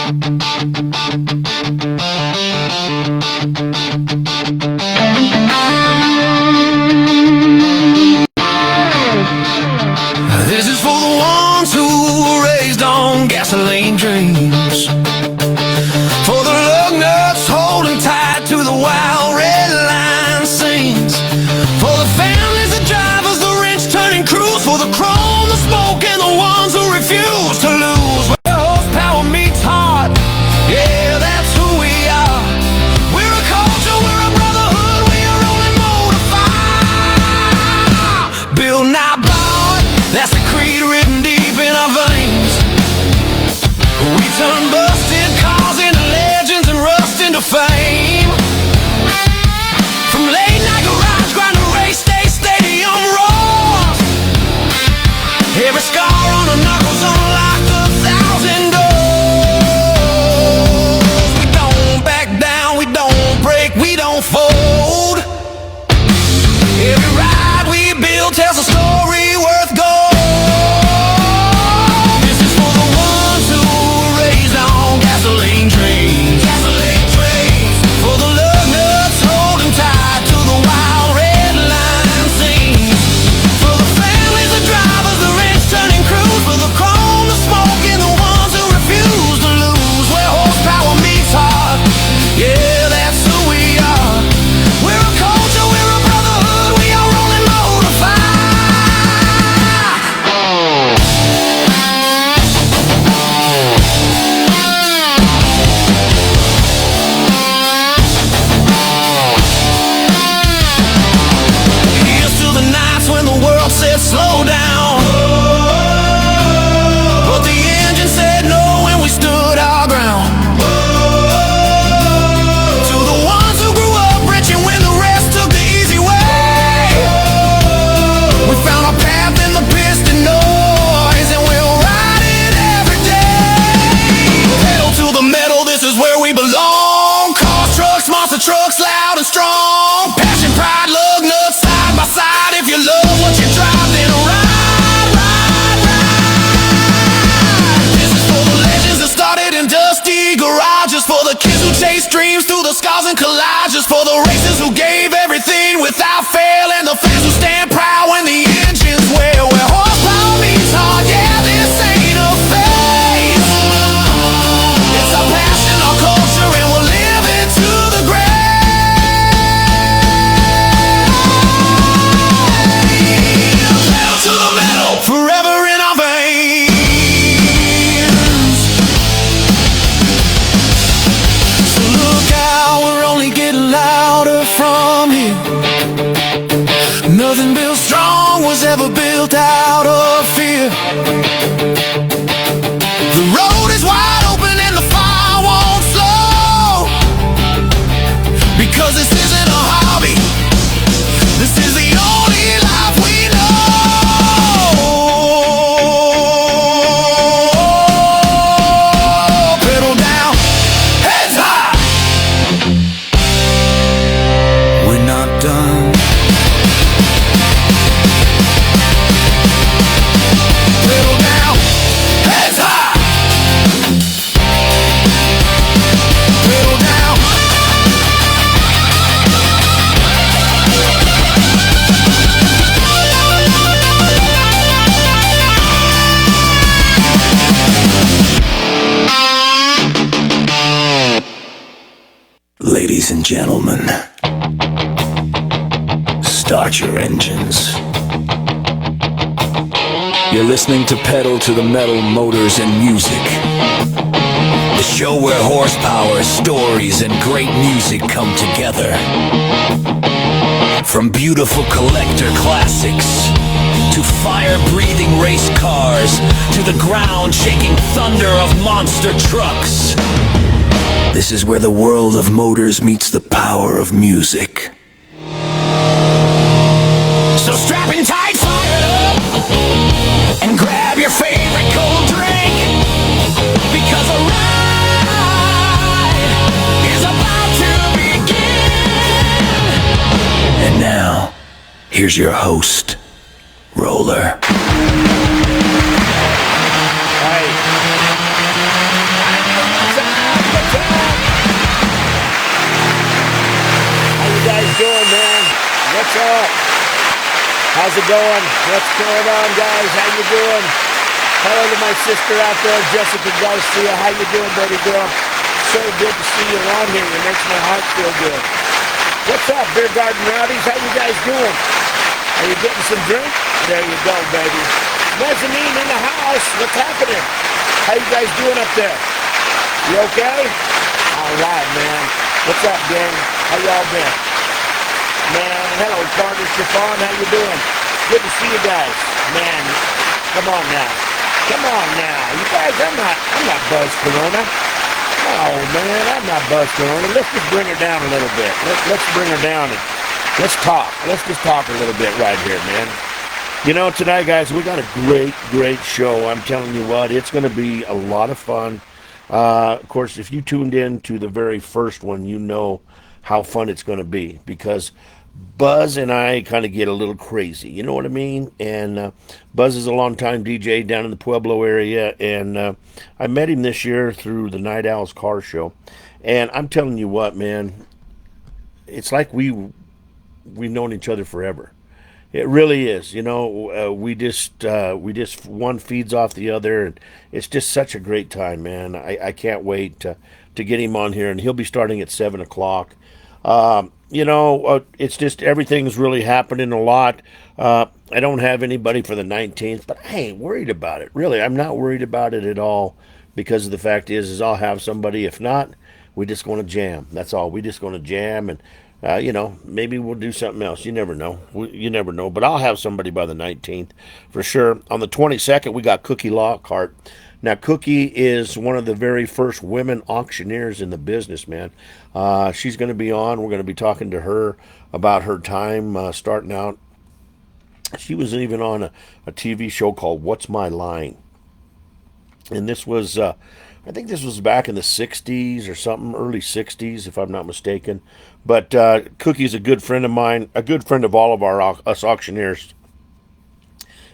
This is for the ones who were raised on gasoline dreams, for the lug nuts holding tight to the wild red line scenes, for the families, the drivers, the wrench turning crews, for the chrome, the smoke, and the ones who refuse to lose. Where horsepower meets heart, yeah, that's who we are. We're a culture, we're a brotherhood, we are only motivated. Build not borrowed, that's the creed written deep in our veins. We turn busted cars into legends and rust into fame. From late night garage grind to race day stadium roars, every scar on the knuckles unlocked 1,000 doors. We don't back down, we don't break, we don't fold. Every ride we build tells a story worth gold. This is for the ones who were raised on gasoline trains, for the lug nuts holding tight to the wild red line scenes, for the families, the drivers, the wrench turning crews, for the chrome, the smoke, and the ones who refuse to lose. Where horsepower meets heart, yeah, that's who we are. We're a culture, we're a brotherhood, we are only motivated. Here's to the nights when the world said slow down, but the engine said no when we stood our ground. To the ones who grew up rich and when the rest took the easy way, we found our path in the piston noise and we'll ride it every day. Pedal to the metal, this is where we belong. Cars, trucks, monster trucks, loud and strong. Passion, pride, lug nuts, side by side. If you love what you drive, then ride, ride, ride. This is for the legends that started in dusty garages, for the kids who chase dreams through the scars and collages, for the racers who gave everything without fail, and the fans who stand proud when the engines wail. Where horsepower meets heart, yeah, this ain't a phase. It's our passion, our culture, and we'll live it to the grave. Pedal to the metal, forever in our veins. So look out, we're only getting louder from here. Nothing built strong was ever built out of fear. The road is wide open and the fire won't slow, because this isn't a hobby, this is the only life we know. Pedal down, heads high. We're not done. Pedal down, heads high. Pedal down. Ladies and gentlemen, start your engines. You're listening to Pedal to the Metal, Motors and Music, the show where horsepower, stories, and great music come together. From beautiful collector classics to fire-breathing race cars to the ground-shaking thunder of monster trucks, this is where the world of motors meets the power of music. So strap in tight, fire it up, and grab your favorite cold drink, because a ride is about to begin. And now, here's your host, Roller. Hey. What's up? How's it going? What's going on, guys? How you doing? Hello to my sister out there, Jessica Garcia. How you doing, baby girl? So good to see you on here. It makes my heart feel good. What's up, Beer Garden Rowdies? How you guys doing? Are you getting some drink? There you go, baby. Mezzanine in the house. What's happening? How you guys doing up there? You okay? All right, man. What's up, gang? How y'all been? Man, hello, Carter Chiffon. How you doing? Good to see you guys. Man, come on now. Come on now. You guys, I'm not Buzz Corona. Oh, man, I'm not Buzz Corona. Let's just bring her down a little bit. Let's bring her down and let's talk. Let's just talk a little bit right here, man. You know, tonight, guys, we got a great show. I'm telling you what, it's going to be a lot of fun. Of course, if you tuned in to the very first one, you know how fun it's going to be because Buzz and I kind of get a little crazy. You know what I mean? And Buzz is a longtime DJ down in the Pueblo area, and I met him this year through the Night Owls car show. And I'm telling you what, man, it's like we've known each other forever. It really is. You know, we just one feeds off the other, and it's just such a great time, man. I can't wait to get him on here, and he'll be starting at 7 o'clock. You know, it's just everything's really happening a lot. I don't have anybody for the 19th, but I ain't worried about it. Really, I'm not worried about it at all because of the fact is I'll have somebody. If not, we're just going to jam. That's all. We're just going to jam, and you know, maybe we'll do something else. You never know. You never know. But I'll have somebody by the 19th for sure. On the 22nd, we got Cookie Lockhart. Now, Cookie is one of the very first women auctioneers in the business, man. She's going to be on. We're going to be talking to her about her time starting out. She was even on a TV show called What's My Line? And this was, I think this was back in the 60s or something, early 60s, if I'm not mistaken. But Cookie's a good friend of mine, a good friend of all of us auctioneers.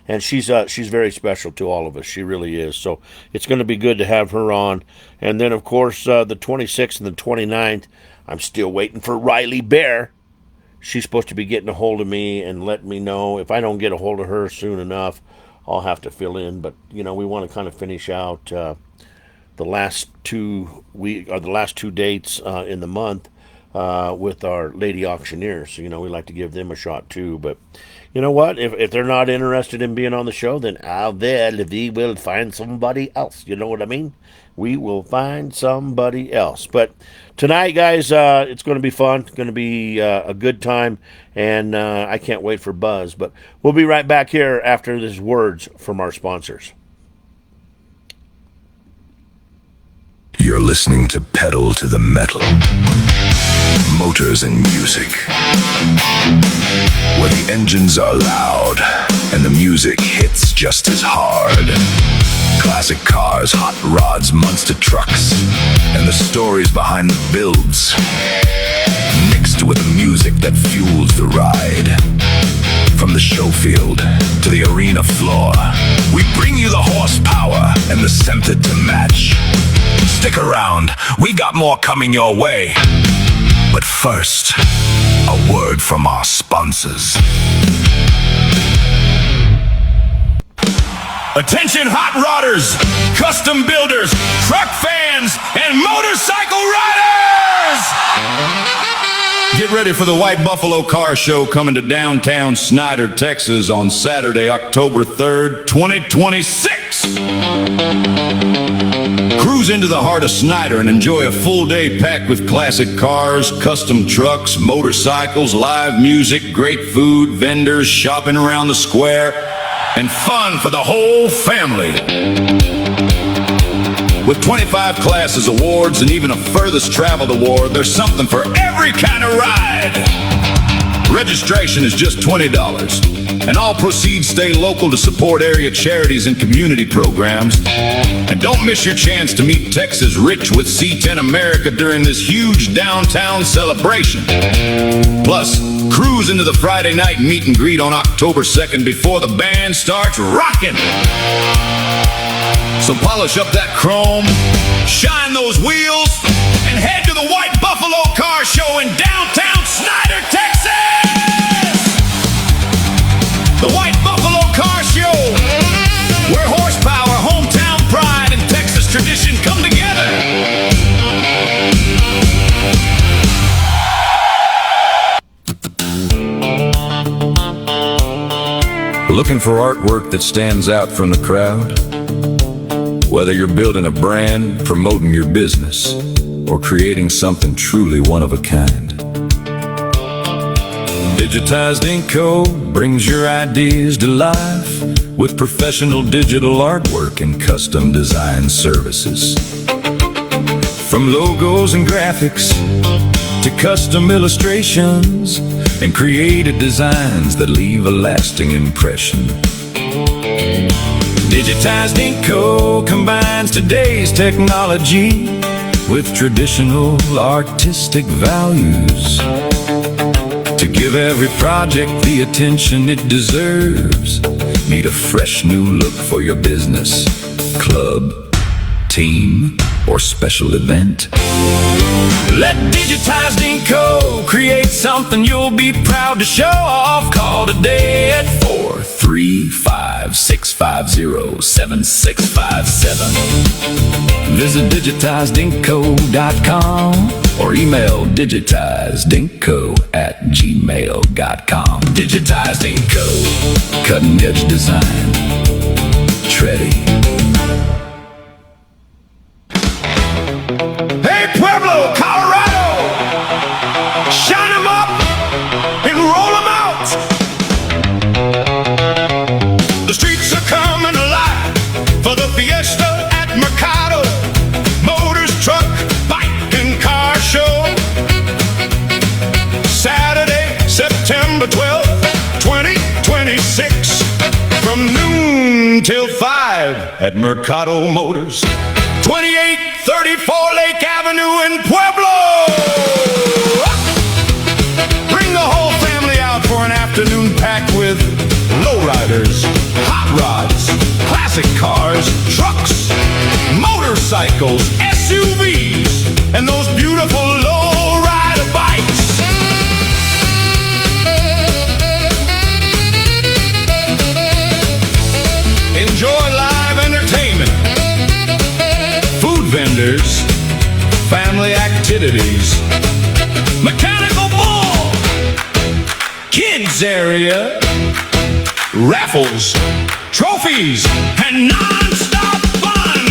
And she's very special to all of us. She really is. So it's going to be good to have her on. And then, of course, the 26th and the 29th, I'm still waiting for Riley Bear. She's supposed to be getting a hold of me and letting me know. If I don't get a hold of her soon enough, I'll have to fill in. But, you know, we want to kind of finish out the last two dates in the month with our lady auctioneers. So, you know, we like to give them a shot too. But you know what? If they're not interested in being on the show, then we will find somebody else. You know what I mean? We will find somebody else. But tonight, guys, it's going to be fun. It's going to be a good time, and I can't wait for Buzz. But we'll be right back here after these words from our sponsors. You're listening to Pedal to the Metal. Motors and music. Where the engines are loud and the music hits just as hard. Classic cars, hot rods, monster trucks, and the stories behind the builds. Mixed with the music that fuels the ride. From the show field to the arena floor, we bring you the horsepower and the center to match. Stick around, we got more coming your way. But first, a word from our sponsors. Attention hot rodders, custom builders, truck fans, and motorcycle riders! Get ready for the White Buffalo Car Show coming to downtown Snyder, Texas on Saturday, October 3rd, 2026. Cruise into the heart of Snyder and enjoy a full day packed with classic cars, custom trucks, motorcycles, live music, great food, vendors, shopping around the square, and fun for the whole family. With 25 classes, awards, and even a furthest traveled award, there's something for every kind of ride. Registration is just $20, and all proceeds stay local to support area charities and community programs. And don't miss your chance to meet Texas rich with C10 America during this huge downtown celebration. Plus, cruise into the Friday night meet and greet on October 2nd before the band starts rocking. So polish up that chrome, shine those wheels, and head to the White Buffalo Car Show in downtown Snyder, Texas! Looking for artwork that stands out from the crowd? Whether you're building a brand, promoting your business, or creating something truly one of a kind, Digitized Ink Co. brings your ideas to life with professional digital artwork and custom design services. From logos and graphics to custom illustrations and creative designs that leave a lasting impression, Digitized Ink Co. combines today's technology with traditional artistic values to give every project the attention it deserves. Need a fresh new look for your business, club, team, or special event? Let Digitized Ink Co. create something you'll be proud to show off. Call today at 435-650-7657. Visit digitizedinkco.com or email digitizedinkco@gmail.com. Digitized Ink Co. Cutting edge design. Tready. Hey, Pueblo, Colorado, shine 'em up and roll 'em out. The streets are coming alive for the fiesta at Mercado. Motors, truck, bike, and car show. Saturday, September 12th, 2026, from noon till 5 at Mercado Motors, 2834 Lake Avenue in Pueblo. Bring the whole family out for an afternoon packed with lowriders, hot rods, classic cars, trucks, motorcycles, SUVs, and those beautiful lowrider bikes. Enjoy live entertainment, food vendors, family activities, mechanical bull, kids area, raffles, trophies, and non-stop fun.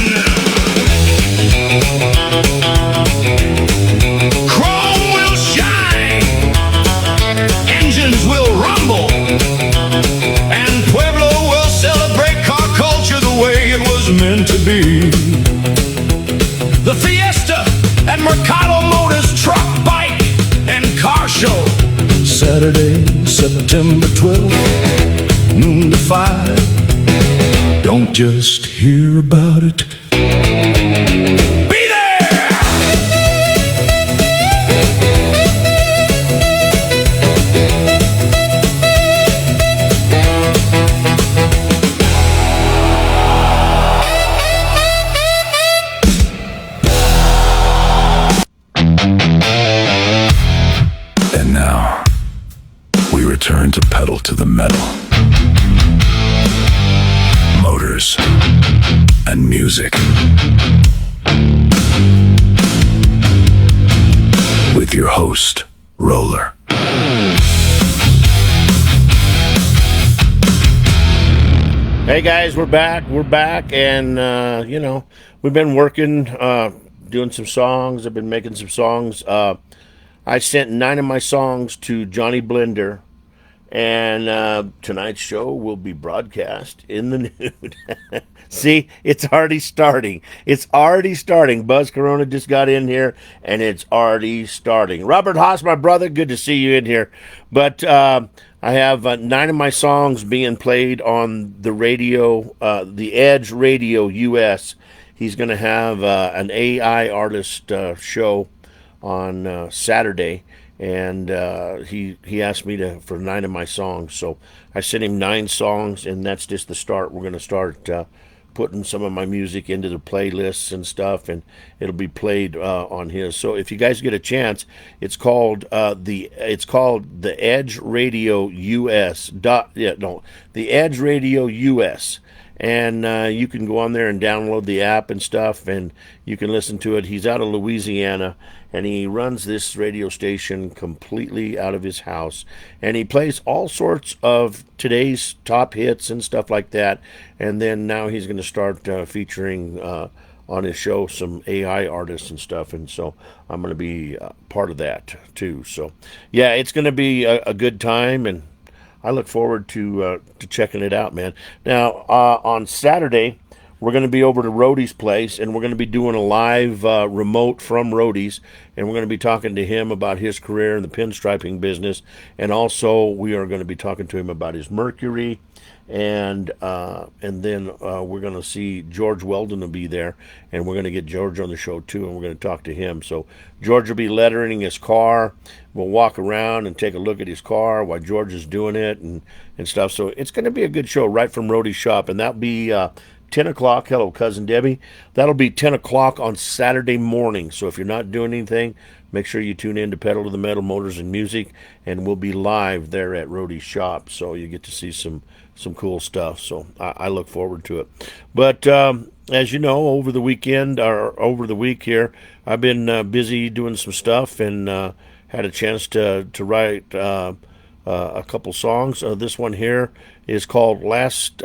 Chrome will shine, engines will rumble, and Pueblo will celebrate car culture the way it was meant to be. The Fiesta at Mercado Motors Truck, Bike, and Car Show. Saturday, September 12th, noon to 5. Don't just hear about it. Be there! And now, we return to pedal to the metal. Motors and music. With your host, Roller. Hey guys, we're back, and we've been working, doing some songs. I've been making some songs. I sent 9 of my songs to Johnny Blender, and tonight's show will be broadcast in the nude. See, it's already starting. Buzz Corona just got in here, and it's already starting. Robert Haas, my brother, good to see you in here. But I have 9 of my songs being played on the radio, the Edge Radio US. He's going to have an AI artist show on Saturday, and he asked me for 9 of my songs. So I sent him 9 songs, and that's just the start. We're going to start putting some of my music into the playlists and stuff, and it'll be played on his. So if you guys get a chance, it's called the Edge Radio US. The Edge Radio US, and you can go on there and download the app and stuff, and you can listen to it. He's out of Louisiana, and he runs this radio station completely out of his house, and he plays all sorts of today's top hits and stuff like that. And then now he's going to start featuring on his show some AI artists and stuff, and so I'm going to be part of that too. So yeah, it's going to be a good time, and I look forward to checking it out, man. Now on Saturday, we're going to be over to Rhodey's place, and we're going to be doing a live remote from Rhodey's, and we're going to be talking to him about his career in the pinstriping business, and also we are going to be talking to him about his Mercury, and then we're going to see George Weldon will be there, and we're going to get George on the show too, and we're going to talk to him. So George will be lettering his car. We'll walk around and take a look at his car while George is doing it and stuff. So it's going to be a good show right from Rhodey's shop, and that'll be 10 o'clock. Hello, Cousin Debbie. That'll be 10 o'clock on Saturday morning. So if you're not doing anything, make sure you tune in to Pedal to the Metal Motors and Music, and we'll be live there at Rhodey's shop. So you get to see some cool stuff. So I look forward to it. But as you know, over the weekend or over the week here, I've been busy doing some stuff, and had a chance to write a couple songs. This one here is called Last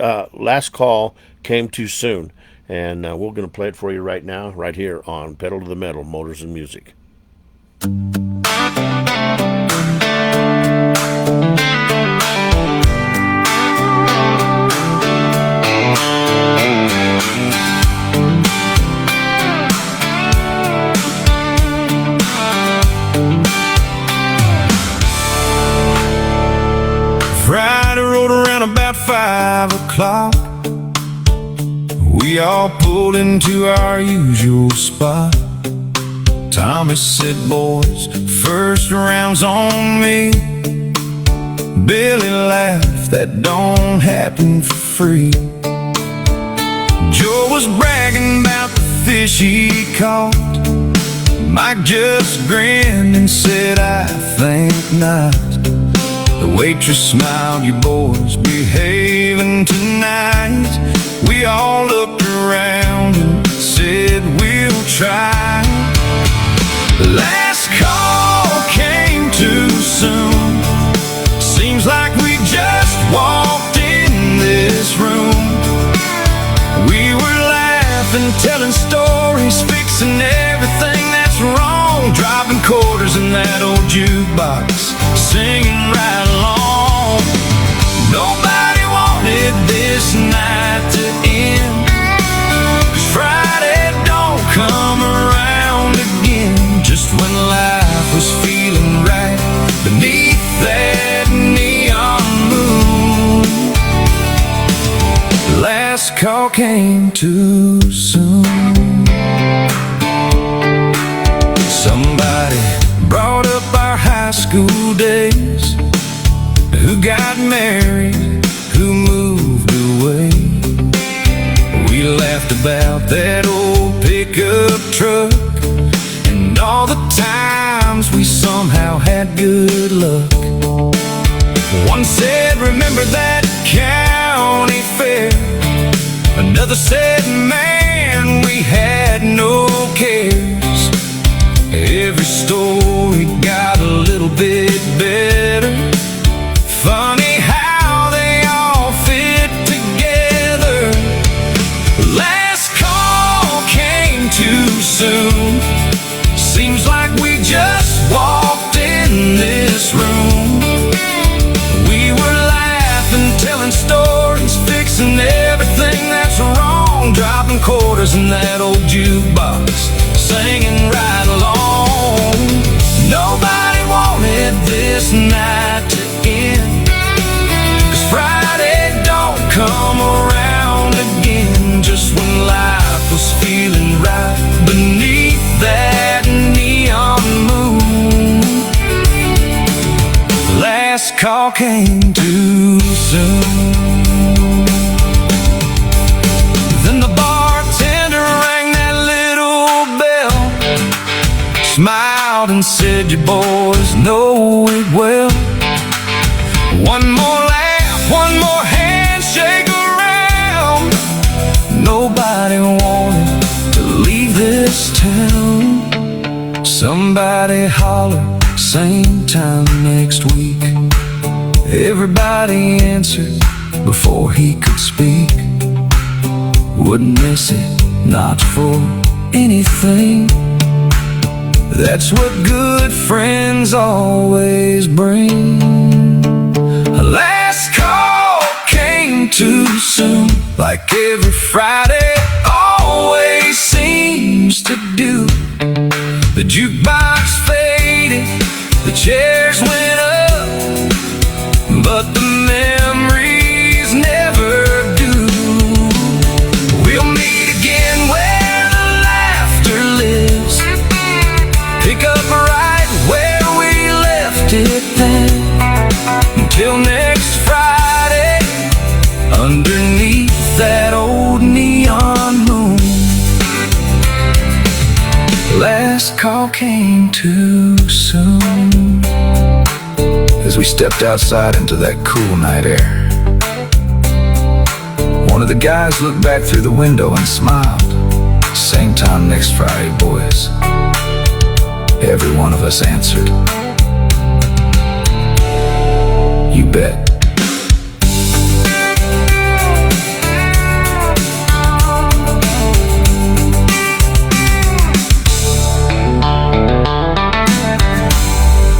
Call Came Too Soon, and we're going to play it for you right now, right here on Pedal to the Metal, Motors and Music. Friday rolled around about 5 o'clock. We all pulled into our usual spot. Thomas said, boys, first round's on me. Billy laughed, that don't happen for free. Joe was bragging about the fish he caught. Mike just grinned and said, I think not. The waitress smiled, you boys behaving tonight. We all looked around and said, we'll try. Last call came too soon. Seems like we just walked in this room. We were laughing, telling stories, fixing everything that's wrong, dropping quarters in that old jukebox, singing right along. Nobody wanted this night to end, 'cause Friday don't come around again. Just when life was feeling right beneath that neon moon, last call came too soon. Somebody brought up our high school days, who got married, who moved away. We laughed about that old pickup truck and all the times we somehow had good luck. One said, remember that county fair? Another said, man, we had no cares. Every story got a little bit better. Funny how they all fit together. Last call came too soon. Seems like we just walked in this room. We were laughing, telling stories, fixing everything that's wrong, dropping quarters in that old jukebox, singing right along. Nobody wanted this night to end, 'cause Friday don't come around again. Just when life was feeling right beneath that neon moon, last call came too soon. Then the bartender rang that little bell, smiled and said, you boys know it well. One more laugh, one more handshake around. somebody holler, same time next week. Everybody answered before he could speak. Wouldn't miss it, not for anything. That's what good friends always bring. Last call came too soon, like every Friday always seems to do. The jukebox faded, the chairs went up, but the memories never do. We'll meet again where the laughter lives, pick up right where we left it then. Until next Friday, underneath that old neon moon. Last call came too soon. As we stepped outside into that cool night air, one of the guys looked back through the window and smiled. Same time next Friday, boys. Every one of us answered, you bet.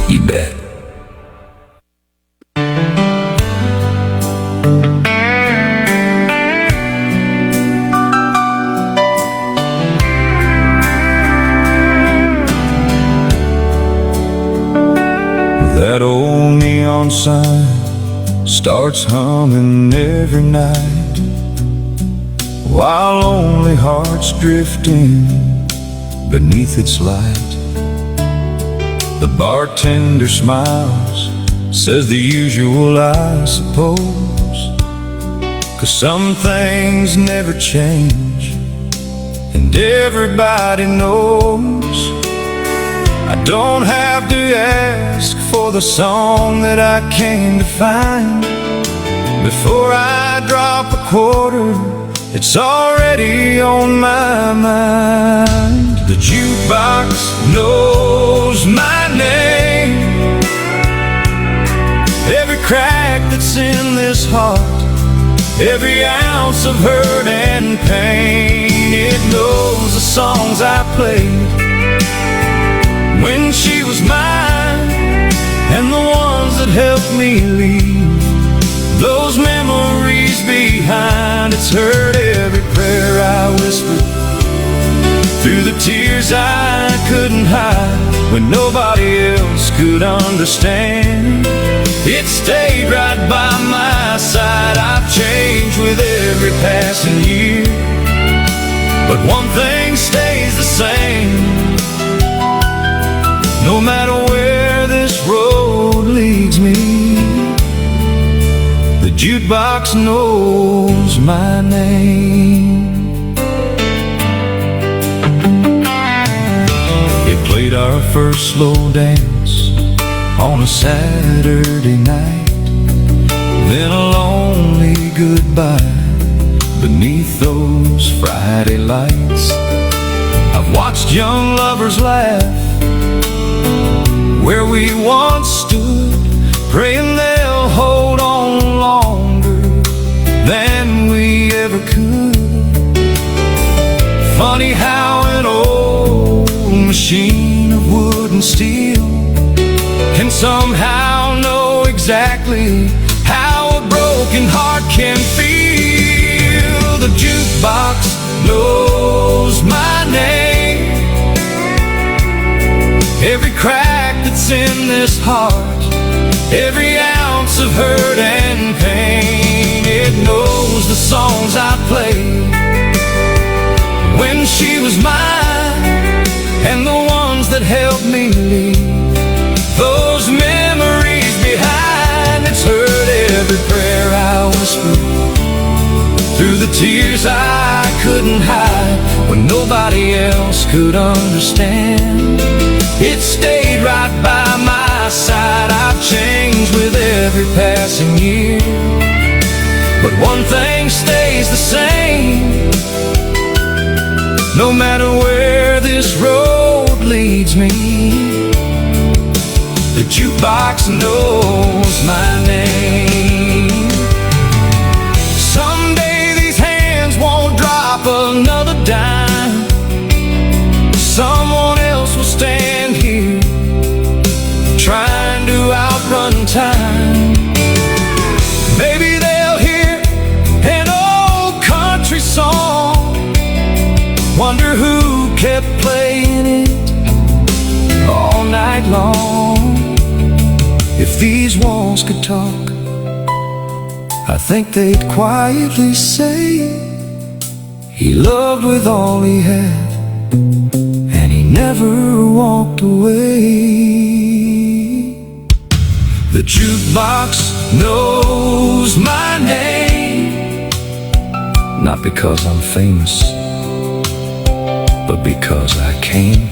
You bet. That old neon sign starts humming every night, while lonely hearts drifting beneath its light. The bartender smiles, says the usual I suppose, 'cause some things never change, and everybody knows. I don't have to ask for the song that I came to find. Before I drop a quarter, it's already on my mind. The jukebox knows my name, every crack that's in this heart, every ounce of hurt and pain. It knows the songs I played when she was mine, and the ones that helped me leave those memories behind. It's heard every prayer I whispered through the tears I couldn't hide, when nobody else could understand. It stayed right by my side. I've changed with every passing year, but one thing stays the same. No matter where this road leads me, the jukebox knows my name. It played our first slow dance on a Saturday night, then a lonely goodbye beneath those Friday lights. I've watched young lovers laugh where we once stood, praying they'll hold on longer than we ever could. Funny how an old machine of wood and steel can somehow know exactly how a broken heart can feel. The jukebox knows my name, every crack that's in this heart, every ounce of hurt and pain. It knows the songs I played when she was mine, and the ones that helped me leave those memories behind. It's heard every prayer I whispered through the tears I couldn't hide, when nobody else could understand. It stayed right by my side. I've changed with every passing year, but one thing stays the same. No matter where this road leads me, jukebox knows my name. Someday these hands won't drop another dime. Someone else will stand here trying to outrun time. Maybe they'll hear an old country song, wonder who kept playing it all night long. If these walls could talk, I think they'd quietly say he loved with all he had, and he never walked away. The jukebox knows my name, not because I'm famous, but because I came.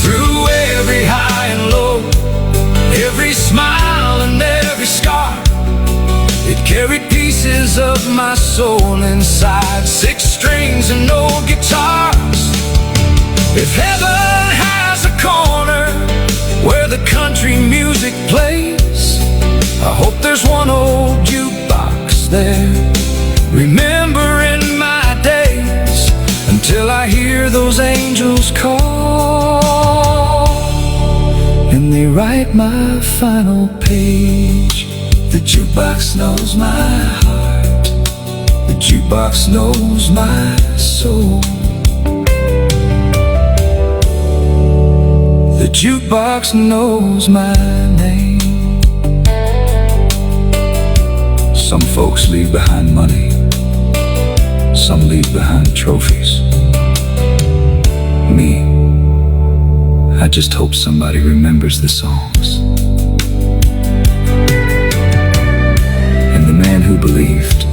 Through every high and low, every smile and every scar, it carried pieces of my soul inside, 6 strings and no guitars. If heaven has a corner where the country music plays, I hope there's one old jukebox there, remembering my days, until I hear those angels call and they write my final page. The jukebox knows my heart, the jukebox knows my soul. The jukebox knows my name. Some folks leave behind money, some leave behind trophies. Me, I just hope somebody remembers the songs and the man who believed,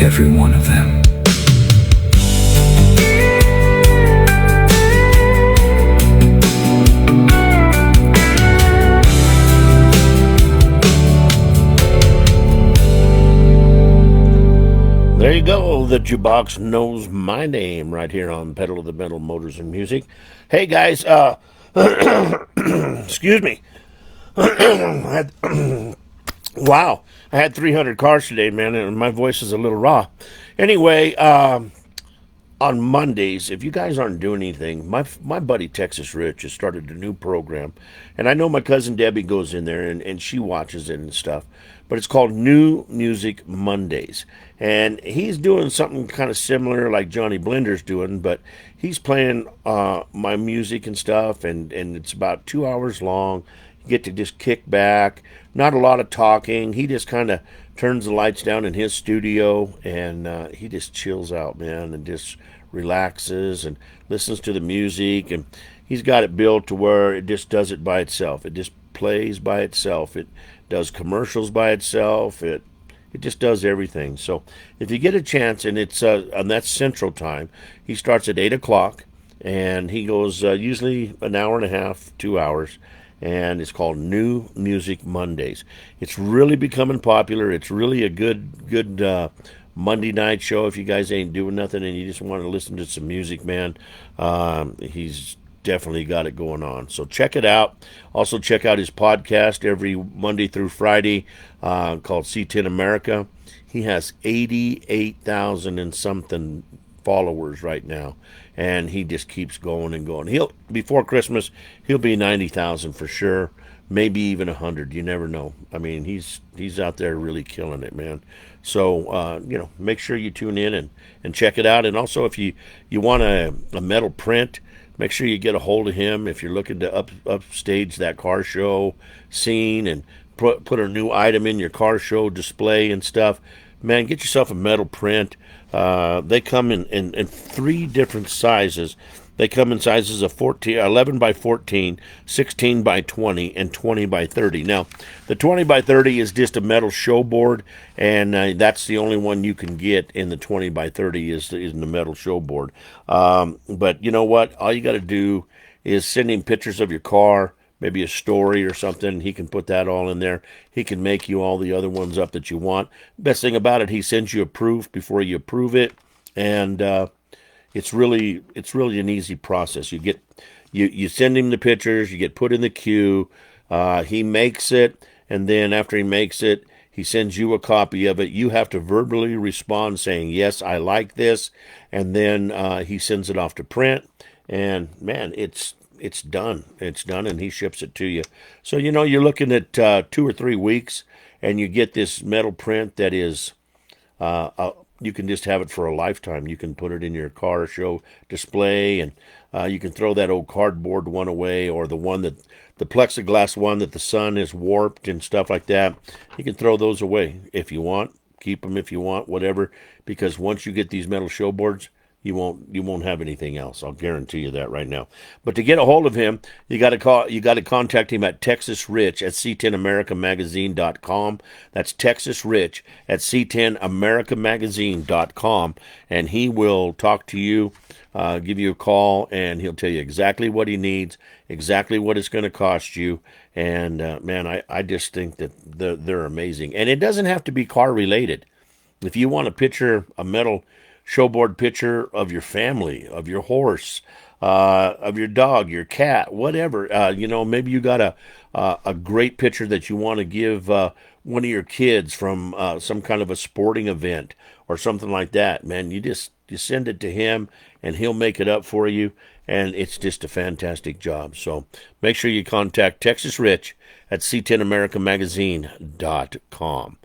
every one of them. There you go. The jukebox knows my name right here on Pedal of the Metal Motors and Music. Hey guys, excuse me. Wow, I had 300 cars today, man, and my voice is a little raw. Anyway, on Mondays, if you guys aren't doing anything, my buddy Texas Rich has started a new program, and I know my cousin Debbie goes in there and she watches it and stuff, but it's called New Music Mondays, and he's doing something kind of similar like Johnny Blender's doing, but he's playing my music and stuff, and it's about 2 hours long. You get to just kick back, not a lot of talking. He just kind of turns the lights down in his studio, and he just chills out, man, and just relaxes and listens to the music. And he's got it built to where it just does it by itself. It just plays by itself. It does commercials by itself. It just does everything. So if you get a chance, and it's on that Central Time, he starts at 8 o'clock, and he goes usually an hour and a half, 2 hours, and it's called New Music Mondays. It's really becoming popular. It's really a good Monday night show if you guys ain't doing nothing and you just want to listen to some music, man. He's definitely got it going on. So check it out. Also check out his podcast every Monday through Friday called C10 America. He has 88,000 and something followers right now, and he just keeps going and going. He'll before Christmas he'll be 90,000 for sure, maybe even 100. You never know. I mean, he's out there really killing it, man. So make sure you tune in and check it out. And also, if you want a metal print, make sure you get a hold of him if you're looking to upstage that car show scene and put a new item in your car show display and stuff. Man, get yourself a metal print. They come in 3 different sizes. They come in sizes of 11 by 14, 16 by 20, and 20 by 30. Now, the 20 by 30 is just a metal show board, and that's the only one you can get in the 20 by 30 is in the metal show board. But you know what? All you got to do is send him pictures of your car, maybe a story or something. He can put that all in there. He can make you all the other ones up that you want. Best thing about it, he sends you a proof before you approve it, and it's really an easy process. You send him the pictures, you get put in the queue, he makes it, and then after he makes it, he sends you a copy of it. You have to verbally respond saying, yes, I like this, and then he sends it off to print, and man, it's done. It's done, and he ships it to you. So you're looking at 2 or 3 weeks, and you get this metal print that is you can just have it for a lifetime. You can put it in your car show display, and you can throw that old cardboard one away, or the plexiglass one that the sun is warped and stuff like that. You can throw those away if you want. Keep them if you want, whatever. Because once you get these metal show boards, you won't have anything else. I'll guarantee you that right now. But to get a hold of him, you got to contact him at Texas Rich at c10americamagazine.com. That's Texas Rich at c10americamagazine.com, and he will talk to you, give you a call, and he'll tell you exactly what he needs, exactly what it's going to cost you. And man, I just think that they're amazing. And it doesn't have to be car related. If you want a metal showboard picture of your family, of your horse, of your dog, your cat, whatever. Maybe you got a great picture that you want to give one of your kids from some kind of a sporting event or something like that. Man, you send it to him, and he'll make it up for you, and it's just a fantastic job. So make sure you contact Texas Rich at c10americamagazine.com.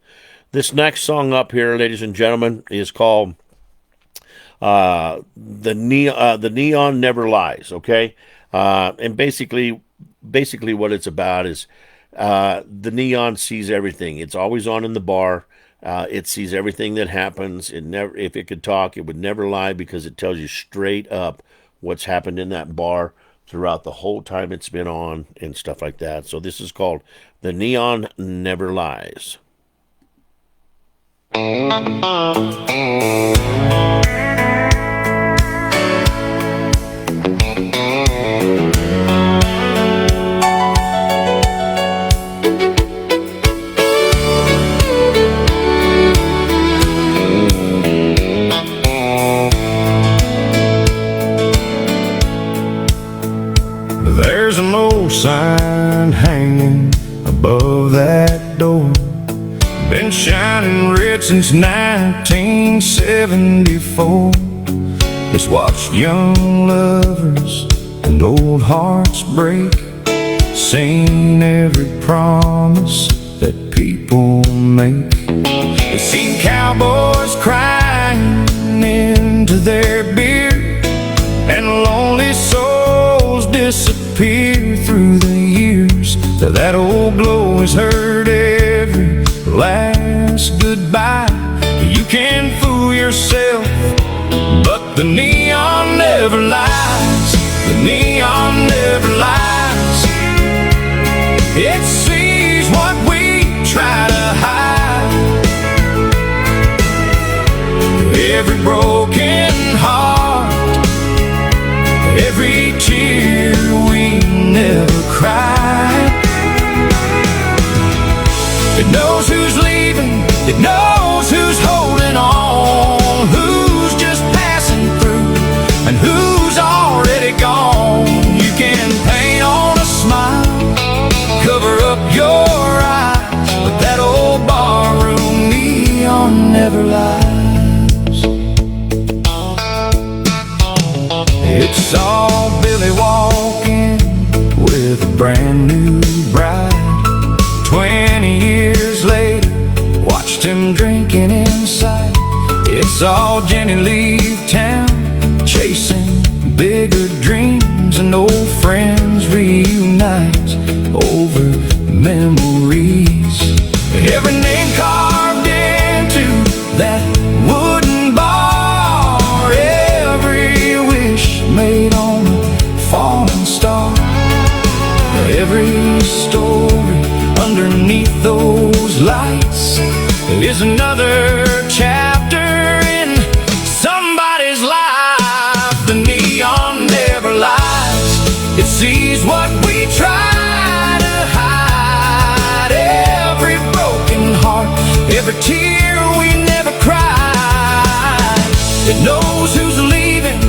This next song up here, ladies and gentlemen, is called the Neon Never Lies. Okay, and basically what it's about is the neon sees everything. It's always on in the bar. It sees everything that happens. If it could talk, it would never lie, because it tells you straight up what's happened in that bar throughout the whole time it's been on and stuff like that. So this is called The Neon Never Lies. There's an old sign hanging above that door, been shining red since 1974. It's watched young lovers and old hearts break, seen every promise that people make. It's seen cowboys crying into their beer, and lonely souls disappear through the years. That old glow has heard every last goodbye. You can fool yourself, but the neon never lies. The neon never lies. It sees what we try to hide. Every broken heart, every tear we never cried. It knows who's leaving, it knows who's holding on, who's just passing through, and who's already gone. You can paint on a smile, cover up your eyes, but that old barroom neon never lies. It saw Billy walking with a brand new bride. 20 years later, watched him drinking inside. It saw Jenny leave town, chasing bigger dreams, and old friends reunite over memories. Every name carved into that wooden bar, every wish made on a falling star, every story underneath those lights is another chapter in somebody's life. The neon never lies. It sees what we try to hide. Every broken heart, every tear we never cried. It knows who's leaving,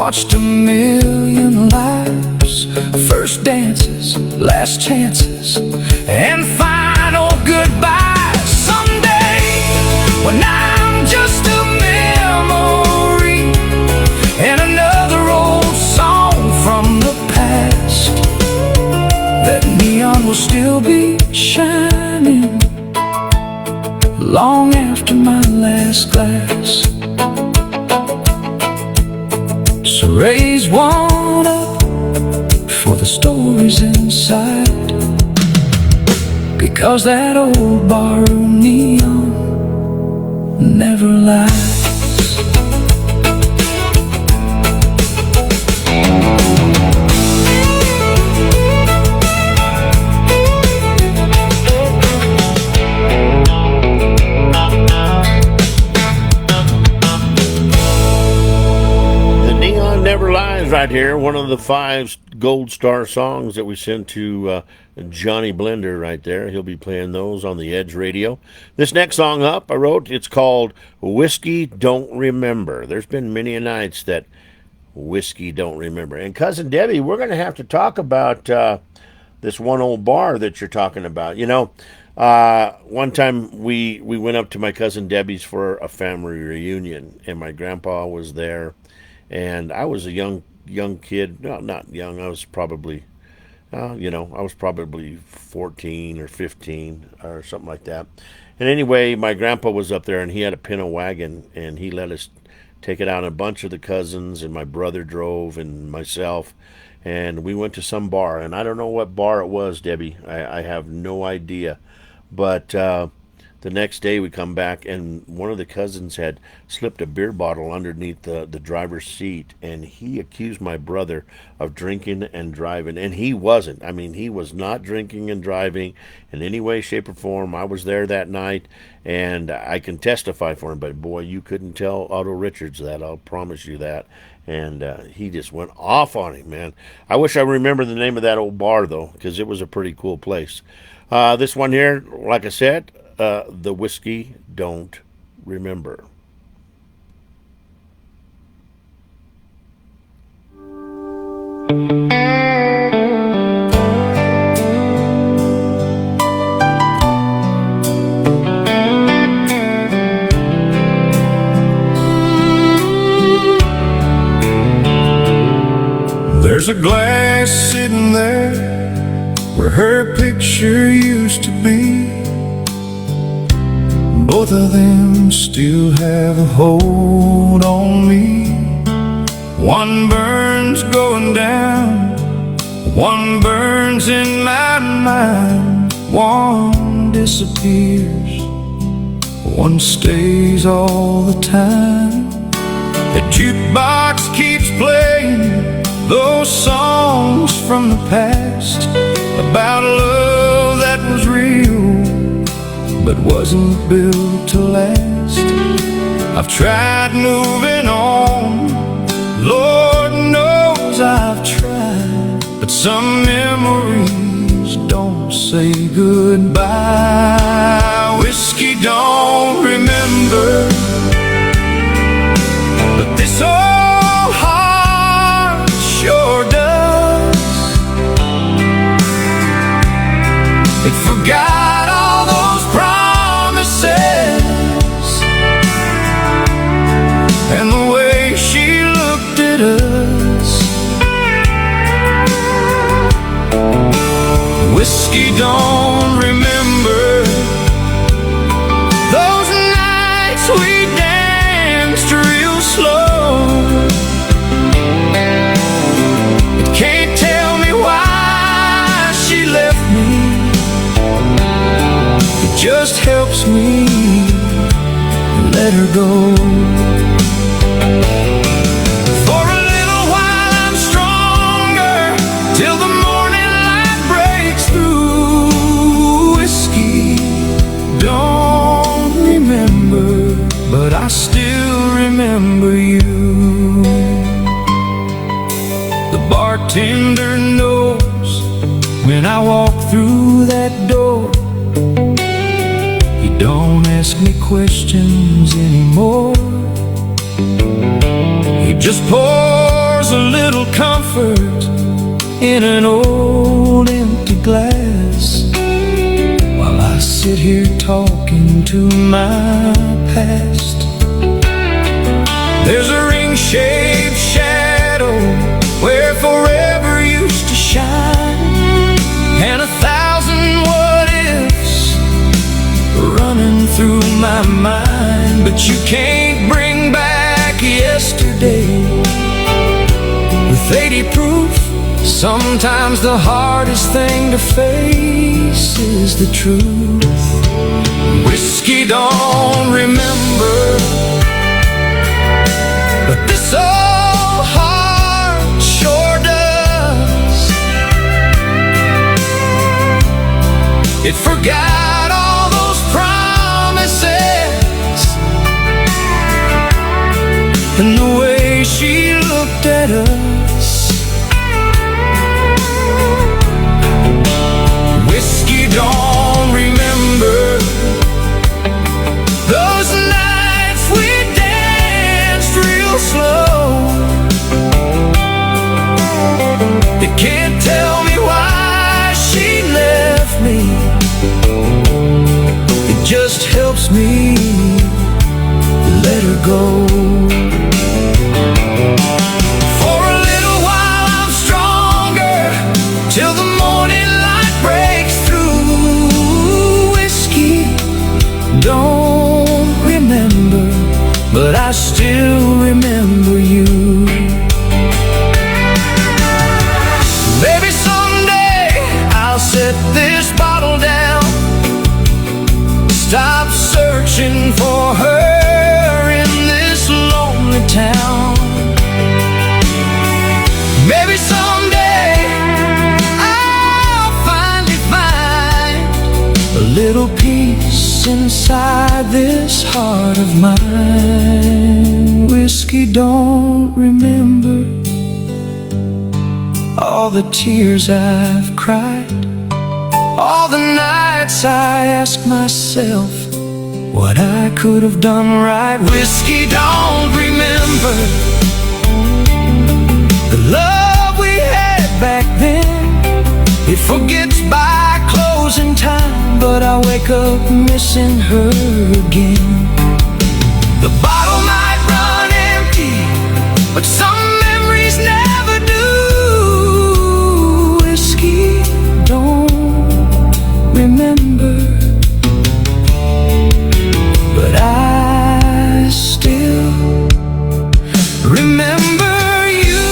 watched a million lives, first dances, last chances, and final goodbyes. Someday, when I'm just a memory and another old song from the past, that neon will still be shining long after my last glass. So raise one up for the stories inside, because that old barroom neon never lies. Never Lies right here, one of the 5 gold star songs that we sent to Johnny Blender right there. He'll be playing those on the Edge Radio. This next song up I wrote, it's called Whiskey Don't Remember. There's been many nights that whiskey don't remember. And Cousin Debbie, we're going to have to talk about this one old bar that you're talking about. You know, one time we went up to my Cousin Debbie's for a family reunion, and my grandpa was there. And I was a young kid. No, not young. I was probably, I was probably 14 or 15 or something like that. And anyway, my grandpa was up there, and he had a Pinto wagon, and he let us take it out. A bunch of the cousins, and my brother drove, and myself, and we went to some bar. And I don't know what bar it was, Debbie. I have no idea. But the next day we come back, and one of the cousins had slipped a beer bottle underneath the driver's seat, and he accused my brother of drinking and driving, and he wasn't. I mean, he was not drinking and driving in any way, shape, or form. I was there that night, and I can testify for him, but boy, you couldn't tell Otto Richards that, I'll promise you that. And he just went off on him, man. I wish I remember the name of that old bar, though, because it was a pretty cool place. This one here, like I said, the Whiskey Don't Remember. There's a glass sitting there where her picture used to be. Both of them still have a hold on me. One burns going down, one burns in my mind. One disappears, one stays all the time. The jukebox keeps playing those songs from the past about a love that was real but wasn't built to last. I've tried moving on, Lord knows I've tried, but some memories don't say goodbye. Whiskey don't remember, but this old heart sure does. It forgot all those promises and the way she looked at us. Whiskey don't remember those nights we danced real slow. It can't tell me why she left me, it just helps me let her go. For a little while I'm stronger, till the morning light breaks through. Whiskey don't remember, but I still remember you. The bartender knows when I walk through that door. He don't ask me questions anymore. He just pours There's a little comfort in an old empty glass, while I sit here talking to my past. There's a ring-shaped shadow where forever used to shine, and 1,000 what-ifs running through my mind. But you can't bring back yesterday with 80 proof. Sometimes the hardest thing to face is the truth. Whiskey don't remember, but this old heart sure does. It forgot all those promises, and the way she looked at us. Whiskey don't remember those nights we danced real slow. It can't tell me why she left me. It just helps me let her go. For a little while I'm stronger, till the morning light breaks through. Whiskey don't remember, but I still remember you. Maybe someday I'll set this bottle down, stop searching for her in this lonely town. Maybe someday I'll finally find a little peace inside this heart of mine. Whiskey don't remember all the tears I've cried, all the nights I ask myself what I could have done right. Whiskey don't remember the love we had back then. It forgets by closing time, but I wake up missing her again. The bottle might run empty, but some memories never do. Whiskey don't remember, but I still remember you.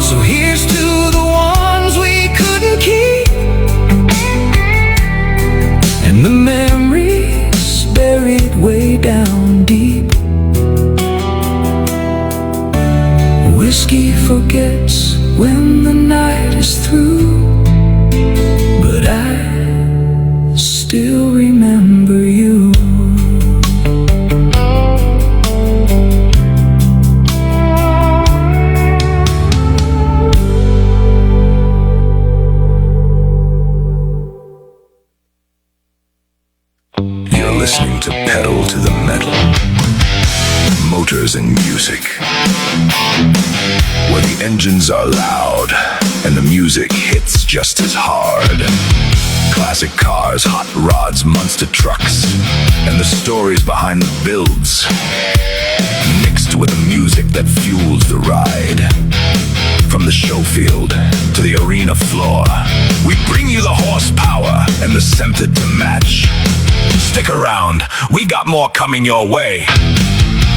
So here's to the ones we couldn't keep, and the memories buried way down deep. Whiskey forgets when the night is through, but I still remember you. You're listening to Pedal to the Metal. Motors and music, where the engines are loud and the music hits just as hard. Classic cars, hot rods, monster trucks, and the stories behind the builds, mixed with the music that fuels the ride. From the show field to the arena floor, we bring you the horsepower and the center to match. Stick around, we got more coming your way.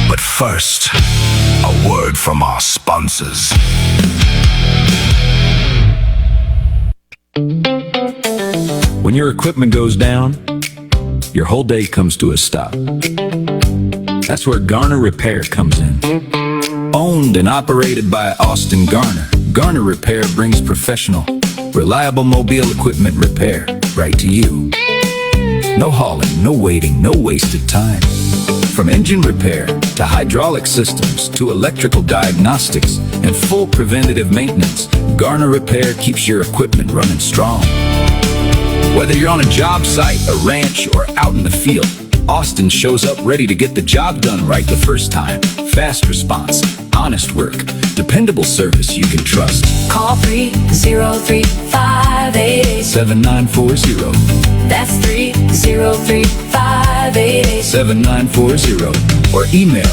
But first, a word from our sponsors. When your equipment goes down, your whole day comes to a stop. That's where Garner Repair comes in. Owned and operated by Austin Garner, Garner Repair brings professional, reliable mobile equipment repair right to you. No hauling, no waiting, no wasted time. From engine repair to hydraulic systems to electrical diagnostics and full preventative maintenance, Garner Repair keeps your equipment running strong. Whether you're on a job site, a ranch, or out in the field, Austin shows up ready to get the job done right the first time. Fast response, honest work, dependable service you can trust. Call 303-588. 7940. That's 303-588. 7940. Or email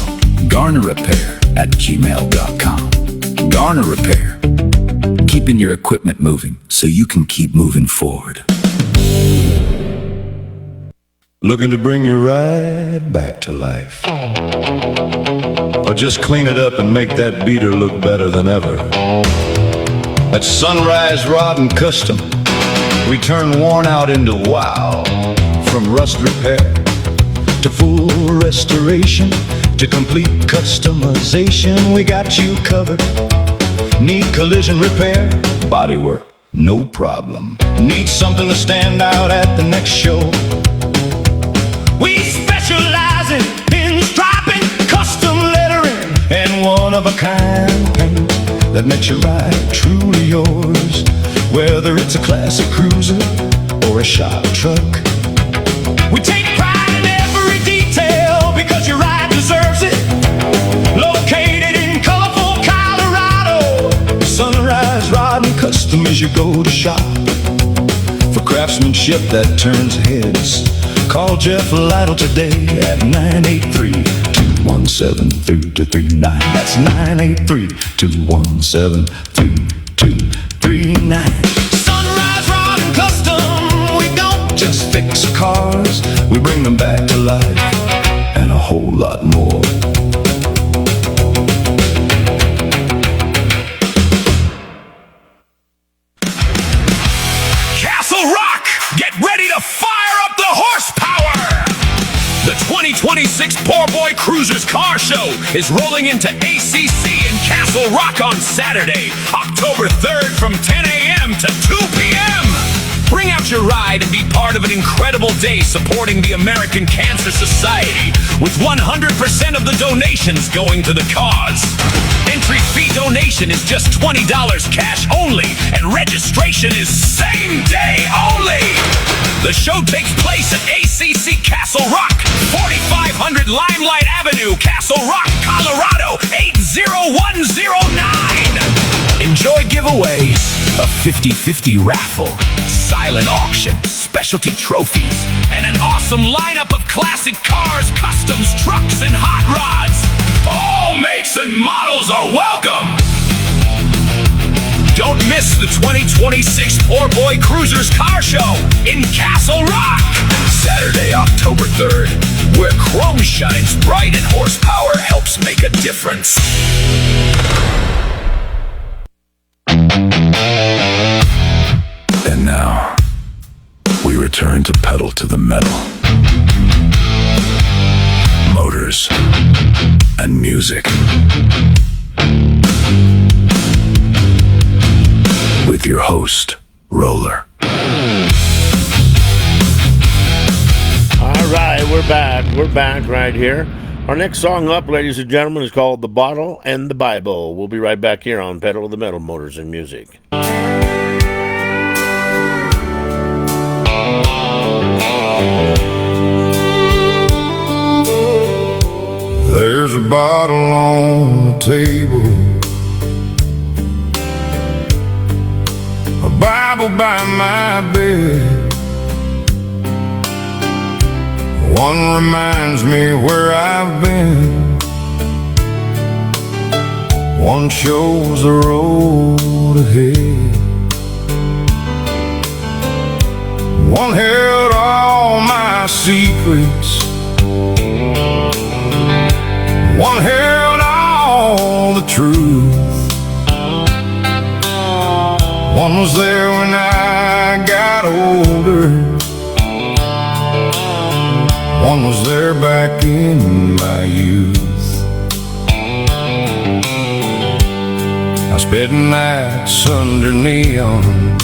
garnerrepair@gmail.com. Garner Repair. Keeping your equipment moving so you can keep moving forward. Looking to bring you right back to life, or just clean it up and make that beater look better than ever? At Sunrise Rod and Custom, we turn worn out into wow. From rust repair to full restoration to complete customization, we got you covered. Need collision repair? Bodywork, no problem. Need something to stand out at the next show? We specialize in pinstriping, custom lettering, and one-of-a-kind paint that makes your ride truly yours. Whether it's a classic cruiser or a shop truck, we take pride in every detail because your ride deserves it. Located in colorful Colorado, Sunrise Rod and Custom is your go-to shop for craftsmanship that turns heads. Call Jeff Lytle today at 983-217-3239. That's 983-217-3239. Sunrise Rod and Custom, we don't just fix cars, we bring them back to life and a whole lot more. Castle Rock, get ready to fire up the horsepower! The 2026 Poor Boy Cruisers Car Show is rolling into ACC in Castle Rock on Saturday, October 3rd from 10 a.m. to 2 p.m. Bring out your ride and be part of an incredible day supporting the American Cancer Society, with 100% of the donations going to the cause. Entry fee donation is just $20 cash only, and registration is same day only. The show takes place at ACC Castle Rock, 4500 Limelight Avenue, Castle Rock, Colorado, 80109. Enjoy giveaways, a 50-50 raffle, silent auction, specialty trophies, and an awesome lineup of classic cars, customs, trucks, and hot rods. All makes and models are welcome. Don't miss the 2026 Poor Boy Cruisers Car Show in Castle Rock, Saturday, October 3rd, where chrome shines bright and horsepower helps make a difference. And now, we return to pedal to the metal. Motors and music. With your host, Roller. All right, we're back. We're back right here. Our next song up, ladies and gentlemen, is called The Bottle and the Bible. We'll be right back here on Pedal to the Metal, Motors and Music. There's a bottle on the table, a Bible by my bed. One reminds me where I've been, one shows the road ahead. One held all my secrets, one held all the truth. One was there when I got older, one was there back in my youth. I spent nights under neon,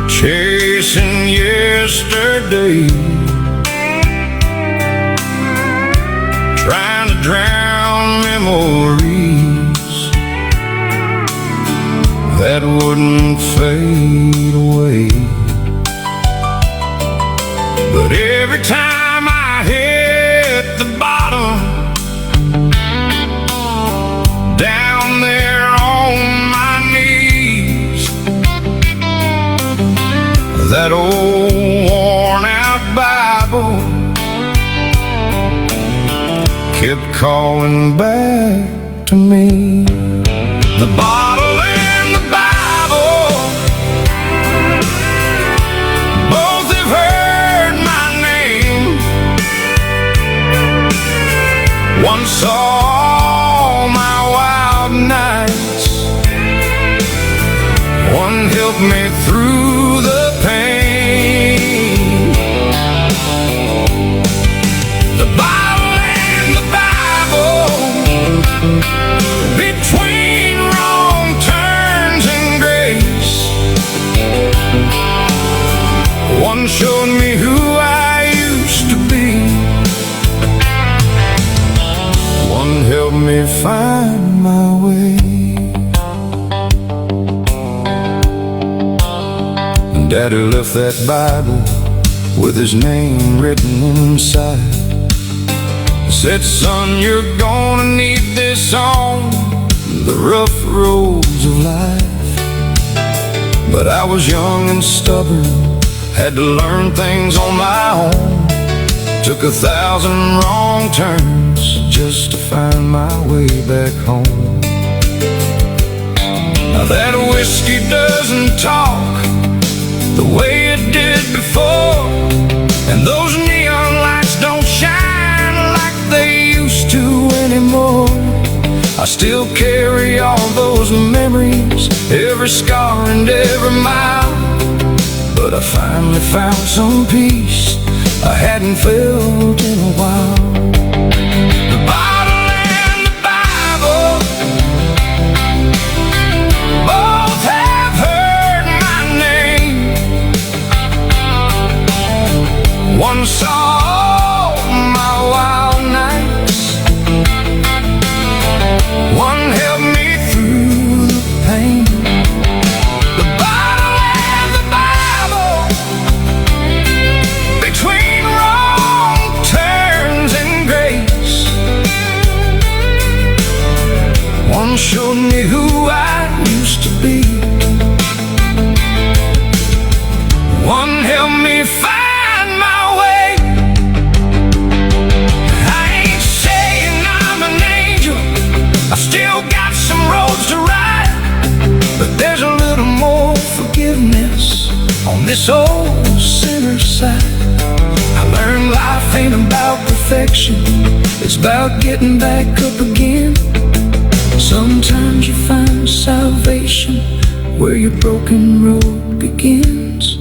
chasing yesterday, trying to drown memories that wouldn't fade away. But Every time I hit the bottom, down there on my knees, that old worn-out Bible kept calling back to me. The bottle and the Bible both have heard my name. One saw all my wild nights, one helped me through the pain. The Bible and the Bible, between wrong turns and grace, one showed me who I used to be, one helped me find my way. Daddy left that Bible with his name written inside. Said, son, you're gonna need this on the rough roads of life. But I was young and stubborn, had to learn things on my own. Took 1,000 wrong turns just to find my way back home. Now that whiskey doesn't talk the way it did before, and those neon lights don't shine like they used to anymore. I still carry all those memories, every scar and every mile, but I finally found some peace I hadn't felt in a while. The bottle and the Bible both have heard my name. One saw all my wild nights, one helped me through the pain. The Bible and the Bible, between wrong turns and grace, one showed me who I used to be, one helped me find my way. I ain't saying I'm an angel, I still got some roads to ride, but there's a little more forgiveness on this old sinner's side. I learned life ain't about perfection, it's about getting back up again. Sometimes you find salvation where your broken road begins.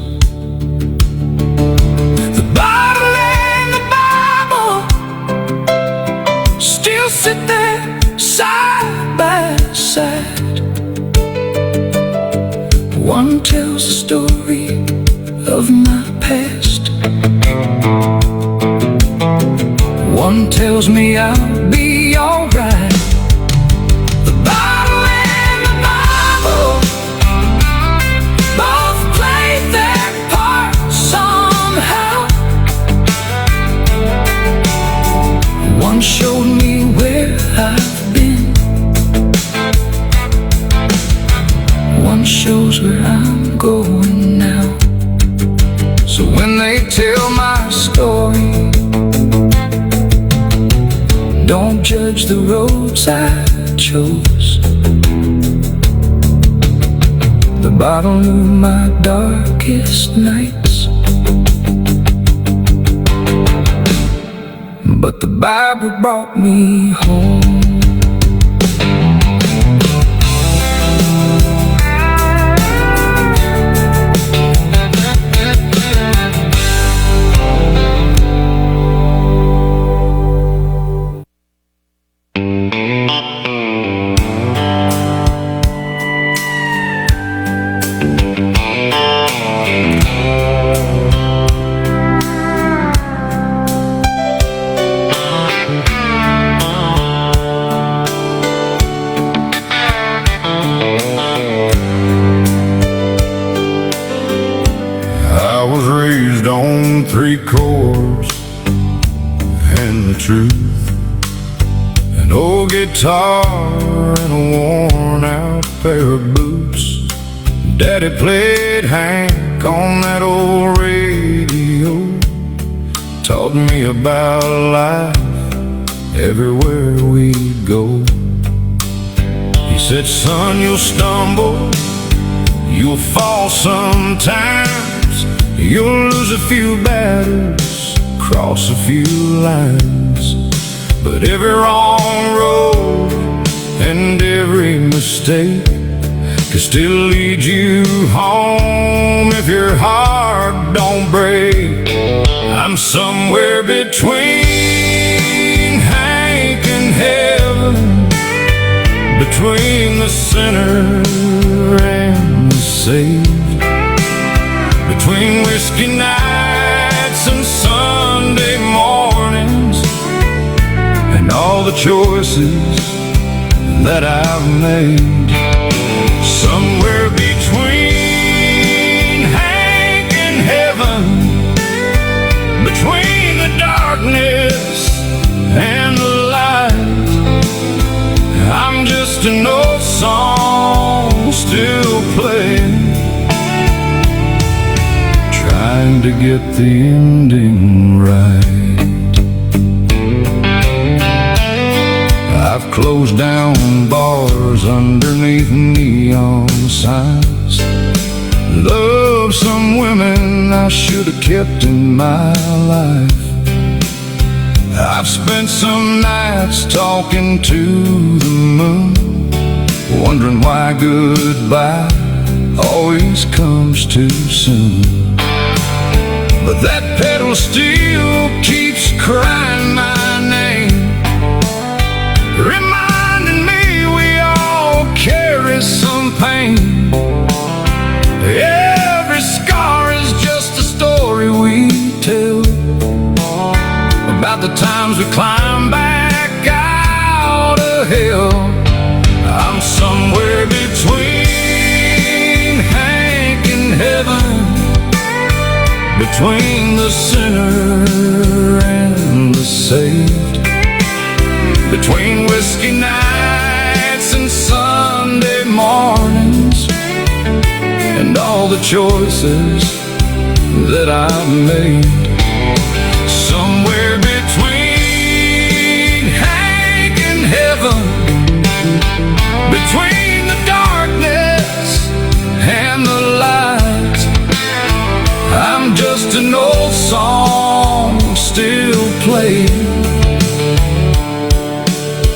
The Bible and the Bible still sit there side by side. One tells the story of my past, one tells me I'll be alright. The Bible and the Bible both play their part somehow. One showed me where I've been, one shows where I'm going now. So when they tell my story, don't judge the roads I chose. The bottle knew my darkest nights, but the Bible brought me home. Three chords truth. An old guitar and a worn out pair of boots. Daddy played Hank on that old radio. Taught me about life everywhere we go. He said, son, you'll stumble, you'll fall sometimes, you'll lose a few battles, cross a few lines, but every wrong road and every mistake can still lead you home if your heart don't break. I'm somewhere between Hank and heaven, between the sinner and the saved, between whiskey nights and Sunday mornings, and all the choices that I've made. Somewhere between Hank and heaven, between the darkness and the light, I'm just an old song still playing, trying to get the ending right. I've closed down bars underneath neon signs, loved some women I should have kept in my life. I've spent some nights talking to the moon, wondering why goodbye always comes too soon. But that pedal still keeps crying my name, reminding me we all carry some pain. Every scar is just a story we tell about the times we climb back out of hell. I'm somewhere between Hank and heaven, between the sinner and the saved, between whiskey nights and Sunday mornings, and all the choices that I've made. Somewhere between Hank and heaven, between the darkness and the light, I'm just an old song still playing,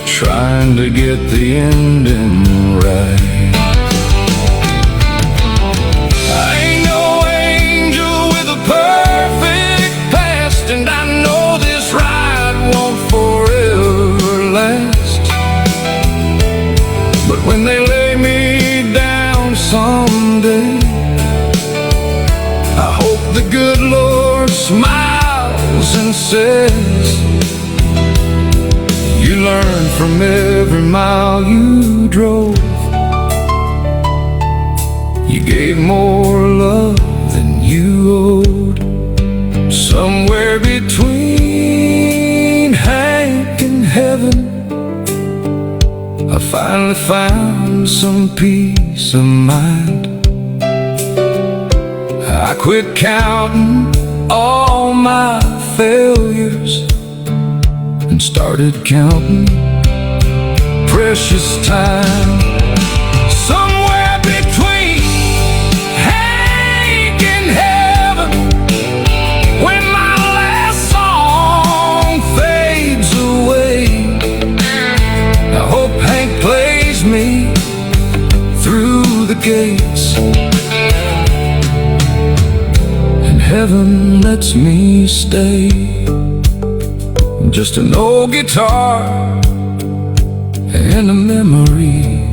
trying to get the ending right. I ain't no angel with a perfect past, and I know this ride won't forever last. But when they lay me down someday, I hope the good Lord smiles and says, you learned from every mile you drove. You gave more love than you owed. Somewhere between Hank and heaven, I finally found some peace of mind. I quit counting all my failures and started counting precious time. Somewhere between Hank and heaven, when my last song fades away, I hope Hank plays me through the gates, and heaven lets me stay. Just an old guitar and a memory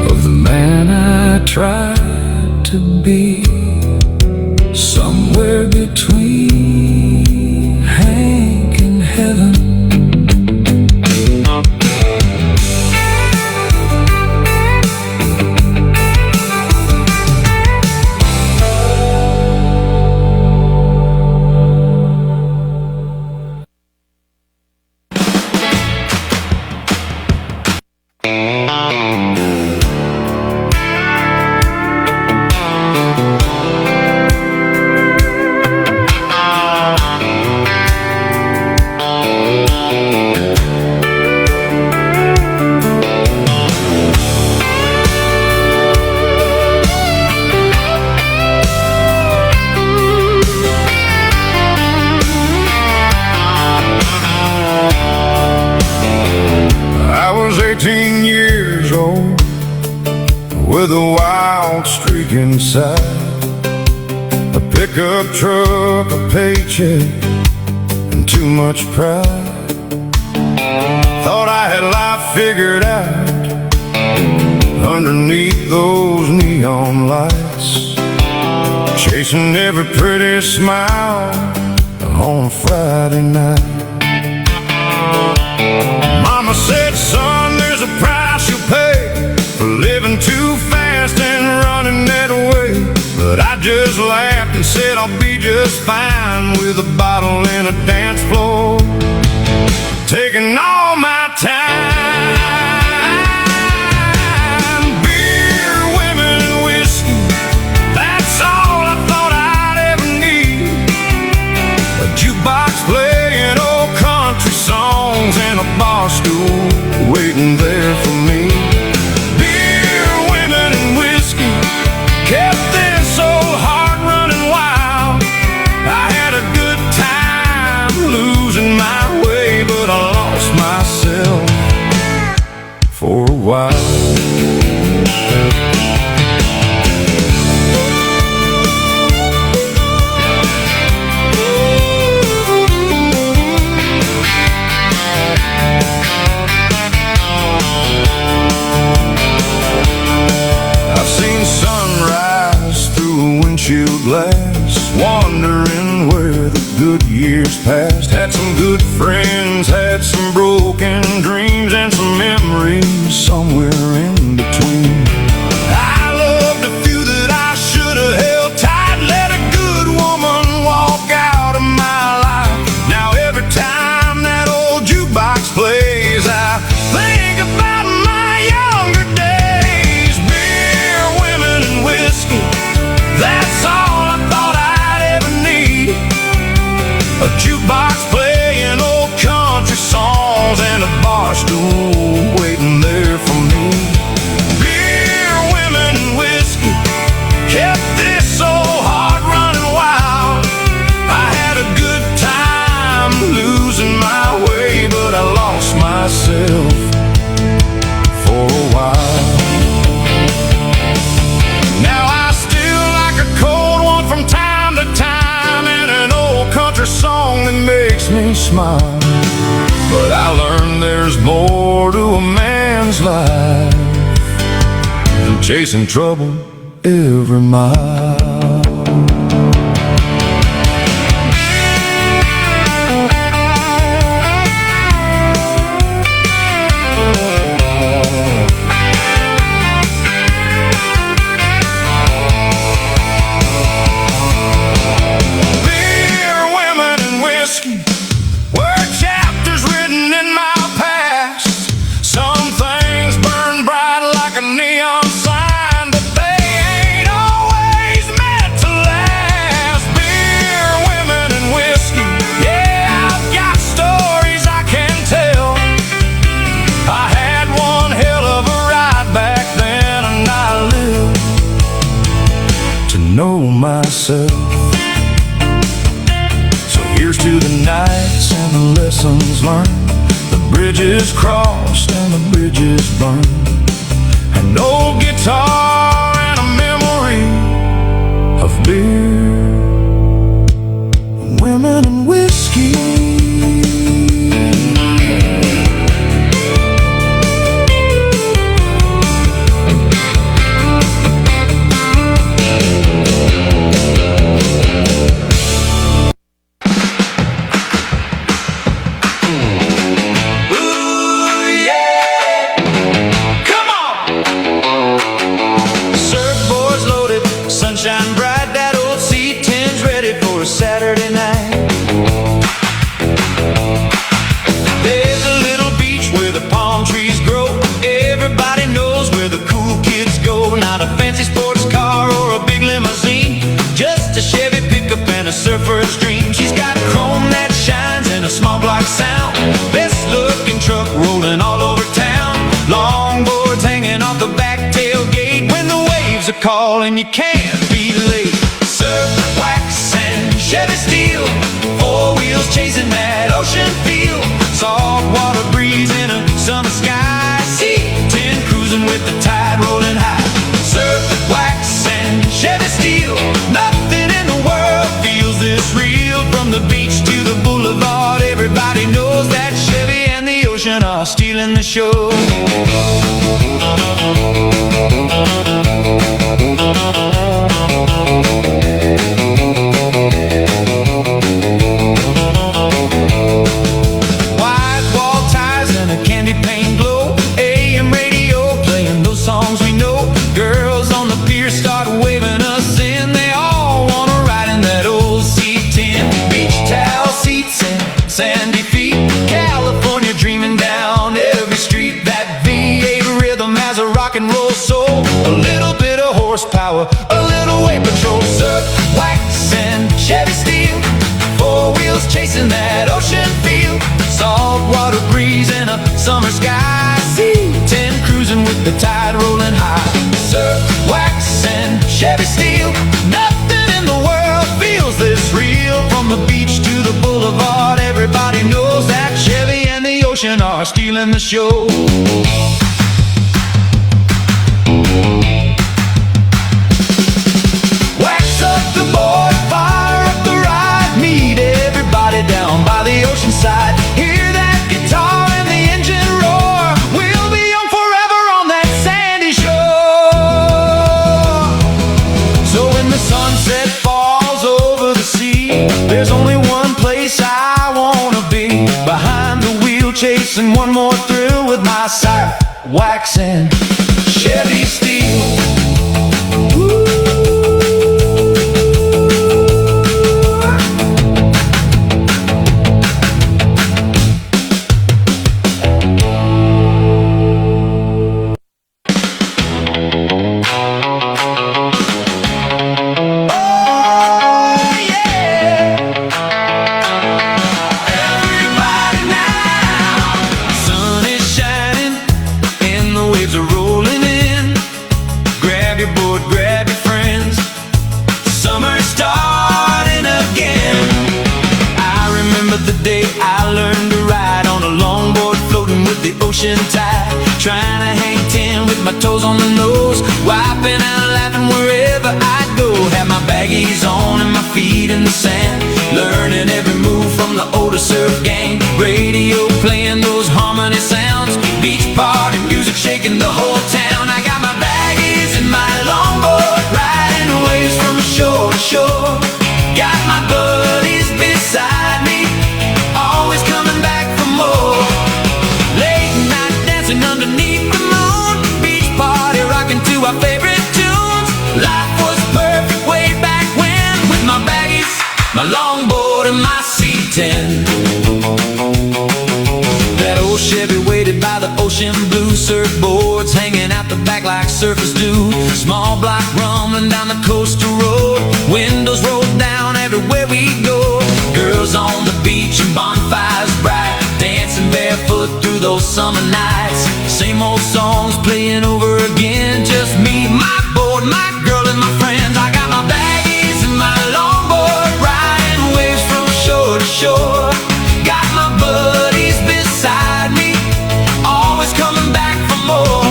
of the man I tried to be. Somewhere between Hank and heaven. 18 years old, with a wild streak inside, a pickup truck, a paycheck, and too much pride. Thought I had life figured out underneath those neon lights, chasing every pretty smile on a Friday night. Mama said, son, there's a price you'll pay for living too fast and running that way. But I just laughed and said I'll be just fine with a bottle and a dance floor, taking all my time. Beer, women, and whiskey, that's all I thought I'd ever need. A jukebox playing old country songs and a bar stool waiting there for me. Beer, women, and whiskey kept this old heart running wild. I had a good time losing my way, but I lost myself for a while. I've seen sunrise through a windshield glass, wondering where the good years passed. Had some good friends, had some broken dreams, and some memories somewhere in between. I loved a few that I should have held tight, let a good woman walk out of my life. Now every time that old jukebox plays, I think about my younger days. Beer, women, and whiskey, that's all I thought I'd ever need. A jukebox playing old country songs and a bar stool waiting there for me. Beer, women, and whiskey kept this old heart running wild. I had a good time losing my way, but I lost myself for a while. Now I still like a cold one from time to time, and an old country song that makes me smile. But I learned there's more to a man's life than chasing trouble every mile. Beer, women, and whiskey were chapters written in my past. Some things burn bright like a neon sign, but they ain't always meant to last. Beer, women, and whiskey, yeah, I've got stories I can tell. I had one hell of a ride back then, and I lived to know myself. So here's to the nights and the lessons learned, the bridges crossed and the bridges burned, an old guitar and a memory of beer, women, and whiskey. Ooh, yeah. Come on. Surfboards loaded, sunshine bright, that old C10's ready for a Saturday night. There's a little beach where the palm trees grow. Everybody knows where the cool kids go. Not a fancy sports car or a big limousine, just a Chevy pickup and a surfer's dream. She's got chrome that shines and a small block sound, best looking truck rolling all over town. Longboards hanging off the back tailgate, when the waves are calling you can't be late. Surf, wax, and Chevy steel, four wheels chasing that ocean feel. Salt water breeze in a summer sky, see show. White wall ties and a candy pane glow, AM radio playing those songs we know. Girls on the pier start waving us in. They all wanna ride in that old C10. Beach towel seats and sandy feet, California dreaming down every street. That V8 rhythm has a rock and roll soul, a little bit of horsepower, a little weight control. Surf, wax, and Chevy steel, four wheels chasing that ocean feel. Saltwater breeze in a summer sky, C10 cruising with the tide rolling high. Surf, wax, and Chevy steel, nothing in the world feels this real. From the beach to the boulevard, everybody knows that Chevy and the ocean are stealing the show. Wax up the board, fire up the ride, meet everybody down by the ocean side. Hear that guitar and the engine roar, we'll be young forever on that sandy shore. So when the sunset falls over the sea, there's only one place I wanna be, behind the wheel chasing one more thrill with my surf, wax, and Chevy steel. Tide, trying to hang ten with my toes on the nose, wiping out laughing wherever I go. Had my baggies on and my feet in the sand, learning every move from the older surf gang. Radio playing those harmony sounds, beach party music shaking the whole town. I got my baggies and my longboard, riding waves from shore to shore. Got my buddies beside me, always coming back for more. Underneath the moon, beach party rocking to our favorite tunes. Life was perfect way back when, with my baggies, my longboard, and my C10. That old Chevy waited by the ocean blue, surfboards hanging out the back like surfers do. Small block rumbling down the coastal road, windows rolled down everywhere we go. Girls on the beach and bonfires bright, dancing barefoot through those summer nights. Same old songs playing over again, just me, my board, my girl, and my friends. I got my baggies and my longboard, riding waves from shore to shore. Got my buddies beside me, always coming back for more.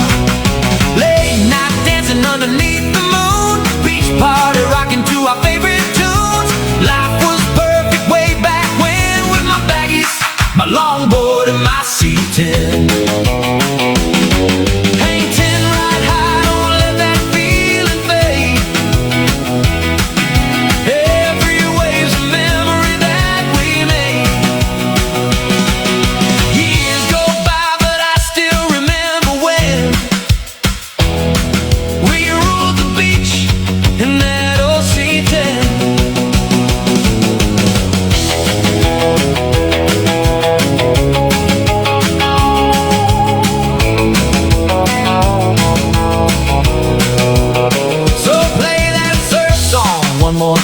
Late night dancing underneath the moon, beach party rocking to our favorite tunes. Life was perfect way back when, with my baggies, my longboard, and my C10. Hang 10 right high, don't let that feeling fade. Every wave's a memory that we made. Years go by, but I still remember when we ruled the beach in that old C10.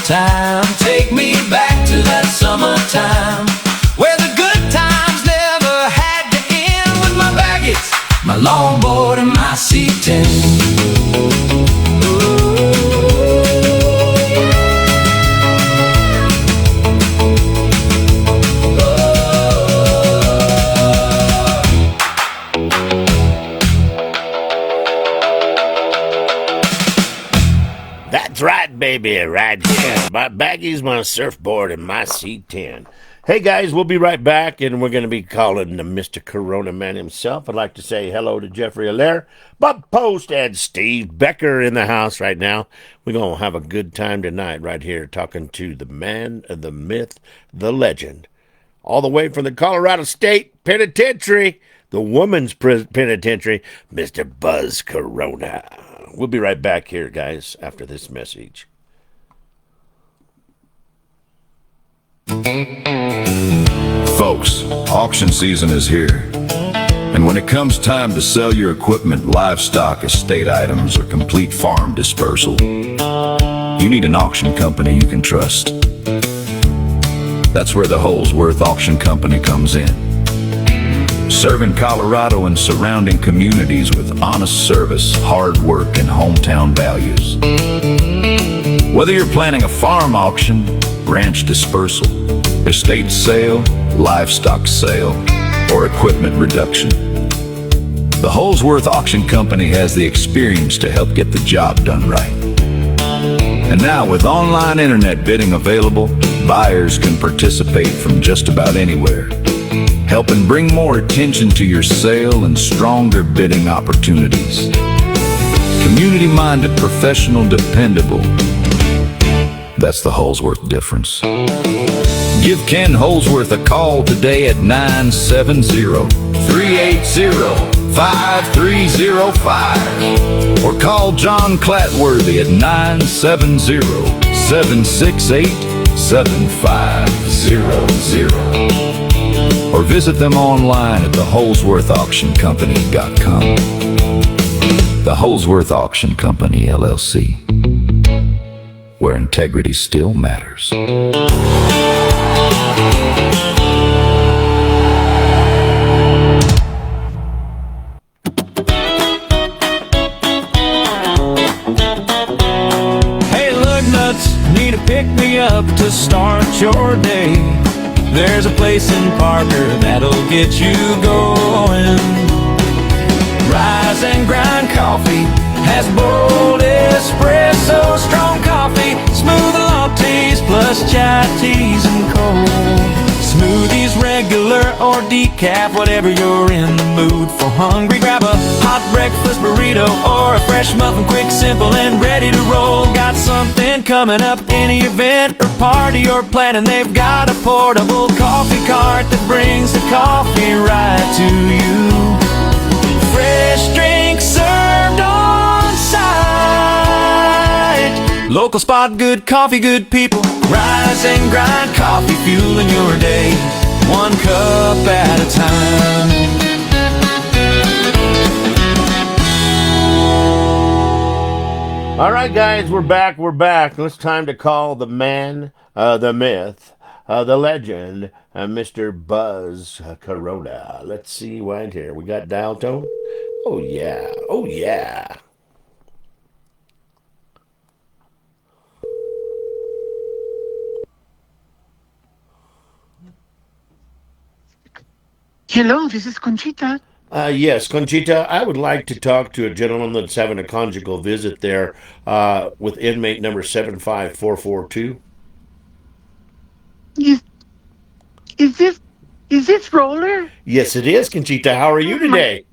Time, take me back to that summertime, where the good times never had to end, with my baggage, my longboard, and my C10. That's right, baby, right here. My baggies, my surfboard, and my C10. Hey guys, we'll be right back, and we're going to be calling the Mr. Corona Man himself. I'd like to say hello to Jeffrey Allaire, Bob Post, and Steve Becker in the house right now. We're going to have a good time tonight right here talking to the man, the myth, the legend, all the way from the Colorado State Penitentiary, the woman's penitentiary, Mr. Buzz Corona. We'll be right back here, guys, after this message. Folks, auction season is here. And when it comes time to sell your equipment, livestock, estate items, or complete farm dispersal, you need an auction company you can trust. That's where the Holsworth Auction Company comes in. Serving Colorado and surrounding communities with honest service, hard work, and hometown values. Whether you're planning a farm auction, ranch dispersal, estate sale, livestock sale, or equipment reduction, the Holsworth Auction Company has the experience to help get the job done right. And now with online internet bidding available, buyers can participate from just about anywhere, helping bring more attention to your sale and stronger bidding opportunities. Community-minded, professional, dependable. That's the Holsworth difference. Give Ken Holsworth a call today at 970-380-5305 or call John Clatworthy at 970-768-7500 or visit them online at theholsworthauctioncompany.com. The Holsworth Auction Company, LLC, where integrity still matters. Hey, lug nuts, need a pick-me-up to start your day. There's a place in Parker that'll get you going. Rise and Grind Coffee has bold espresso, strong coffee, smooth lattes, plus chai teas and cold. Smoothies, regular or decaf, whatever you're in the mood for. Hungry, grab a hot breakfast burrito or a fresh muffin, quick, simple, and ready to roll. Got something coming up, any event or party you're planning, they've got a portable coffee cart that brings the coffee right to you. Fresh drinks served on site. Local spot, good coffee, good people. Rise and Grind Coffee, fueling your day, one cup at a time. All right, guys, we're back. It's time to call the man, the myth, the legend, Mr. Buzz Corona. Let's see right here. We got dial tone. Oh, yeah. Hello, this is Conchita. Yes, Conchita, I would like to talk to a gentleman that's having a conjugal visit there with inmate number 75442. Is, is this Roller? Yes, it is, Conchita. How are you today?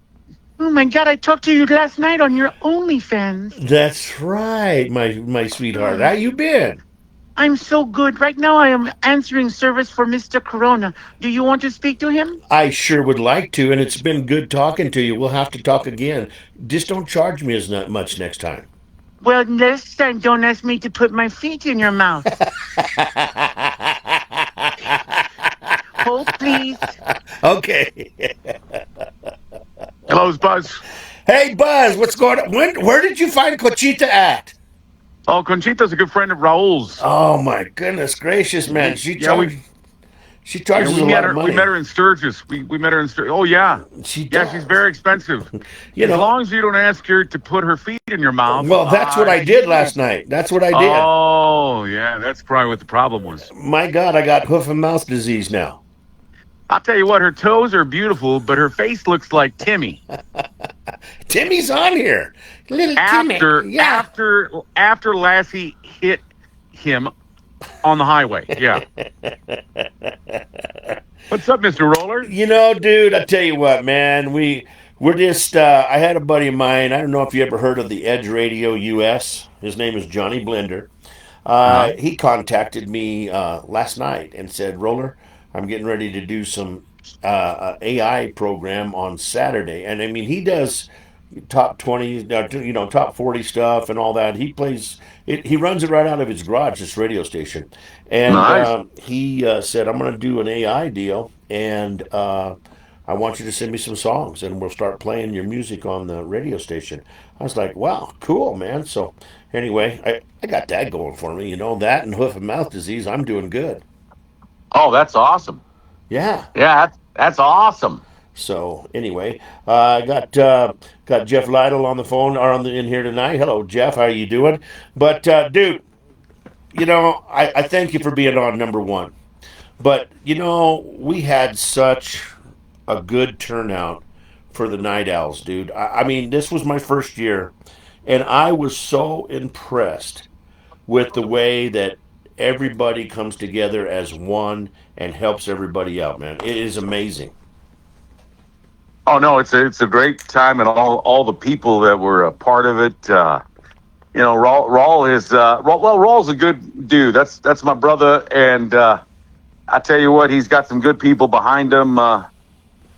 Oh my God! I talked to you last night on your OnlyFans. That's right, my sweetheart. How you been? I'm so good. Right now, I am answering service for Mr. Corona. Do you want to speak to him? I sure would like to, and it's been good talking to you. We'll have to talk again. Just don't charge me as not much next time. Well, next time, don't ask me to put my feet in your mouth. Hold, please. Okay. Hello, it's Buzz. Hey, Buzz, what's going on? Where did you find Conchita at? Oh, Conchita's a good friend of Raul's. Oh my goodness gracious, man! She charges we a met lot her. of money. We met her in Sturgis. We met her in Sturgis. Oh yeah, She yeah. does. She's very expensive. You As know. long as you don't ask her to put her feet in your mouth. Well, that's what I did last night. That's what I did. Oh yeah, that's probably what the problem was. My God, I got hoof and mouth disease now. I'll tell you what, her toes are beautiful, but her face looks like Timmy. Timmy's on here, little Timmy. Yeah. After Lassie hit him on the highway. Yeah. What's up, Mr. Roller? You know, dude, I tell you what, man, we're just I had a buddy of mine. I don't know if you ever heard of the Edge Radio US. His name is Johnny Blender. Uh-huh. He contacted me last night and said, "Roller, I'm getting ready to do some AI program on Saturday." And I mean, he does top 20, top 40 stuff and all that. He plays it, he runs it right out of his garage, this radio station. And Nice. he said, "I'm going to do an AI deal, and I want you to send me some songs, and we'll start playing your music on the radio station." I was like, "Wow, cool, man." So anyway, I got that going for me, that and hoof and mouth disease. I'm doing good. Oh, that's awesome. Yeah. Yeah, that's awesome. So anyway, I got Jeff Lytle on the phone or in here tonight. Hello, Jeff. How you doing? But dude, I thank you for being on number one. But we had such a good turnout for the Night Owls, dude. I mean, this was my first year, and I was so impressed with the way that everybody comes together as one and helps everybody out, man. It is amazing. Oh no, it's a great time, and all the people that were a part of it. Raul is Raul's a good dude. That's my brother, and I tell you what, he's got some good people behind him, and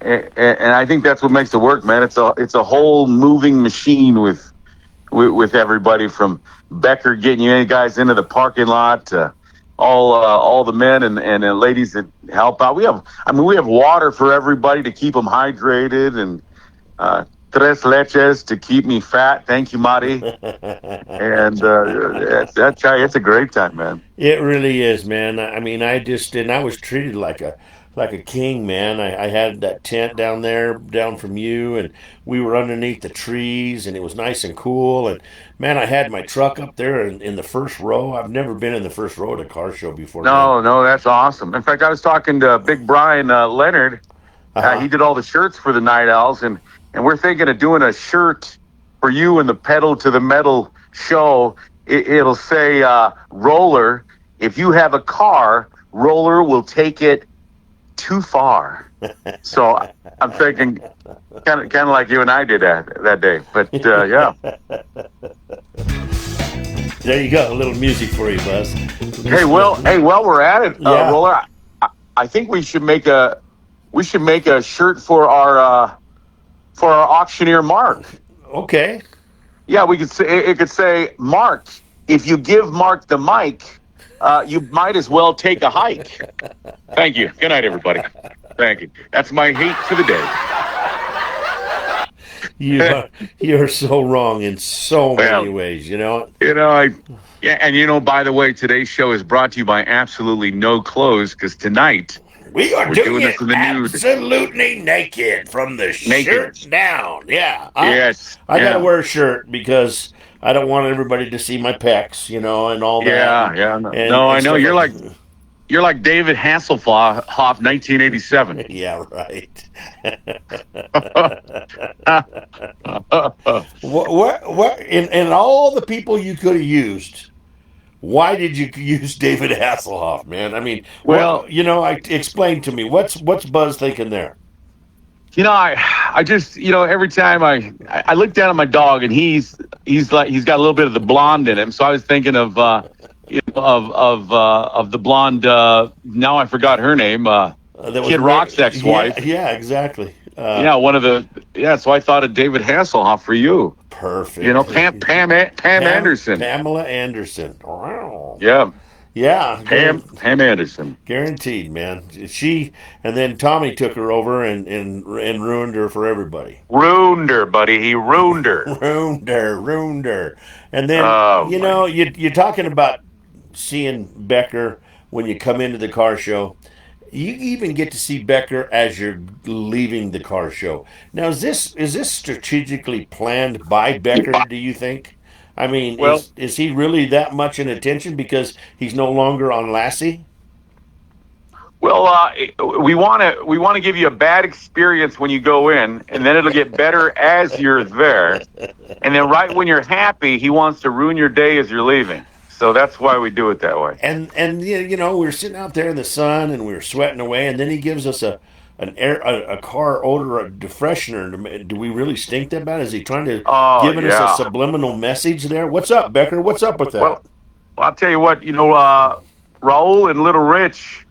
I think that's what makes it work, man. It's a whole moving machine with everybody from Becker getting you guys into the parking lot to all the men and ladies that help out. We have water for everybody to keep them hydrated, and tres leches to keep me fat. Thank you, Marty. And it's a great time, man. It really is, man. I mean, I was treated like a king, man. I had that tent down there, down from you, and we were underneath the trees, and it was nice and cool. And man, I had my truck up there in the first row. I've never been in the first row at a car show before, man. No, that's awesome. In fact, I was talking to Big Brian Leonard. He did all the shirts for the Night Owls, and we're thinking of doing a shirt for you in the Pedal to the Metal show. It'll say, Roller, if you have a car, Roller will take it too far. So I'm thinking kind of like you and I did that day. But yeah. There you go, a little music for you, Buzz. Hey, while we're at it, Yeah. Roller, I think we should make a shirt for our auctioneer Mark. Okay. Yeah, we could say it could say, Mark, if you give Mark the mic, you might as well take a hike. Thank you. Good night, everybody. Thank you. That's my hate for the day. You're so wrong in so many ways, Yeah, and by the way, today's show is brought to you by Absolutely No Clothes, because tonight We're doing it this in the nude. absolutely naked from the Naked. shirt down. Yeah. Yes. I yeah. gotta wear a shirt because I don't want everybody to see my pecs, and all that. Yeah. And I know. stuff You're like David Hasselhoff, 1987. Yeah, right. What in all the people you could have used, why did you use David Hasselhoff, man? I mean, Well, explain to me what's Buzz thinking there? I just, every time I look down at my dog, and he's got a little bit of the blonde in him. So I was thinking of the blonde. Now I forgot her name. Kid Rock's ex-wife. Yeah, exactly. So I thought of David Hasselhoff for you. Perfect. Pam Anderson. Pamela Anderson. Wow. Yeah. Yeah. Pam Anderson. Guaranteed, man. And then Tommy took her over and ruined her for everybody. Ruined her, buddy. He ruined her. ruined her. And then, you're talking about seeing Becker when you come into the car show. You even get to see Becker as you're leaving the car show. Now, is this strategically planned by Becker, do you think? I mean, Well, is he really that much in attention because he's no longer on Lassie? Well, we want to give you a bad experience when you go in, and then it'll get better as you're there. And then right when you're happy, he wants to ruin your day as you're leaving. So that's why we do it that way. And you know, we were sitting out there in the sun and we were sweating away, and then he gives us a car odor defreshener. Do we really stink that bad? Is he trying to Oh giving us a yeah. subliminal message there? What's up, Becker? What's up with that? Well, I'll tell you what. Raul and Little Rich.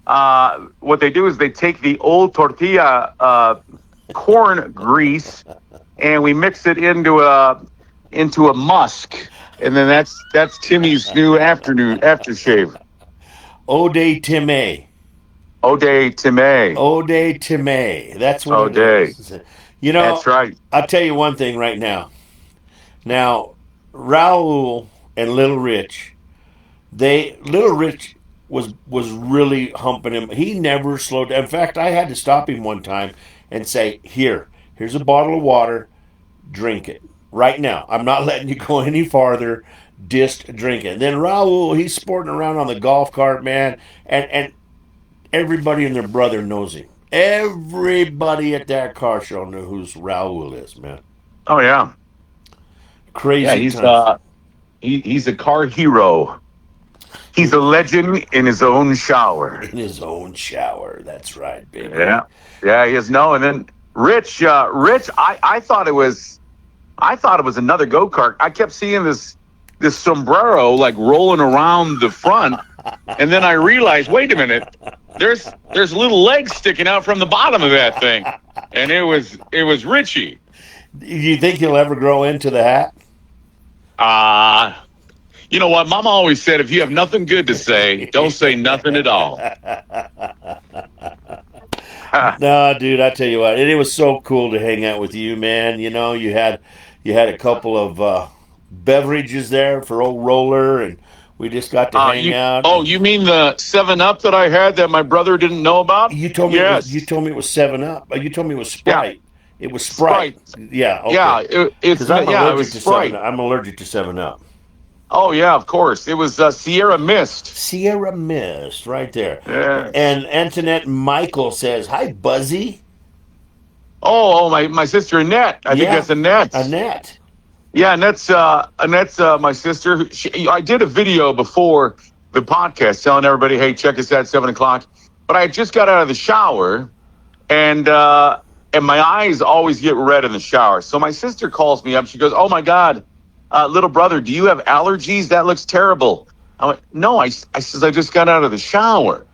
What they do is they take the old tortilla corn grease and we mix it into a musk, and then that's Timmy's new aftershave. Ode Time. Ode Time. Ode Time. That's what Ode. it is. You know, That's right. I'll tell you one thing right now. Now, Raul and Little Rich, Little Rich was really humping him. He never slowed down. In fact, I had to stop him one time and say, here's a bottle of water, drink it. Right now. I'm not letting you go any farther. Just drink it. And then Raul, he's sporting around on the golf cart, man, and everybody and their brother knows him. Everybody at that car show knew who Raul is, man. Oh yeah. Crazy Yeah, he's times. he's a car hero. He's a legend in his own shower. In his own shower. That's right, baby. Yeah, yeah, he is. No, and then Rich, I thought it was another go kart. I kept seeing this sombrero like rolling around the front, and then I realized, wait a minute, there's little legs sticking out from the bottom of that thing, and it was Richie. Do you think he'll ever grow into the hat? You know what? Mama always said, if you have nothing good to say, don't say nothing at all. No, dude, I tell you what, it was so cool to hang out with you, man. You know, you had a couple of beverages there for old Roller, and we just got to hang out. You mean the 7-Up that I had that my brother didn't know about? You told me Yes. you told me it was 7-Up. You told me it was Sprite. It was Sprite. Yeah, okay. Yeah, it's I'm it allergic was to Sprite. 7-Up. I'm allergic to 7-Up. Oh yeah, of course. It was Sierra Mist. Sierra Mist, right there. Yeah. And Antoinette Michael says, "Hi, Buzzy." Oh, my sister Annette. I think that's Annette. Annette. Yeah, Annette's my sister. I did a video before the podcast telling everybody, hey, check us out at 7:00. But I just got out of the shower, and my eyes always get red in the shower. So my sister calls me up. She goes, "Oh my God, little brother, do you have allergies? That looks terrible." I went, "No, I says I just got out of the shower."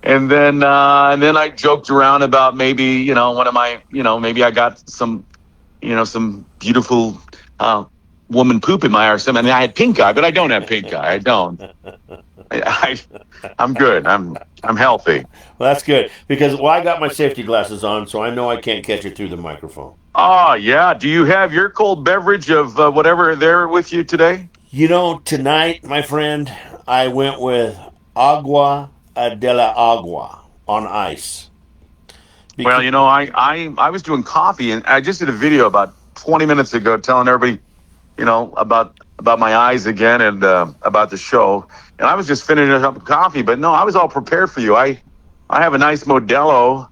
And then I joked around about maybe, maybe I got some beautiful woman poop in my eye or something. I mean, I had pink eye, but I don't have pink eye. I don't. I'm good. I'm healthy. Well, that's good because I got my safety glasses on, so I know I can't catch it through the microphone. Oh yeah. Do you have your cold beverage of whatever there with you today? You know, tonight, my friend, I went with agua de la agua on ice. Well, I was doing coffee, and I just did a video about 20 minutes ago telling everybody, about my eyes again and about the show. And I was just finishing up coffee, but no, I was all prepared for you. I have a nice Modelo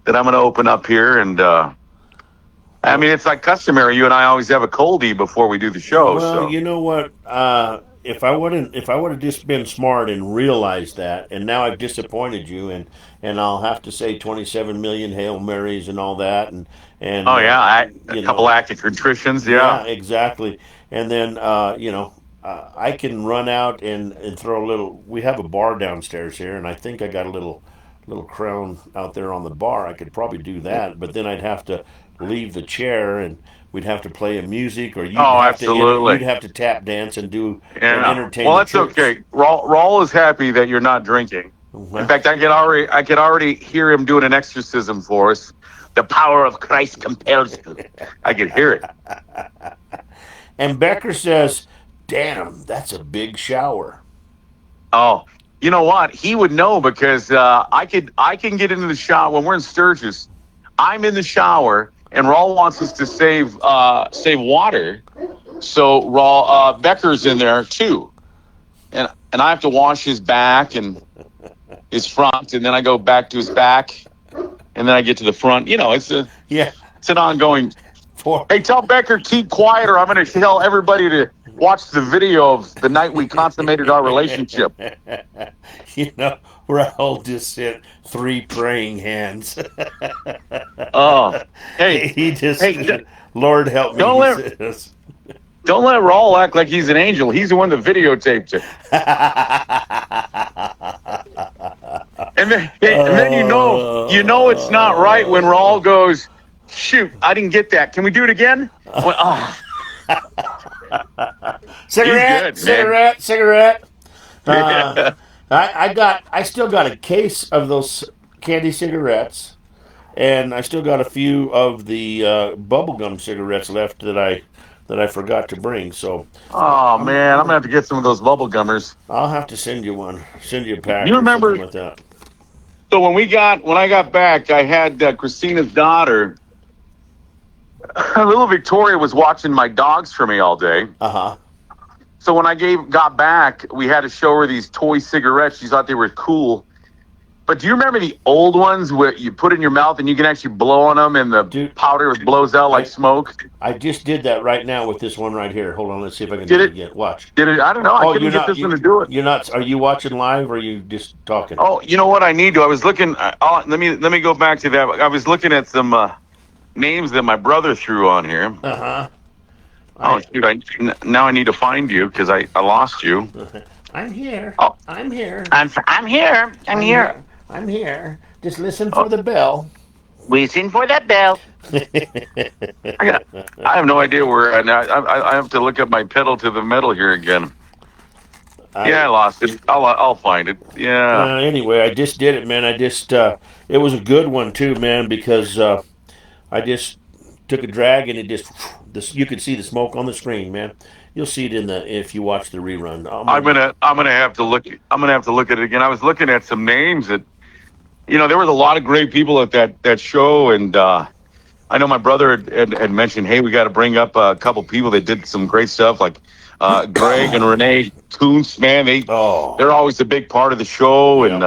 that I'm going to open up here, and I mean, it's like customary. You and I always have a coldie before we do the show. Well, so. you know what? If I would have just been smart and realized that, and now I've disappointed you, and I'll have to say 27 million Hail Marys and all that, and Oh yeah, a couple active contritions. Yeah. exactly. And then I can run out and throw a little. We have a bar downstairs here, and I think I got a little crown out there on the bar. I could probably do that, but then I'd have to leave the chair and we'd have to play a music, or absolutely. you'd have to tap dance and do and Yeah. entertain. Well, the that's troops. okay. Raul is happy that you're not drinking. In fact, I could already hear him doing an exorcism for us. The power of Christ compels you. I could hear it. And Becker says, "Damn, that's a big shower." Oh, you know what? He would know because I can get into the shower when we're in Sturgis. I'm in the shower, and Raul wants us to save water. So Raul Becker's in there too, and I have to wash his back and his front, and then I go back to his back, and then I get to the front. It's an ongoing. Hey, tell Becker keep quiet, or I'm going to tell everybody to watch the video of the night we consummated our relationship. You know, Raul just sent 3 praying hands. Oh, hey, He just, hey, Lord help me, don't he let says. don't let Raul act like he's an angel. He's the one that videotaped it. And then you know it's not right when Raul goes, shoot, I didn't get that. Can we do it again? Well, oh, Cigarette, He's good, cigarette, cigarette. I still got a case of those candy cigarettes, and I still got a few of the bubblegum cigarettes left that I forgot to bring. So oh man, I'm gonna have to get some of those bubble gummers. I'll have to send you one, send you a pack You or something remember? like that. So when I got back, I had Christina's daughter. Little Victoria was watching my dogs for me all day. Uh-huh. So when I got back, we had to show her these toy cigarettes. She thought they were cool. But do you remember the old ones where you put in your mouth and you can actually blow on them and the powder blows out like smoke? I just did that right now with this one right here. Hold on, let's see if I can Did do it it? again. Watch. Did it? I don't know. I couldn't get this one to do it. You're not. Are you watching live or are you just talking? Oh, you know what I need to? I was looking. Let me go back to that. I was looking at some names that my brother threw on here. Uh-huh. Oh, shoot! Now I need to find you because I lost you. I'm here. Oh. I'm here. I'm here. I'm here. I'm here. Just listen for the bell. Waiting for that bell. I have no idea where. I have to look up my pedal to the metal here again. I lost it. I'll find it. Yeah. Anyway, I just did it, man. It was a good one too, man, because I just took a drag and you could see the smoke on the screen, man. You'll see it if you watch the rerun. I'm gonna have to look. I'm gonna have to look at it again. I was looking at some names that, there was a lot of great people at that show, and I know my brother had mentioned, hey, we got to bring up a couple people that did some great stuff, like Greg and Renee Kuntz. Man, they're always a big part of the show, and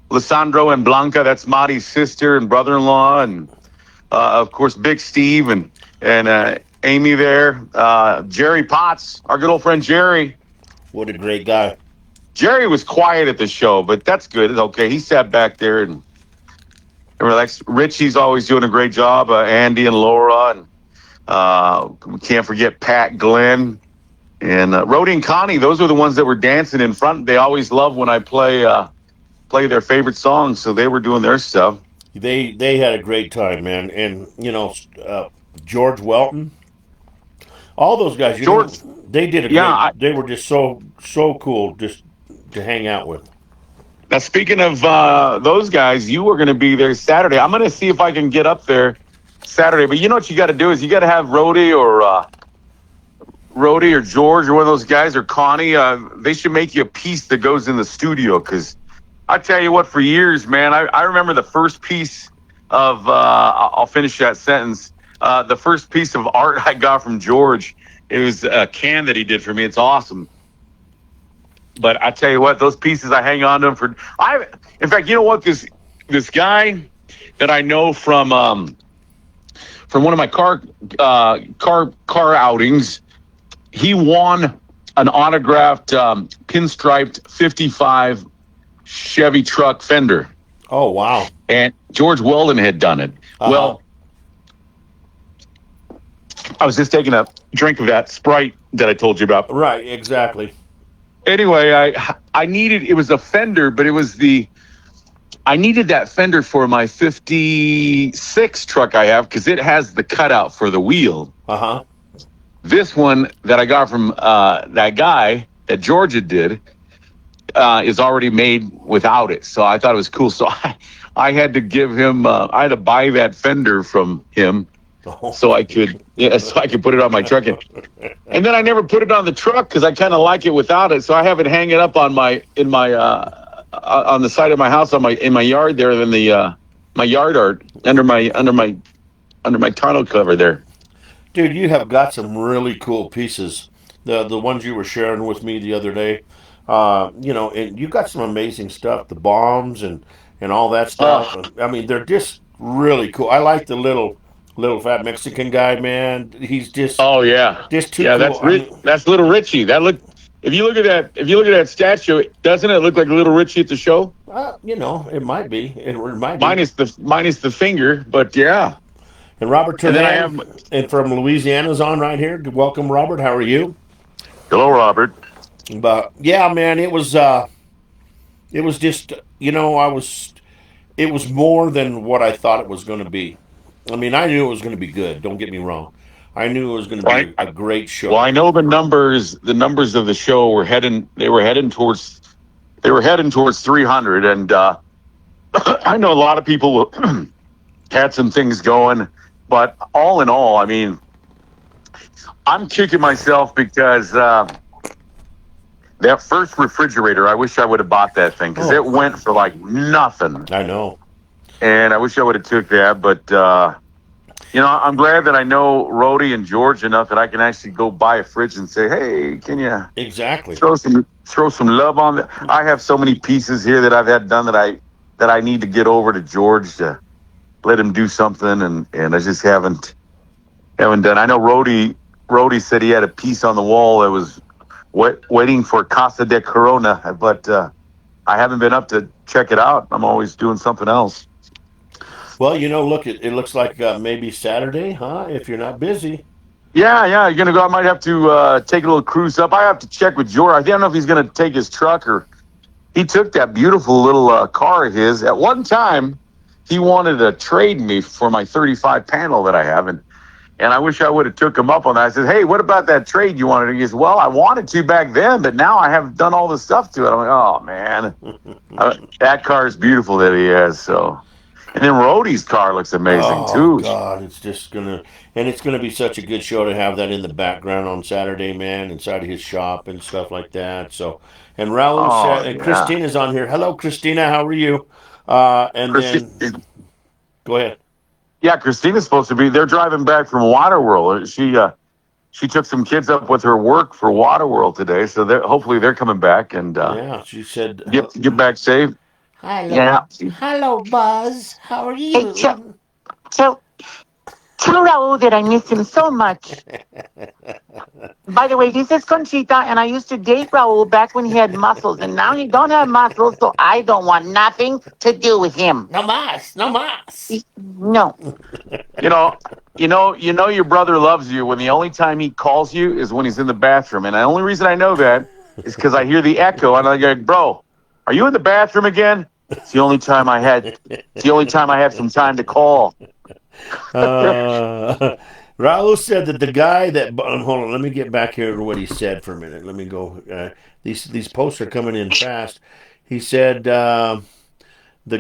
Lissandro and Blanca, that's Marty's sister and brother-in-law, and of course Big Steve and Amy there, Jerry Potts, our good old friend Jerry. What a great guy. Jerry was quiet at the show, but that's good. It's okay. He sat back there and relaxed. Richie's always doing a great job. Andy and Laura, and we can't forget Pat, Glenn, and Rhodey and Connie. Those were the ones that were dancing in front. They always love when I play their favorite songs, so they were doing their stuff. They had a great time, man, and George Welton, all those guys. They did a great. They were just so cool, just to hang out with. Now, speaking of those guys, you were going to be there Saturday. I'm going to see if I can get up there Saturday. But you know what you got to do is you got to have Rhodey or George or one of those guys or Connie. They should make you a piece that goes in the studio, because I tell you what, for years, man, I remember the first piece of I'll finish that sentence. The first piece of art I got from George, it was a can that he did for me. It's awesome. But I tell you what, those pieces I hang on to them in fact, you know what? This guy that I know from one of my car outings, he won an autographed pinstriped 55 Chevy truck fender. Oh, wow. And George Weldon had done it. Uh-huh. Well, I was just taking a drink of that Sprite that I told you about. Right, exactly. Anyway, I needed, it was a fender, but I needed that fender for my 56 truck I have, because it has the cutout for the wheel. Uh-huh. This one that I got from that guy that Georgia did is already made without it. So I thought it was cool. So I had to give him, I had to buy that fender from him. So I could put it on my truck, and then I never put it on the truck because I kind of like it without it. So I have it hanging up on on the side of my house in my yard there, than my yard art under my tonneau cover there. Dude, you have got some really cool pieces. The ones you were sharing with me the other day, and you got some amazing stuff. The bombs and all that stuff. I mean, they're just really cool. I like the little Little fat Mexican guy, man. He's Oh yeah, just too yeah. cool. I mean, That's Little Richie. That look. If you look at that, statue, doesn't it look like Little Richie at the show? it might be. It might be. Minus the finger, but yeah. And Robert And then I have Turhan, and from Louisiana's on right here. Welcome, Robert. How are you? hello, Robert. But yeah, man, it was just it was more than what I thought it was going to be. I mean, I knew it was going to be good. Don't get me wrong. I knew it was going to be Right. a great Well, show. I know the numbers. The numbers of the show were heading. They were heading towards. They were heading towards 300, and I know a lot of people had some things going, but all in all, I mean, I'm kicking myself because that first refrigerator. I wish I would have bought that thing because it went for like nothing, I know. and I wish I would have took that. But I'm glad that I know Rhodey and George enough that I can actually go buy a fridge and say, "Hey, can you Exactly. throw some love on it?" I have so many pieces here that I've had done that I need to get over to George to let him do something, and I just haven't done. I know Rhodey said he had a piece on the wall that was waiting for Casa de Corona, but I haven't been up to check it out. I'm always doing something else. Well, look, it looks like maybe Saturday, huh? If you're not busy. Yeah, you're gonna go. I might have to take a little cruise up. I have to check with George. I don't know if he's gonna take his truck or he took that beautiful little car of his. At one time, he wanted to trade me for my 35 panel that I have, and I wish I would have took him up on that. I said, "Hey, what about that trade you wanted?" He goes, "Well, I wanted to back then, but now I have done all this stuff to it." I'm like, "Oh man, that car is beautiful that he has." So, and then Rhodey's car looks amazing too. God, it's gonna be such a good show to have that in the background on Saturday, man, inside of his shop and stuff like that. So, and Raul Oh said, and yeah, Christina's on here. Hello, Christina, how are you? And then go ahead. Yeah, Christina's supposed to be. They're driving back from Waterworld. She took some kids up with her work for Waterworld today, so hopefully they're coming back and Yeah, she said, get back safe. Hello. Yeah. Hello, Buzz. How are you? Hey, tell Raul that I miss him so much. By the way, this is Conchita, and I used to date Raul back when he had muscles, and now he don't have muscles, so I don't want nothing to do with him. no mas, no mas. No. Your brother loves you when the only time he calls you is when he's in the bathroom, and the only reason I know that is because I hear the echo, and I go, "Bro, are you in the bathroom again?" It's the only time I had. It's the only time I had some time to call. Raul said that the guy that hold on, let me get back here to what he said for a minute. Let me go. These posts are coming in fast. He said the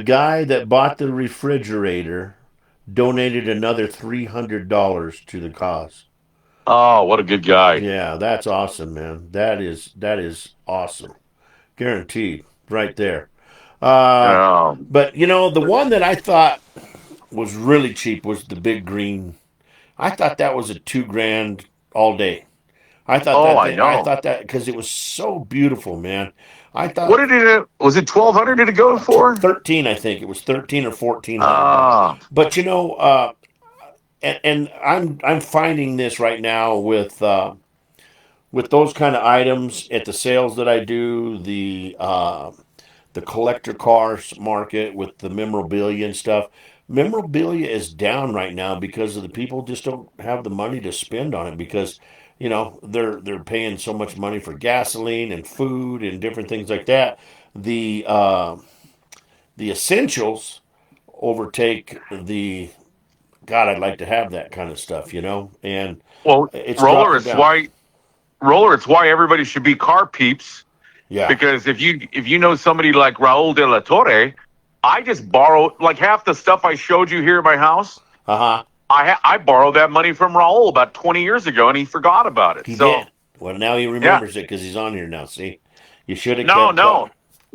guy that bought the refrigerator donated another $300 to the cause. Oh, what a good guy! Yeah, that's awesome, man. That is awesome, guaranteed, right there. Oh, But the one that I thought was really cheap was the big green. I thought that was a $2,000 all day. I I know. thought that because it was so beautiful, man. I What thought did it? Was it 1,200? Did it go for? 13. I think it was 13 or 1400. Ah, But and I'm finding this right now with those kind of items at the sales that I do, the collector cars market with the memorabilia and stuff. Memorabilia is down right now because of the people just don't have the money to spend on it because they're paying so much money for gasoline and food and different things like that. The essentials overtake the God. I'd like to have that kind of stuff, and well, it's roller. dropping It's down. why roller. It's why everybody should be car peeps. Yeah. Because if you know somebody like Raul de la Torre, I just borrowed like half the stuff I showed you here at my house. Uh huh. I borrowed that money from Raul about 20 years ago, and he forgot about it. He So did. Well, now he remembers it because he's on here now. See, you should have no, kept.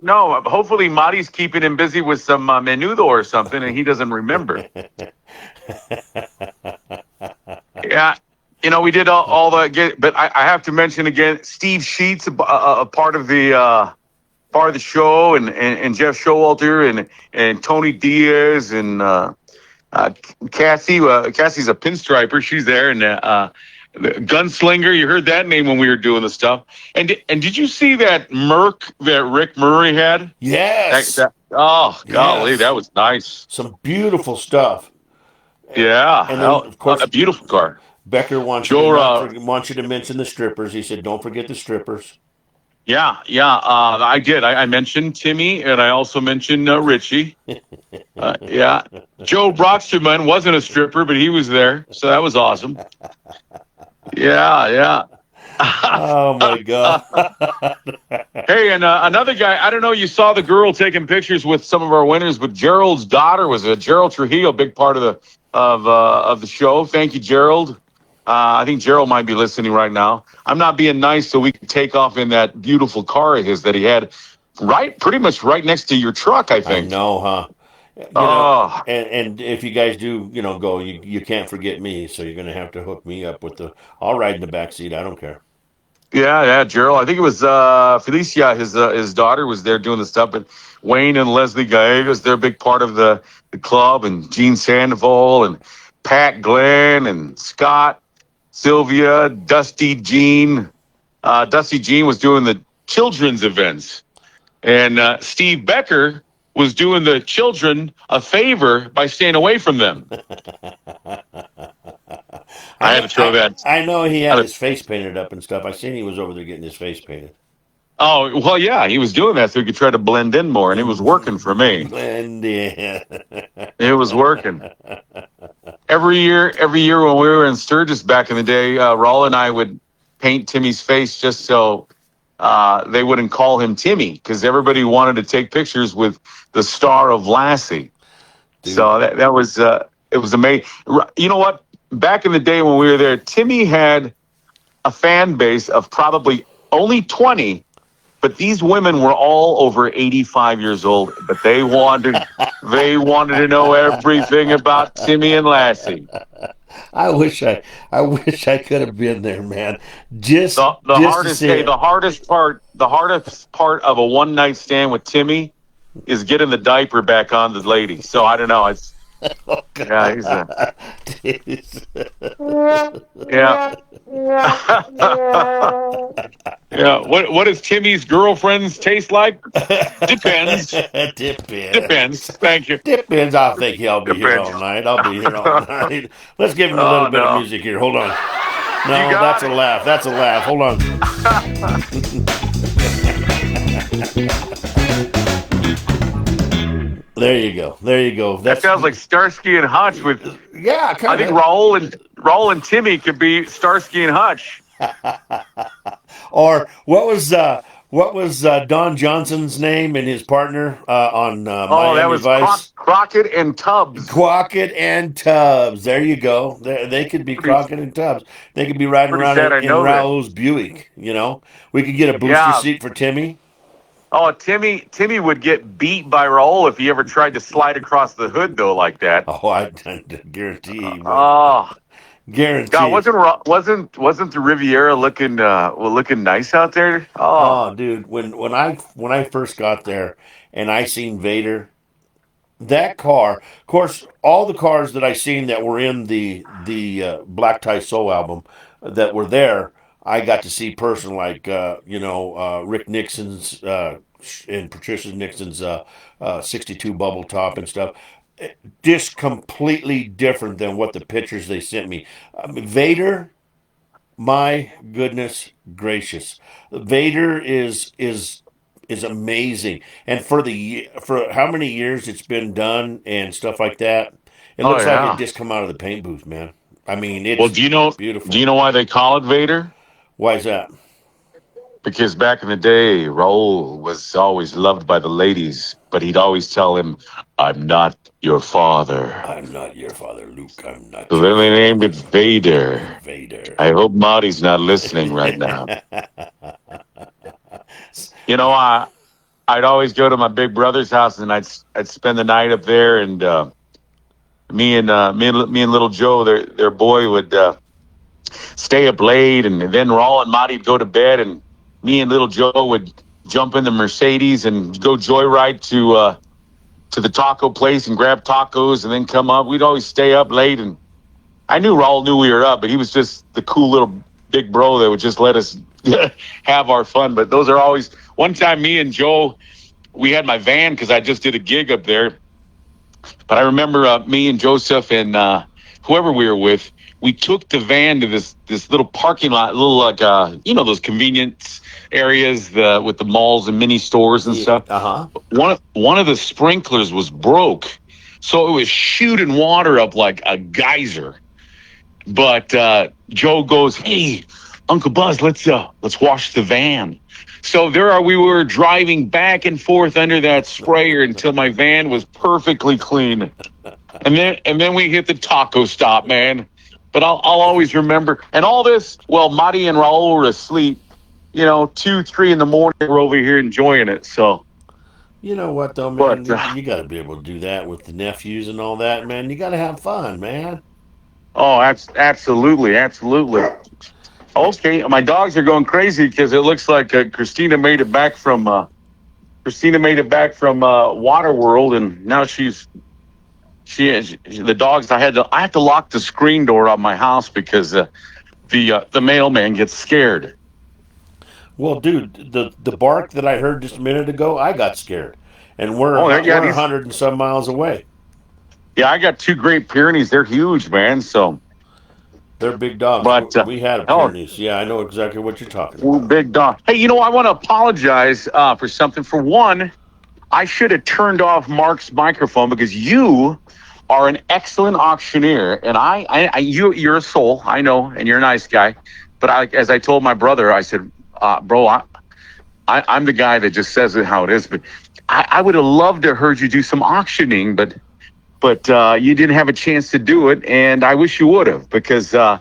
no. Hopefully, Mari's keeping him busy with some menudo or something, and he doesn't remember. Yeah. We did all the, but I have to mention again, Steve Sheets, a part of the show, and Jeff Showalter and Tony Diaz and Cassie's a pinstriper. She's there, and the Gunslinger. You heard that name when we were doing the stuff. And did you see that Merc that Rick Murray had? Yes. Oh, golly, Yes. that was nice. Some beautiful stuff. Yeah, And then, of course, a beautiful car. Becker wants you to mention the strippers. He said, "Don't forget the strippers." Yeah, I did. I mentioned Timmy, and I also mentioned Richie. Yeah, Joe Brocksterman wasn't a stripper, but he was there, so that was awesome. Yeah. Oh my God! Hey, and another guy. I don't know. You saw the girl taking pictures with some of our winners, but Gerald's daughter was Gerald Trujillo, big part of the show. Thank you, Gerald. I think Gerald might be listening right now. I'm not being nice, so we can take off in that beautiful car of his that he had pretty much right next to your truck, I think. I know, huh? And if you guys do, go, you can't forget me. So you're going to have to hook me up with I'll ride in the back seat. I don't care. Yeah, Gerald. I think it was Felicia, his daughter, was there doing the stuff. But Wayne and Leslie Gallegos, they're a big part of the club, and Gene Sandoval and Pat Glenn and Scott, Sylvia, Dusty Gene. Dusty Gene was doing the children's events, and Steve Becker was doing the children a favor by staying away from them. I had to throw that. I know he had his face painted up and stuff. I seen he was over there getting his face painted. Oh, well, yeah, he was doing that so he could try to blend in more, and it was working for me. Blend in. It was working. Every year when we were in Sturgis back in the day, Raul and I would paint Timmy's face just so they wouldn't call him Timmy, because everybody wanted to take pictures with the star of Lassie. Dude. So that was it was amazing. You know what? Back in the day when we were there, Timmy had a fan base of probably only 20, but these women were all over 85 years old. But they wanted to know everything about Timmy and Lassie. I wish I could have been there, man. The hardest part of a one night stand with Timmy is getting the diaper back on the lady. So I don't know. It's yeah, yeah. Yeah. What does Timmy's girlfriends taste like? Depends. Depends. Thank you. Depends. I think I'll be here all night. Let's give him a little bit of music here. Hold on. No, that's a laugh. That's a laugh. Hold on. There you go. That sounds like Starsky and Hutch with. Yeah, kind of. I think Raul and Timmy could be Starsky and Hutch. Or what was Don Johnson's name and his partner on Miami that was Vice? Crockett and Tubbs. Crockett and Tubbs. There you go. They could be Crockett and Tubbs. They could be riding around in Raul's Buick. We could get a booster seat for Timmy. Oh, Timmy would get beat by Raul if he ever tried to slide across the hood though like that. Oh, I guarantee you. Guaranteed. God, wasn't the Riviera looking nice out there? Oh, dude, when I first got there and I seen Vader, that car, of course, all the cars that I seen that were in the Black Tie Soul album that were there, I got to see person like Rick Nixon's and Patricia Nixon's 62 bubble top and stuff. Just completely different than what the pictures they sent me. Vader, my goodness gracious, Vader is amazing, and for how many years it's been done and stuff like that, it looks like it just come out of the paint booth, man. I mean, it's beautiful. Do you know why they call it Vader? Why is that? Because back in the day, Raul was always loved by the ladies, but he'd always tell him, "I'm not your father. I'm not your father, Luke. I'm not." So then they named it Vader. Vader. I hope Marty's not listening right now. I'd always go to my big brother's house, and I'd spend the night up there, and me and little Joe, their boy, would stay up late, and then Raul and Marty'd go to bed, and me and little Joe would jump in the Mercedes and go joyride to the taco place and grab tacos and then come up. We'd always stay up late, and I knew Raul knew we were up, but he was just the cool little big bro that would just let us have our fun. But those are always, one time me and Joe, we had my van because I just did a gig up there. But I remember me and Joseph and whoever we were with, we took the van to this little parking lot, little like those convenience areas with the malls and mini stores and stuff. One of the sprinklers was broke, so it was shooting water up like a geyser. But Joe goes, "Hey, Uncle Buzz, let's wash the van." So we were driving back and forth under that sprayer until my van was perfectly clean. And then we hit the taco stop, man. But I'll always remember, and all this, well, Marty and Raul were asleep, 2, 3 in the morning. We're over here enjoying it. So, You know what, though, man? You got to be able to do that with the nephews and all that, man. You got to have fun, man. oh, absolutely, absolutely. Okay, my dogs are going crazy because it looks like Christina made it back from Waterworld, and now the dogs. I have to lock the screen door on my house because the mailman gets scared. Well, dude, the bark that I heard just a minute ago, I got scared, and we're 100 and some miles away. Yeah, I got 2 Great Pyrenees. They're huge, man. So they're big dogs. But we had a Pyrenees. Yeah, I know exactly what you're talking about. Big dog. Hey, I want to apologize for something. For one, I should have turned off Mark's microphone because you are an excellent auctioneer, and you're a soul, I know, and you're a nice guy. But as I told my brother, I said, bro, I'm the guy that just says it how it is. But I would have loved to have heard you do some auctioning, but you didn't have a chance to do it, and I wish you would have, because I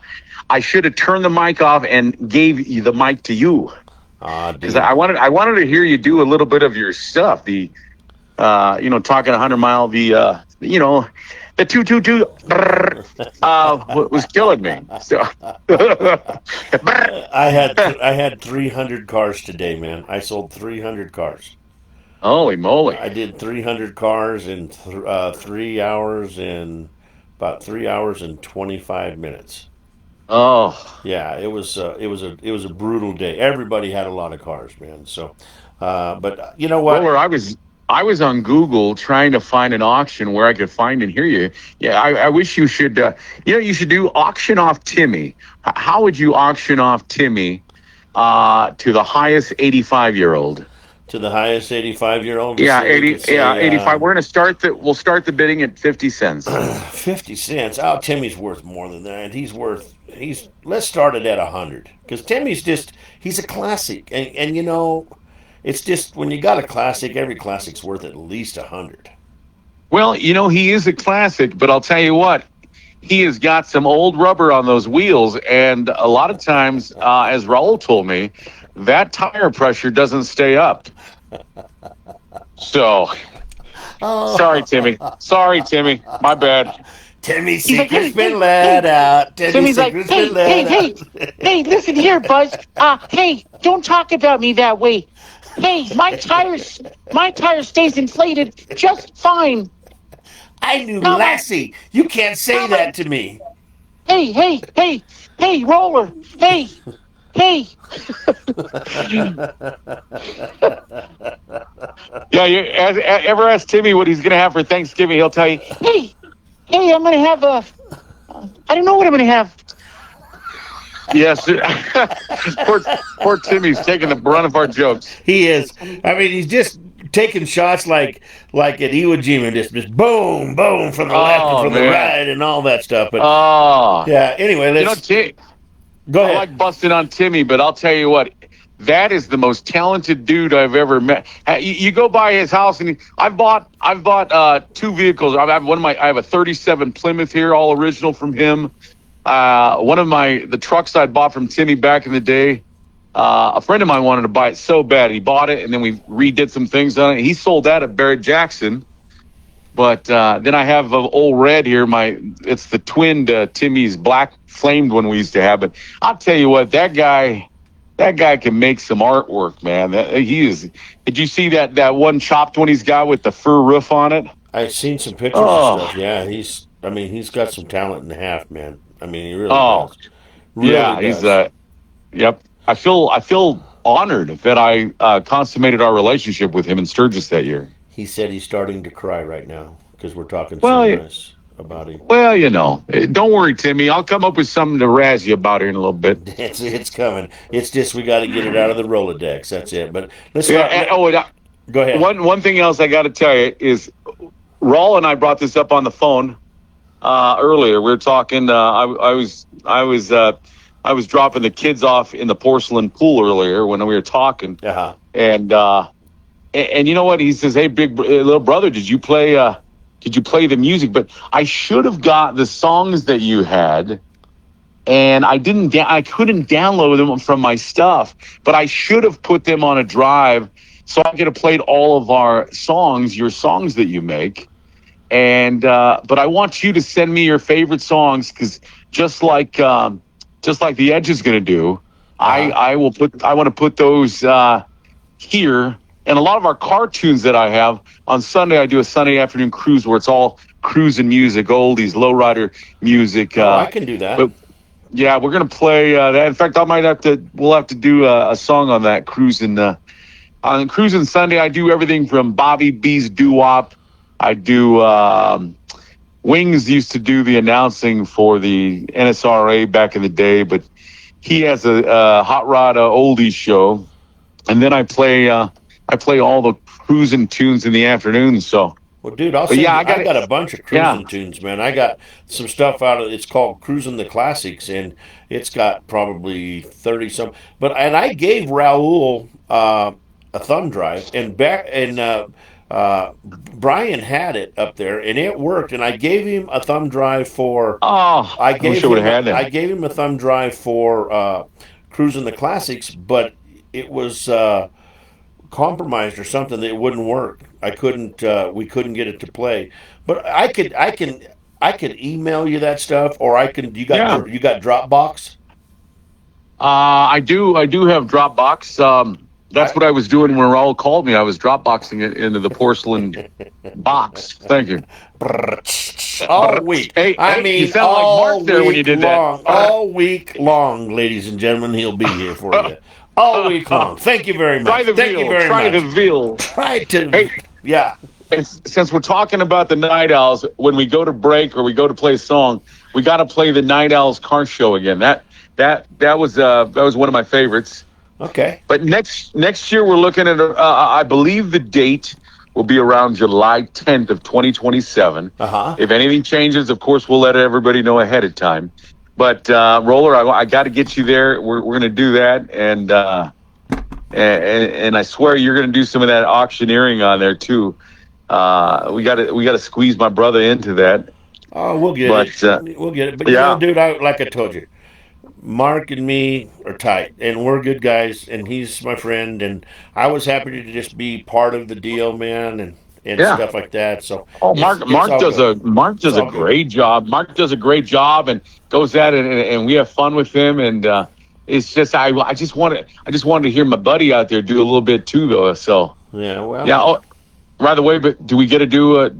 should have turned the mic off and gave you the mic to you. Because I wanted to hear you do a little bit of your stuff. The talking 100 mile, the 222 was killing me. So I had 300 cars today, man. I sold 300 cars. Holy moly! I did 300 cars in 3 hours and about 3 hours and 25 minutes. Oh yeah, it was a brutal day. Everybody had a lot of cars, man. So, but you know what? Roller, I was on Google trying to find an auction where I could find and hear you. Yeah, I wish you should. You should do auction off Timmy. How would you auction off Timmy to the highest 85-year-old? To the highest 85-year-old? Yeah, 85. We're gonna we'll start the bidding at 50 cents. 50 cents. Oh, Timmy's worth more than that. Let's start it at 100, because Timmy's he's a classic, and it's just, when you got a classic, every classic's worth at least 100. Well, he is a classic, but I'll tell you what, he has got some old rubber on those wheels, and a lot of times, as Raul told me, that tire pressure doesn't stay up. So, sorry, Timmy. My bad. Timmy's secret's been let out. Timmy's like, hey, listen here, Buzz. Hey, don't talk about me that way. Hey, my tire stays inflated just fine. I knew Lassie. You can't say that to me. Hey, Roller. Hey. Yeah, you ever ask Timmy what he's going to have for Thanksgiving, he'll tell you, Hey, I'm going to have I don't know what I'm going to have. Yes. poor Timmy's taking the brunt of our jokes. He is. I mean, he's just taking shots like at Iwo Jima, just boom, boom, from the left and from the right and all that stuff. But yeah, anyway, let's go ahead. I like busting on Timmy, but I'll tell you what, that is the most talented dude I've ever met. You go by his house, and I've bought 2 vehicles. I have a 37 Plymouth here, all original from him. One of the trucks I bought from Timmy back in the day, a friend of mine wanted to buy it so bad. He bought it, and then we redid some things on it. He sold that at Barrett Jackson. But then I have an old red here. It's the twin to Timmy's black flamed one we used to have. But I'll tell you what, that guy, that guy can make some artwork, man. He is. Did you see that one chopped one he's got with the fur roof on it? I've seen some pictures and Oh, stuff. Yeah, I mean, he's got some talent in the half, man. I mean, he really oh, does. Really yeah. He's does. Yep. I feel honored that I consummated our relationship with him in Sturgis that year. He said he's starting to cry right now because we're talking so Well, nice about him. well, don't worry, Timmy. I'll come up with something to razz you about here in a little bit. It's coming. It's just we got to get it out of the Rolodex. That's it. But let's Yeah. not. Go ahead. One thing else I got to tell you is, Raul and I brought this up on the phone earlier. We were talking. I was dropping the kids off in the porcelain pool earlier when we were talking, Uh-huh. and you know what? He says, "Hey, little brother, did you play the music?" But I should have got the songs that you had, and I didn't. I couldn't download them from my stuff, but I should have put them on a drive so I could have played all of our songs, your songs that you make. And but I want you to send me your favorite songs, because just like the Edge is going to do, I want to put those here. And a lot of our cartoons that I have on Sunday, I do a Sunday afternoon cruise where it's all cruising music, oldies, lowrider music. I can do that. But yeah, we're gonna play that. In fact, we'll have to do a song on that cruising. On cruising Sunday, I do everything from Bobby B's doo-wop. I do. Wings used to do the announcing for the NSRA back in the day, but he has a hot rod oldies show, and then I play all the cruising tunes in the afternoon. So, Well, dude, I got a bunch of cruising tunes, man. I got some stuff it's called Cruising the Classics, and it's got probably 30 some. And I gave Raul a thumb drive, and Brian had it up there, and it worked. And I gave him a thumb drive for. I wish I would have had that. I gave him a thumb drive for Cruising the Classics, but it was compromised or something that it wouldn't work. We couldn't get it to play. But I could email you that stuff, or you got Dropbox. I do have Dropbox. That's what I was doing when Raul called me. I was Dropboxing it into the porcelain box. Thank you. All week. Hey, you sound like Mark there when you did that. All week long, ladies and gentlemen, he'll be here for you. All week long. Thank you very much. Thank you very much. Try the veal. Try to. Hey, yeah. Since we're talking about the Night Owls, when we go to break or we go to play a song, we got to play the Night Owls car show again. That was one of my favorites. Okay. But next year we're looking at I believe the date will be around July 10th of 2027. Uh-huh. If anything changes, of course, we'll let everybody know ahead of time. But Roller, I got to get you there. We're going to do that, and I swear you're going to do some of that auctioneering on there too. We got to squeeze my brother into that. Oh, we'll get it. We'll get it. But yeah, dude, like I told you, Mark and me are tight, and we're good guys, and he's my friend, and I was happy to just be part of the deal, man, and stuff like that. So, Mark does a great job. Mark does a great job and goes at it, and we have fun with him. And it's just I just wanted to hear my buddy out there do a little bit too, though. So yeah, well, yeah. Oh, by the way, but do we get to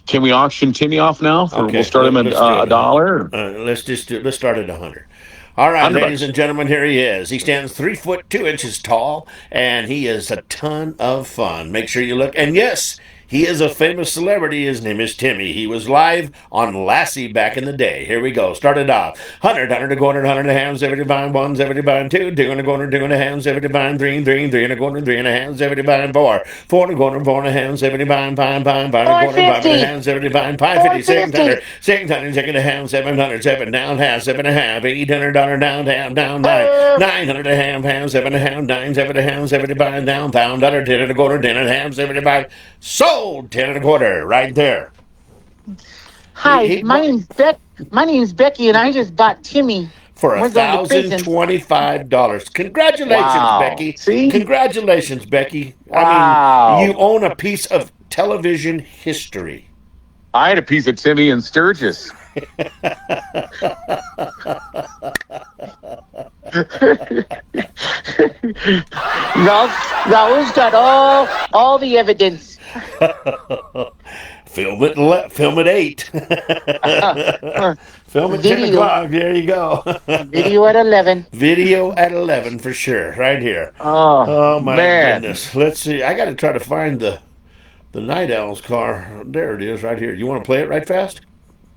can we auction Timmy off now? Okay, we'll start him at $1. Let's start at 100. All right, ladies and gentlemen, here he is. He stands 3'2" tall, and he is a ton of fun. Make sure you look. And yes, he is a famous celebrity. His name is Timmy. He was live on Lassie back in the day. Here we go. Started off 100, 100 a quarter, 100 and a half, 70 buying 1, 70 buying 2, 2 and a quarter, 2 and a half, 70 buying 3, 3, 3 and a quarter, 3 and a half, 70 buying 4, 4 and a quarter, 4 and a half, 70 buying, buying a quarter, 5 and a half, 70 buying 550, 600, 600, second a half, 700, 7 down half, 7 and a half, $800 down half, down 9, 900 a half, 7 and a half, 9, 7 and a half, 70 buying down, pound, dollar, 10 and a quarter, 10 and a half, 70 buying, sold 10 and a quarter. Right there. Hi, my name's Becky, and I just bought Timmy for $1,025. Congratulations, Becky. See? Congratulations, Becky. Wow. I mean, you own a piece of television history. I had a piece of Timmy in Sturgis. Raul's got all the evidence. Film at 8. Film at 10 Video. o'clock. There you go. Video at 11. Video at 11 for sure, right here. Oh, my man. goodness. Let's see. I got to try to find the Night Owl's car. There it is, right here. You want to play it right fast?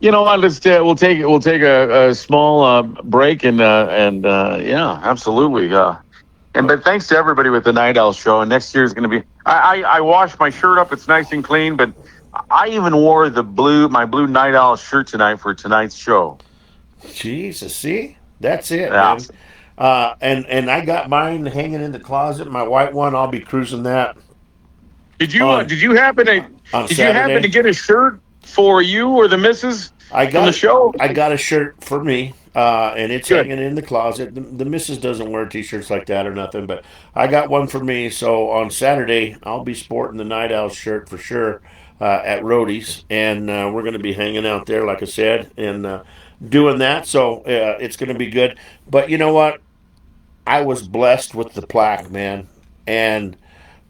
You know what? We'll take a small break and yeah, absolutely. But thanks to everybody with the Night Owl show. And next year is going to be. I washed my shirt up; it's nice and clean. But I even wore my blue Night Owl shirt tonight for tonight's show. Jesus, see, that's it, Yeah. man. And I got mine hanging in the closet. My white one, I'll be cruising that. Did you happen to get a shirt for you or the missus from the show? I got a shirt for me, and it's Good. hanging in the closet. The missus doesn't wear T-shirts like that or nothing, but I got one for me. So on Saturday, I'll be sporting the Night Owl shirt for sure at Roadie's, and we're going to be hanging out there, like I said, and doing that. So it's going to be good. But you know what? I was blessed with the plaque, man, and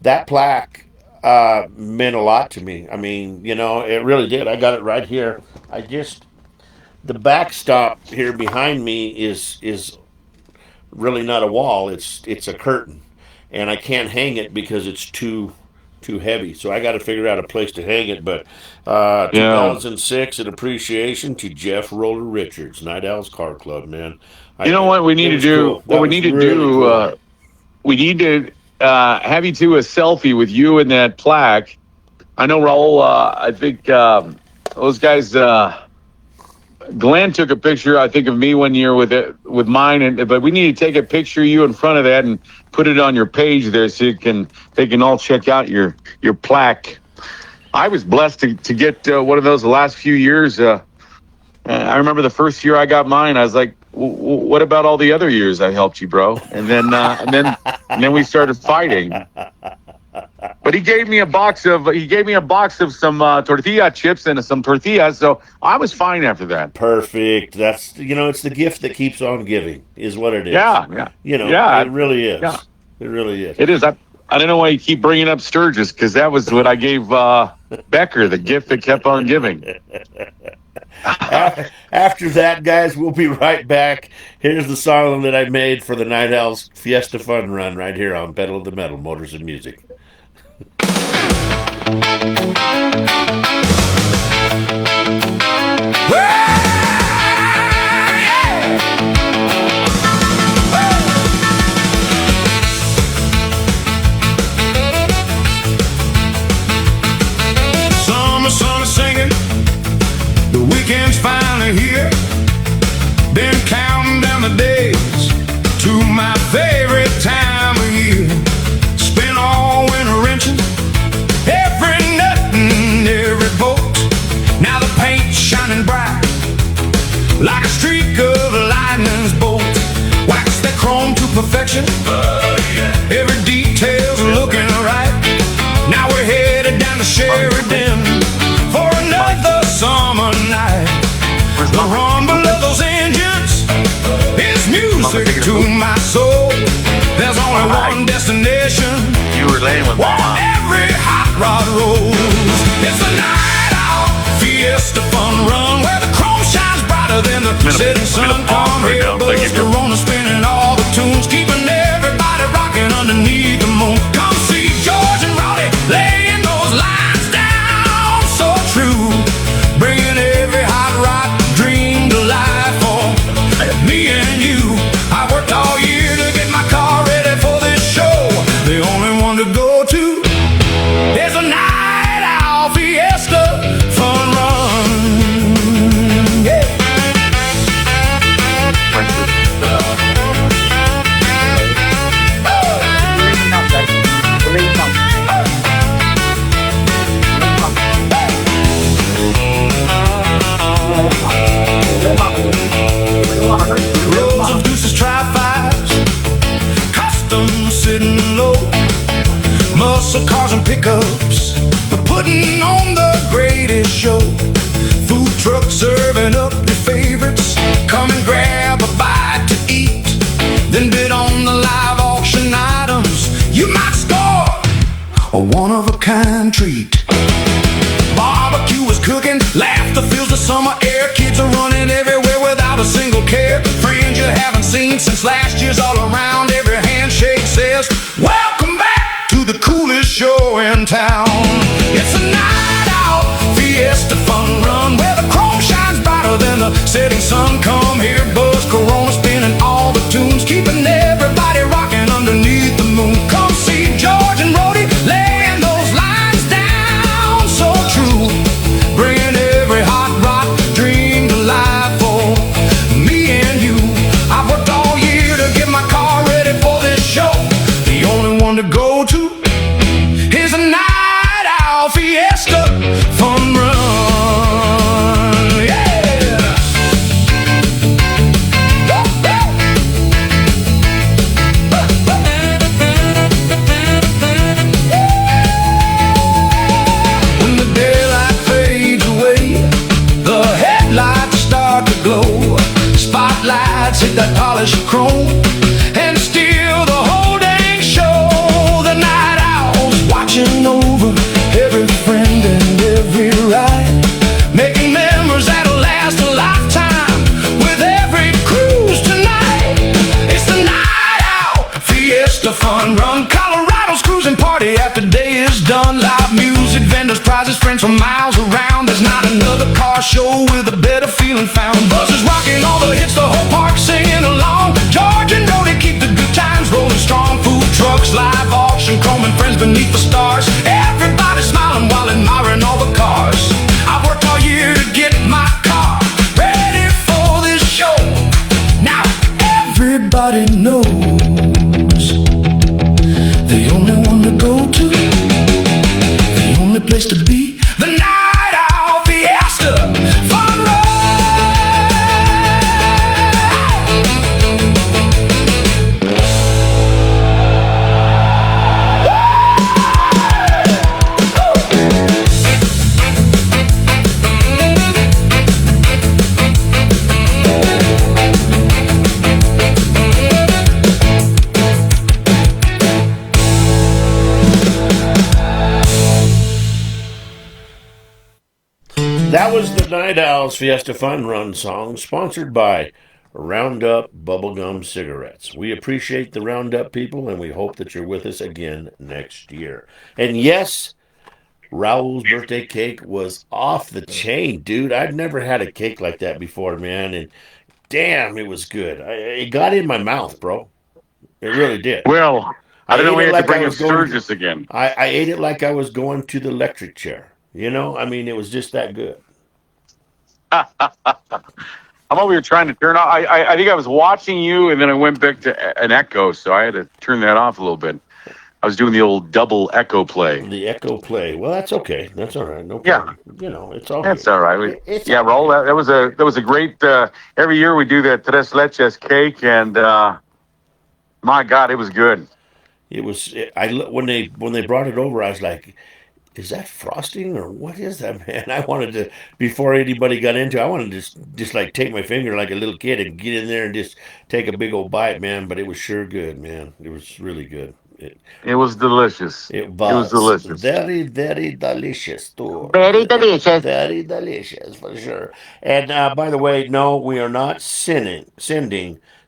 that plaque meant a lot to me. I mean, it really did. I got it right here. The backstop here behind me is really not a wall. It's a curtain, and I can't hang it because it's too heavy. So I got to figure out a place to hang it. But 2006, an appreciation to Jeff Roller Richards, Night Owl's Car Club, man. You know what we need to do? Cool. What we need to do? Cool. We need to have you do a selfie with you and that plaque. I know Raul. I think those guys. Glenn took a picture, I think, of me one year with mine, but we need to take a picture of you in front of that and put it on your page there so they can all check out your plaque. I was blessed to get one of those the last few years. I remember the first year I got mine, I was like, what about all the other years I helped you, bro? And then we started fighting. But he gave me a box of some tortilla chips and some tortillas, so I was fine after that. Perfect. That's it's the gift that keeps on giving, is what it is. Yeah. It really is. Yeah. It really is. It is. I don't know why you keep bringing up Sturgis, because that was what I gave Becker, the gift that kept on giving. After that, guys, we'll be right back. Here's the song that I made for the Night Owls Fiesta Fun Run right here on Pedal to the Metal, Motors and Music. Summer singing, the weekend's finally here. Been counting down the days to my favorite time of year. Spent all winter wrenching every nut and every bolt. Now the paint's shining bright like a streak of lightning's bolt. Wax that chrome to perfection. Every detail's looking right. Now we're headed down to Sheridan for another summer night. The rumble of those engines is music to my soul. There's only one destination. You were laying with While every hot rod rolls. It's the Night Owl Fiesta Fun Run, where the chrome shines brighter than the setting sun. Come here, buzz, Corona spinning all the tunes, keeping everybody rocking underneath the moon. Come see George and Rowdy laying those lines down so true, bringing every hot rod dream to life for me and you. I worked all year to get my car ready for this show. The only one to go to is a Night Owl Fiesta Fun Run. Yeah. Rows of deuces, tri-fives, custom sitting low, muscle cars and pickups, putting on the greatest show. Food trucks serving up one-of-a-kind treat. Barbecue was cooking, laughter fills the summer air. Kids are running everywhere without a single care. Friends you haven't seen since last year's all around. Every handshake says, welcome back to the coolest show in town. It's a night out, Fiesta Fun Run, where the chrome shines brighter than the setting sun. Come here, buzz, Corona spinning all the tunes, keeping everybody rocking underneath the moon. Come see George and Rhodey laying those lines down so true, bringing every hot rock dream to life for me and you. I've worked all year to get my car ready for this show. The only one to go to is a night out Fiesta Fun Run. Yeah! When the daylight fades away, the headlights start to glow. Spotlights hit that polished chrome and steal the whole dang show. The night owls watching over every friend and every ride, making memories that'll last a lifetime with every cruise tonight. It's the night out Fiesta Fun Run. Colorado's cruising party after day is done. Live music, vendors, prizes, friends from miles around. There's not another car show with a better feeling found. Buzzers rocking all the hits, the whole park singing along. George and Rhodey keep the good times rolling strong. Food trucks, live auction, chrome and friends beneath the stars. Everybody smiling while admiring all the cars. I've worked all year to get my car ready for this show. Now everybody knows the only one to go to, the only place to be, the night out Fiesta Fun Run. That was the Night Owls Fiesta Fun Run song, sponsored by Roundup Bubblegum Cigarettes. We appreciate the Roundup people, and we hope that you're with us again next year. And yes, Raul's birthday cake was off the chain, dude. I'd never had a cake like that before, man, and damn, it was good. It got in my mouth, bro. It really did. Well, I don't know. ate We it had like to bring I in was going. Sturgis again. I ate it like I was going to the electric chair. You know, I mean, it was just that good. I'm over here trying to turn off. I think I was watching you, and then I went back to an echo, so I had to turn that off a little bit. I was doing the old double echo play. The echo play. Well, that's okay. That's all right. No Yeah. problem. You know, it's all That's good. all right. It's Yeah, all Raul, good. that was a great. Every year we do that tres leches cake, and my God, it was good. It was. When they brought it over, I was like, "Is that frosting or what is that, man?" I wanted to, before anybody got into it, I wanted to just like take my finger like a little kid and get in there and just take a big old bite, man. But it was sure good, man. It was really good. It was delicious. It It was was delicious. very, very delicious, too. Very delicious. Very delicious, for sure. And by the way, no, we are not sending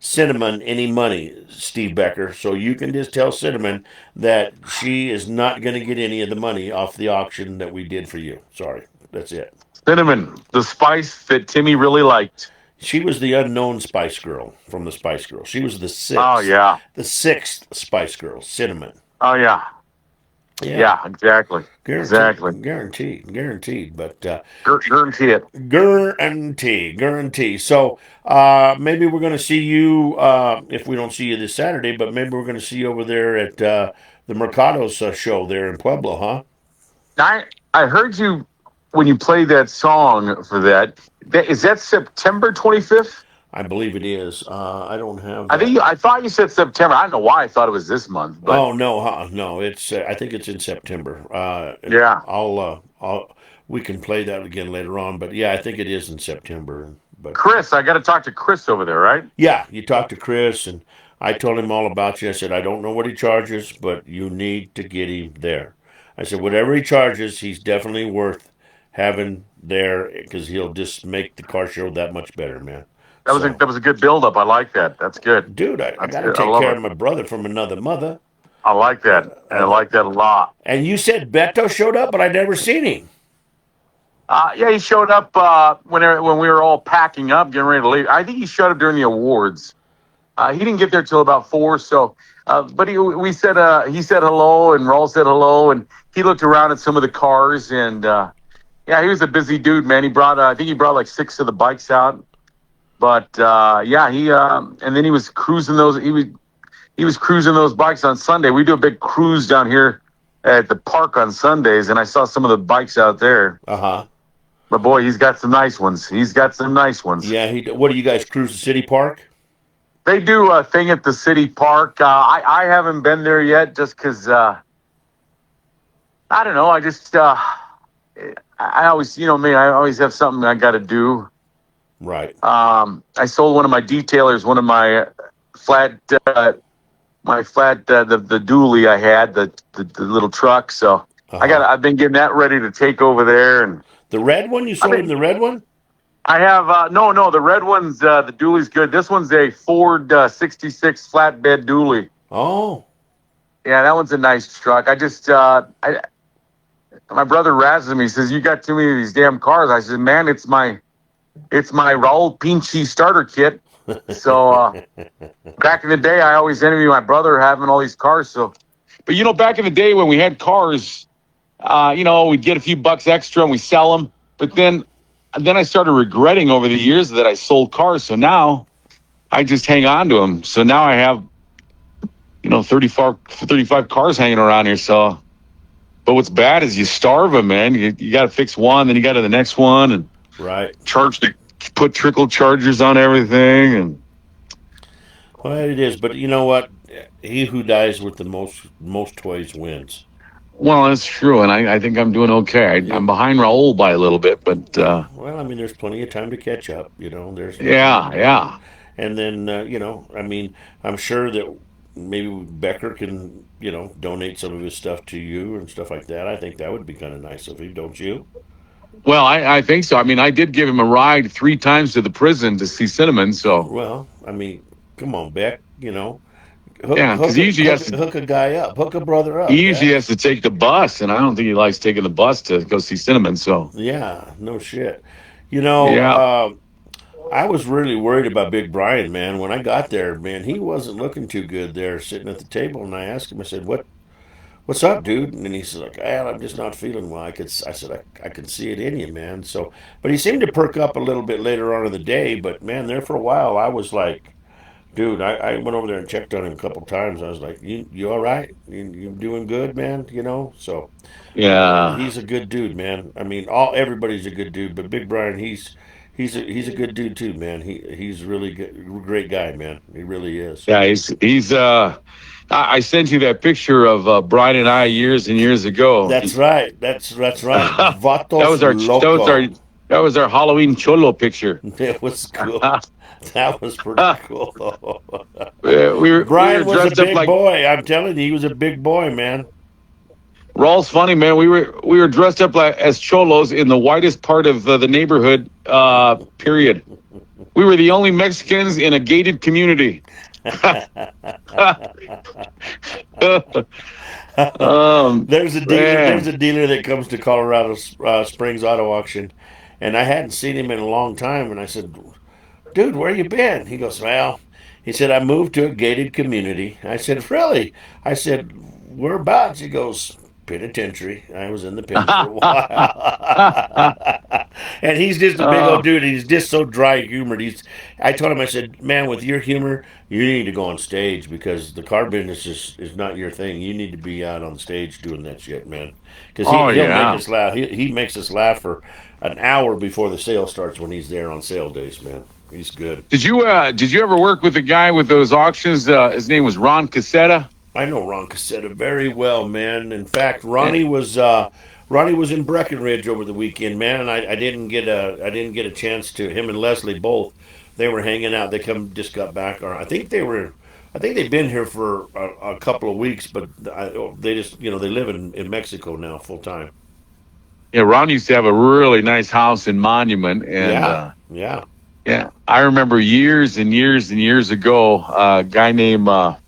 Cinnamon any money, Steve Becker. So you can just tell Cinnamon that she is not going to get any of the money off the auction that we did for you. Sorry. That's it. Cinnamon, the spice that Timmy really liked. She was the unknown Spice Girl from the Spice Girls. She was the Oh yeah. sixth Spice Girl, Cinnamon. Oh yeah. Yeah. Yeah. Exactly. Guaranteed, Exactly. guaranteed. But Guarantee it. guarantee. So maybe we're going to see you if we don't see you this Saturday. But maybe we're going to see you over there at the Mercado's show there in Pueblo, huh? I heard you when you played that song for that. Is that September 25th? I believe it is. I don't have. I thought you said September. I don't know why I thought it was this month. But Oh no, no. It's. I think it's in September. yeah, We can play that again later on. But yeah, I think it is in September. But Chris, I got to talk to Chris over there, right? yeah, you talked to Chris, and I told him all about you. I said I don't know what he charges, but you need to get him there. I said, whatever he charges, he's definitely worth having there because he'll just make the car show that much better, man. So, That was a good build up. I like that. That's good. dude, I That's got to good. I take love care it. of my brother from another mother. I like that. And I Uh, like that a lot. and you said Beto showed up, but I never seen him. Yeah, he showed up when we were all packing up, getting ready to leave. I think he showed up during the awards. He didn't get there till about 4. So, but we said he said hello, and Raul said hello, and he looked around at some of the cars, and yeah, he was a busy dude, man. He brought I think he brought like 6 of the bikes out, but yeah, he and then he was cruising those. He was cruising those bikes on Sunday. We do a big cruise down here at the park on Sundays, and I saw some of the bikes out there. Uh-huh. But boy, he's got some nice ones. He's got some nice ones. Yeah, what do you guys cruise the city park? They do a thing at the city park. I haven't been there yet just because, I don't know. I just, I always, you know me, I always have something I got to do. Right. I sold one of my detailers, one of my flat, the dually I had, the little truck. So I've been getting that ready to take over there. And The red one? You sold him the red one? I have, no, the red one's, the dually's good. This one's a Ford 66 flatbed dually. Oh. Yeah, that one's a nice truck. I just, my brother razzes me. He says, "You got too many of these damn cars." I said, "Man, it's my Raul Pinchi starter kit." So back in the day, I always envy my brother having all these cars. So, but you know, back in the day when we had cars, you know, we'd get a few bucks extra and we sell them. But then I started regretting over the years that I sold cars. So now I just hang on to them. So now I have, you know, 35 cars hanging around here. So, but what's bad is you starve them, man. You got to fix one, then you got to the next one, and Right. put trickle chargers on everything. And Well, it is, but you know what? He who dies with the most toys wins. well, that's true, and I think I'm doing okay. I'm behind Raul by a little bit, but Well, I mean, there's plenty of time to catch up. You know, there's yeah. and then you know, I mean, I'm sure that maybe Becker can, you know, donate some of his stuff to you and stuff like that. I think that would be kind of nice of him, don't you? Well, I think so. I mean, I did give him a ride 3 times to the prison to see Cinnamon, so Well, I mean, come on, Beck. You know, yeah, because hook a guy up, hook a brother up. he usually Beck. has to take the bus, and I don't think he likes taking the bus to go see Cinnamon. So Yeah, no shit. You know, yeah, I was really worried about Big Brian, man. When I got there, man, he wasn't looking too good there, sitting at the table. And I asked him, I said, "What's up, dude?" And he's like, "Well, I'm just not feeling well." I said, I can see it in you, man. So, but he seemed to perk up a little bit later on in the day. But man, there for a while, I was like, dude, I went over there and checked on him a couple times. I was like, you all right? You doing good, man? You know, so. yeah, He's a good dude, man. I mean, everybody's a good dude, but Big Brian, he's a good dude too, man. He's really good, great guy, man. He really is. yeah. He's I sent you that picture of Brian and I years and years ago. That's right. That's right. that Vatos was our loco. that was our Halloween cholo picture. It was cool. That was pretty cool. We were Brian was a dressed up big like boy. I'm telling you, he was a big boy, man. Rawls. Funny, man. We were dressed up like as cholos in the whitest part of the neighborhood. Period. We were the only Mexicans in a gated community. There's a dealer. Man. There's a dealer that comes to Colorado Springs Auto Auction, and I hadn't seen him in a long time. And I said, "Dude, where you been?" He goes, "Well," he said, "I moved to a gated community." I said, "Really?" I said, "Whereabouts?" He goes, "Penitentiary." I was in the pen for a while. And he's just a big old Oh, dude. He's just so dry humored. I told him, I said, "Man, with your humor, you need to go on stage because the car business is not your thing. You need to be out on stage doing that shit, man. Because oh he'll make yeah. us laugh. He makes us laugh for an hour before the sale starts when he's there on sale days, man. He's good. Did you ever work with a guy with those auctions? His name was Ron Cassetta. I know Ron Cassetta very well, man. In fact, Ronnie was in Breckenridge over the weekend, man, and I didn't get a chance to him and Leslie both. They were hanging out. They just got back, or I think they were I think they've been here for a couple of weeks, but they just they live in Mexico now full time. Yeah, Ron used to have a really nice house in Monument, and Yeah, yeah. yeah, I remember years and years and years ago, a guy named well,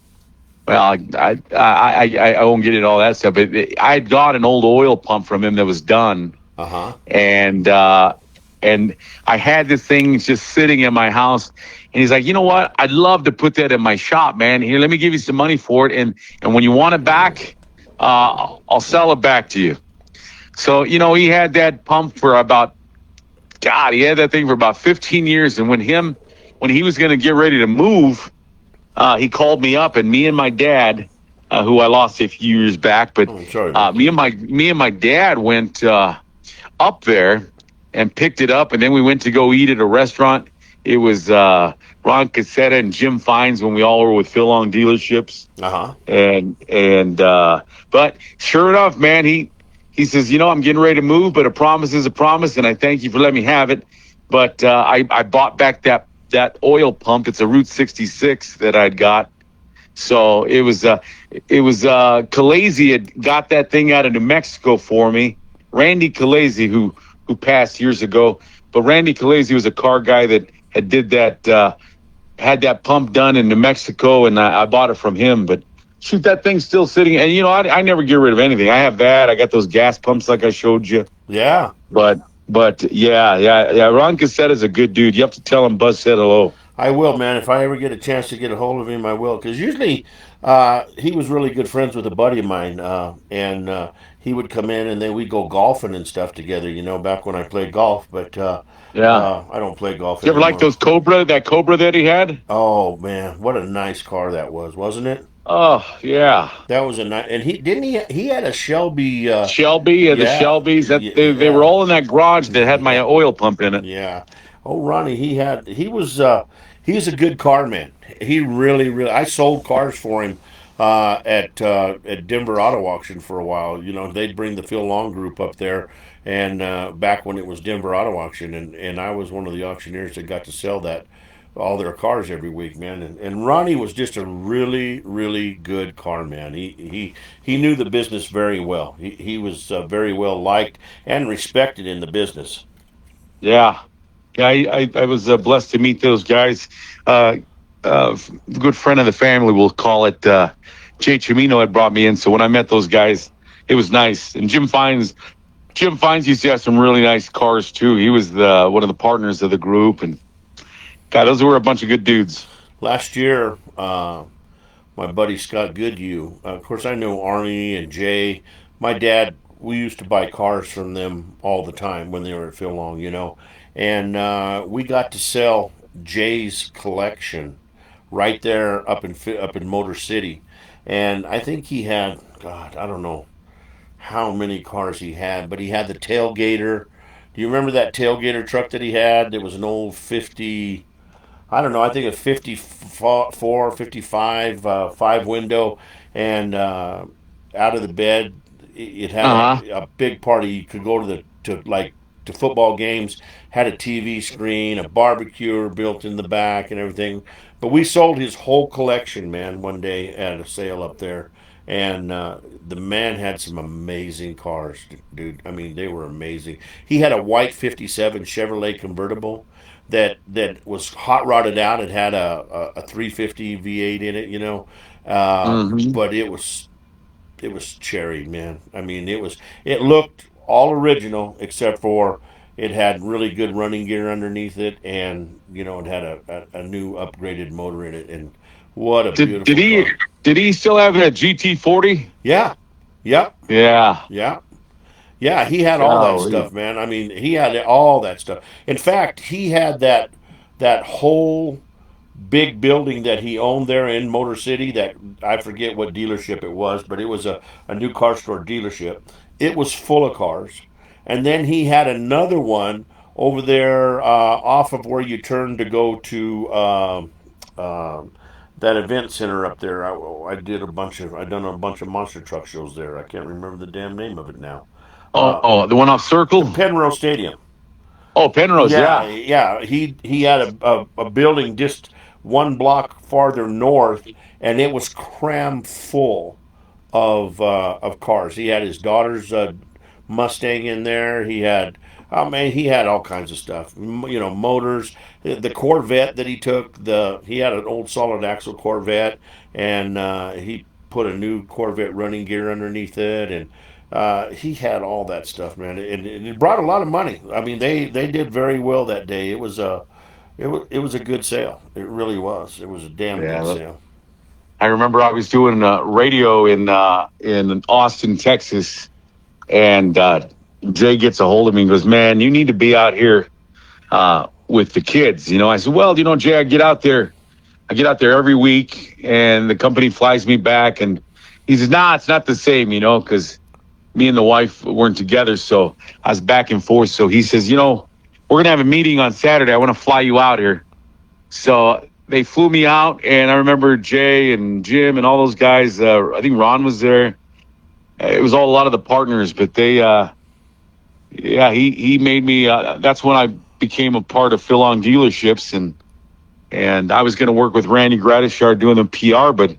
I won't get into all that stuff, but I got an old oil pump from him that was done, Uh huh. and uh, and I had this thing just sitting in my house, and he's like, you know what? I'd love to put that in my shop, man. Here, let me give you some money for it, and when you want it back, I'll sell it back to you. So he had that pump for about God, he had that thing for about 15 years, and when he was going to get ready to move. He called me up, and me and my dad, who I lost a few years back, but Oh, I'm sorry. Man. me and my dad went up there and picked it up, and then we went to go eat at a restaurant. It was Ron Cassetta and Jim Fines when we all were with Phil Long dealerships, Uh huh. and but sure enough, man, he says, I'm getting ready to move, but a promise is a promise, and I thank you for letting me have it. But I bought back that oil pump. It's a Route 66 that I'd got. So it was Khaleesi had got that thing out of New Mexico for me. Randy Khaleesi, who passed years ago, but Randy Khaleesi was a car guy that had that pump done in New Mexico, and I bought it from him. But shoot, that thing's still sitting. And I never get rid of anything. I have that. I got those gas pumps like I showed you. Yeah. But yeah. Ron Cassetta is a good dude. You have to tell him Buzz said hello. I will, man. If I ever get a chance to get a hold of him, I will. Because usually, he was really good friends with a buddy of mine, and he would come in, and then we'd go golfing and stuff together. Back when I played golf, but Yeah. I don't play golf You ever like anymore. that Cobra that he had? Oh man, what a nice car that was, wasn't it? Oh yeah. That was a nice, and he had a Shelby. Shelby, the Yeah, Shelbys they were yeah, all in that garage that had my yeah. oil pump in it. Yeah. Oh, Ronnie, he's a good car man. He really I sold cars for him at Denver Auto Auction for a while. They'd bring the Phil Long group up there, and back when it was Denver Auto Auction, and I was one of the auctioneers that got to sell that all their cars every week, man. And Ronnie was just a really good car man. He knew the business very well. He was very well liked and respected in the business. Yeah. Yeah, I was blessed to meet those guys. Uh, good friend of the family, we'll call it. Jay Chimino had brought me in, so when I met those guys, it was nice. And Jim Fines used to have some really nice cars too. He was one of the partners of the group, and God, those were a bunch of good dudes. Last year, my buddy Scott Goodhue, of course, I know Arnie and Jay. My dad, we used to buy cars from them all the time when they were at Phil Long. And we got to sell Jay's collection right there up in Motor City. And I think he had, God, I don't know how many cars he had, but he had the tailgater. Do you remember that tailgater truck that he had? It was an old 50, I don't know, I think a 54, 55, five window, and out of the bed, it had Uh huh. a big party. You could go to football games, had a TV screen, a barbecue built in the back, and everything. But we sold his whole collection, man, one day at a sale up there. And the man had some amazing cars, dude. I mean, they were amazing. He had a white '57 Chevrolet convertible that was hot rodded out. It had a 350 V8 in it. Hmm. But it was cherry, man. I mean, it looked all original except for it had really good running gear underneath it, and it had a new upgraded motor in it, and what a Did beautiful he car. did he still have that GT40? Yeah, yep, Yeah. yeah. Yeah, he had all that Golly. stuff, man. I mean, he had all that stuff. In fact, he had that whole big building that he owned there in Motor City. That I forget what dealership it was, but it was a new car store dealership. It was full of cars, and then he had another one over there off of where you turn to go to um, that event center up there. I done a bunch of monster truck shows there. I can't remember the damn name of it now. Uh, Oh, the one off the Circle. Penrose Stadium. Oh, Penrose. Yeah, Yeah. yeah. He had a building just one block farther north, and it was cram full of cars. He had his daughter's Mustang in there. He had, oh man, he had all kinds of stuff. Motors. The Corvette that he took, he had an old solid axle Corvette, and he put a new Corvette running gear underneath it, and he had all that stuff, man. And it brought a lot of money. I mean, they did very well that day. It was a good sale. It really was. It was a damn good Yeah, sale. I remember I was doing radio in Austin, Texas, and Jay gets a hold of me and goes, "Man, you need to be out here with the kids." I said, "Well, Jay, I get out there every week, and the company flies me back." And he says, "Nah, it's not the same, because me and the wife weren't together, so I was back and forth." So he says, "We're gonna have a meeting on Saturday. I want to fly you out here." So they flew me out, and I remember Jay and Jim and all those guys. I think Ron was there. It was a lot of the partners, but they, he made me. That's when I became a part of Phil Long Dealerships, and I was going to work with Randy Gratishard doing the PR, but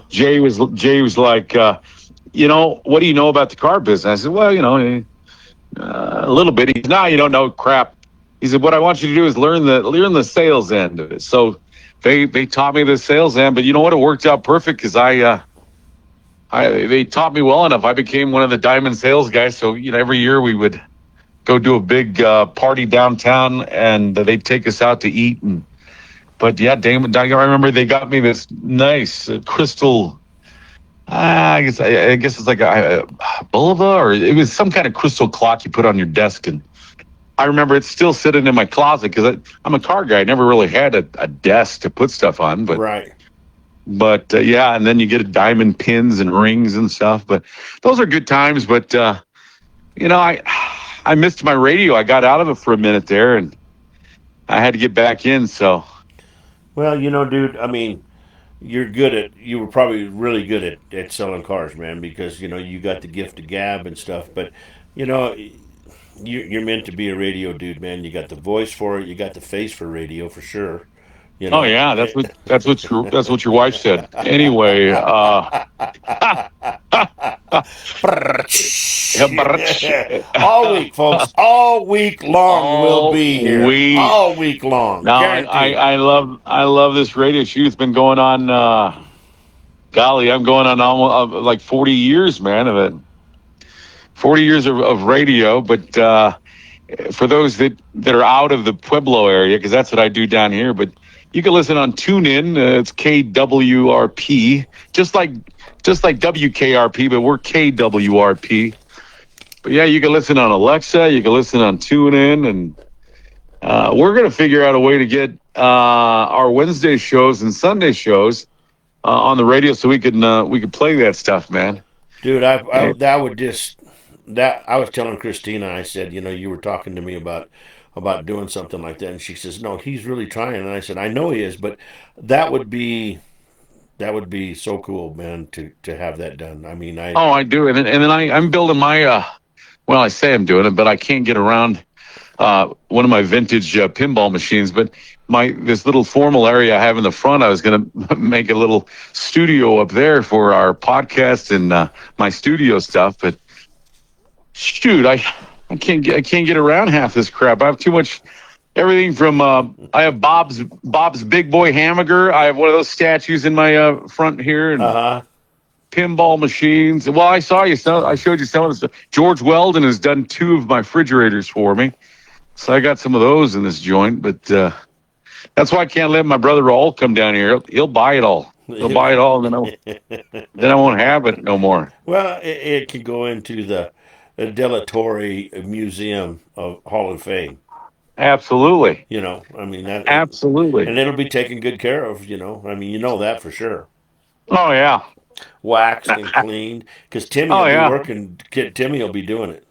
Jay was like, what do you know about the car business? I said, well, a little bit. He said, no, you don't know crap. He said, what I want you to do is learn the sales end of it. So they taught me the sales end, but you know what? It worked out perfect because they taught me well enough. I became one of the diamond sales guys. So, every year we would go do a big party downtown, and they'd take us out to eat. But yeah, Damon, I remember they got me this nice crystal. I guess it's like a Bulova, or it was some kind of crystal clock you put on your desk, and I remember it's still sitting in my closet because I'm a car guy. I never really had a desk to put stuff on, but right. But yeah, and then you get diamond pins and rings and stuff. But those are good times. But I missed my radio. I got out of it for a minute there, and I had to get back in. So, well, dude, I mean, you were probably really good at selling cars, man, because you got the gift of gab and stuff. But you're meant to be a radio dude, man. You got the voice for it. You got the face for radio for sure. oh yeah, that's what your wife said. Anyway, all week, folks. All week long we'll be here. All week long. No, I love this radio shoot. It's been going on. Golly, I'm going on almost like 40 years, man, of it. 40 years of radio, but for those that are out of the Pueblo area, because that's what I do down here, but you can listen on TuneIn. It's KWRP, just like WKRP, but we're KWRP. But yeah, you can listen on Alexa. You can listen on TuneIn, and we're going to figure out a way to get our Wednesday shows and Sunday shows on the radio, so we could play that stuff, man. Dude, I was telling Christina, I said, you were talking to me about doing something like that, and she says, no, he's really trying, and I said, I know he is, but that would be so cool, man, to have that done. I mean, I do, and then I'm building my well, I say I'm doing it, but I can't get around one of my vintage pinball machines, but this little formal area I have in the front, I was going to make a little studio up there for our podcast and my studio stuff, but shoot, I can't get around half this crap. I have too much. Everything from I have Bob's Big Boy Hamburger. I have one of those statues in my front here, and pinball machines. Well, I showed you some of the stuff. George Weldon has done 2 of my refrigerators for me, so I got some of those in this joint. But that's why I can't let my brother Raul come down here. He'll buy it all. He'll buy it all, and then I won't have it no more. Well, it could go into the Delatory Museum of Hall of Fame. Absolutely. I mean that. Absolutely. And it'll be taken good care of. I mean, that for sure. Oh yeah. Waxed and cleaned, because Timmy will be working. Timmy will be doing it.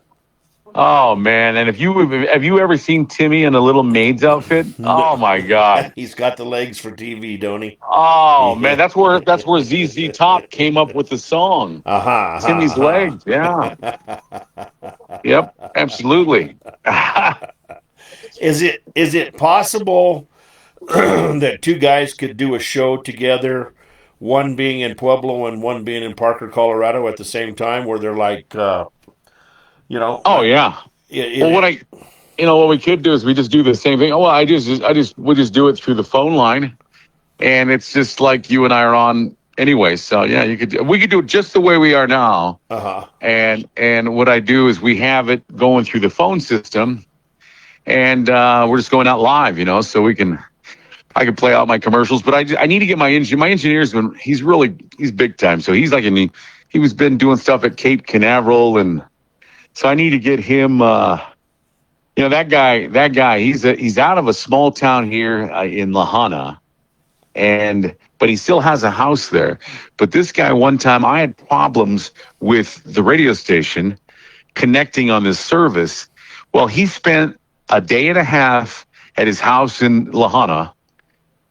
Oh man! And have you ever seen Timmy in a little maid's outfit? Oh my God! He's got the legs for TV, don't he? Oh man, that's where ZZ Top came up with the song. Timmy's legs. Yeah. Yep. Absolutely. Is it possible that 2 guys could do a show together one being in Pueblo and one being in Parker, Colorado at the same time, where they're like, Oh yeah. Well, what we could do is we just do the same thing. Oh, well, we just do it through the phone line, and it's just like you and I are on anyway. So yeah, we could do it just the way we are now. And what I do is we have it going through the phone system, and we're just going out live, so I can play out my commercials. But I need to get my engineer's he's big time. So he's like he was been doing stuff at Cape Canaveral, and so I need to get him. That guy, he's out of a small town here in Lahana, but he still has a house there. But this guy, one time I had problems with the radio station connecting on this service. Well, he spent a day and a half at his house in Lahana,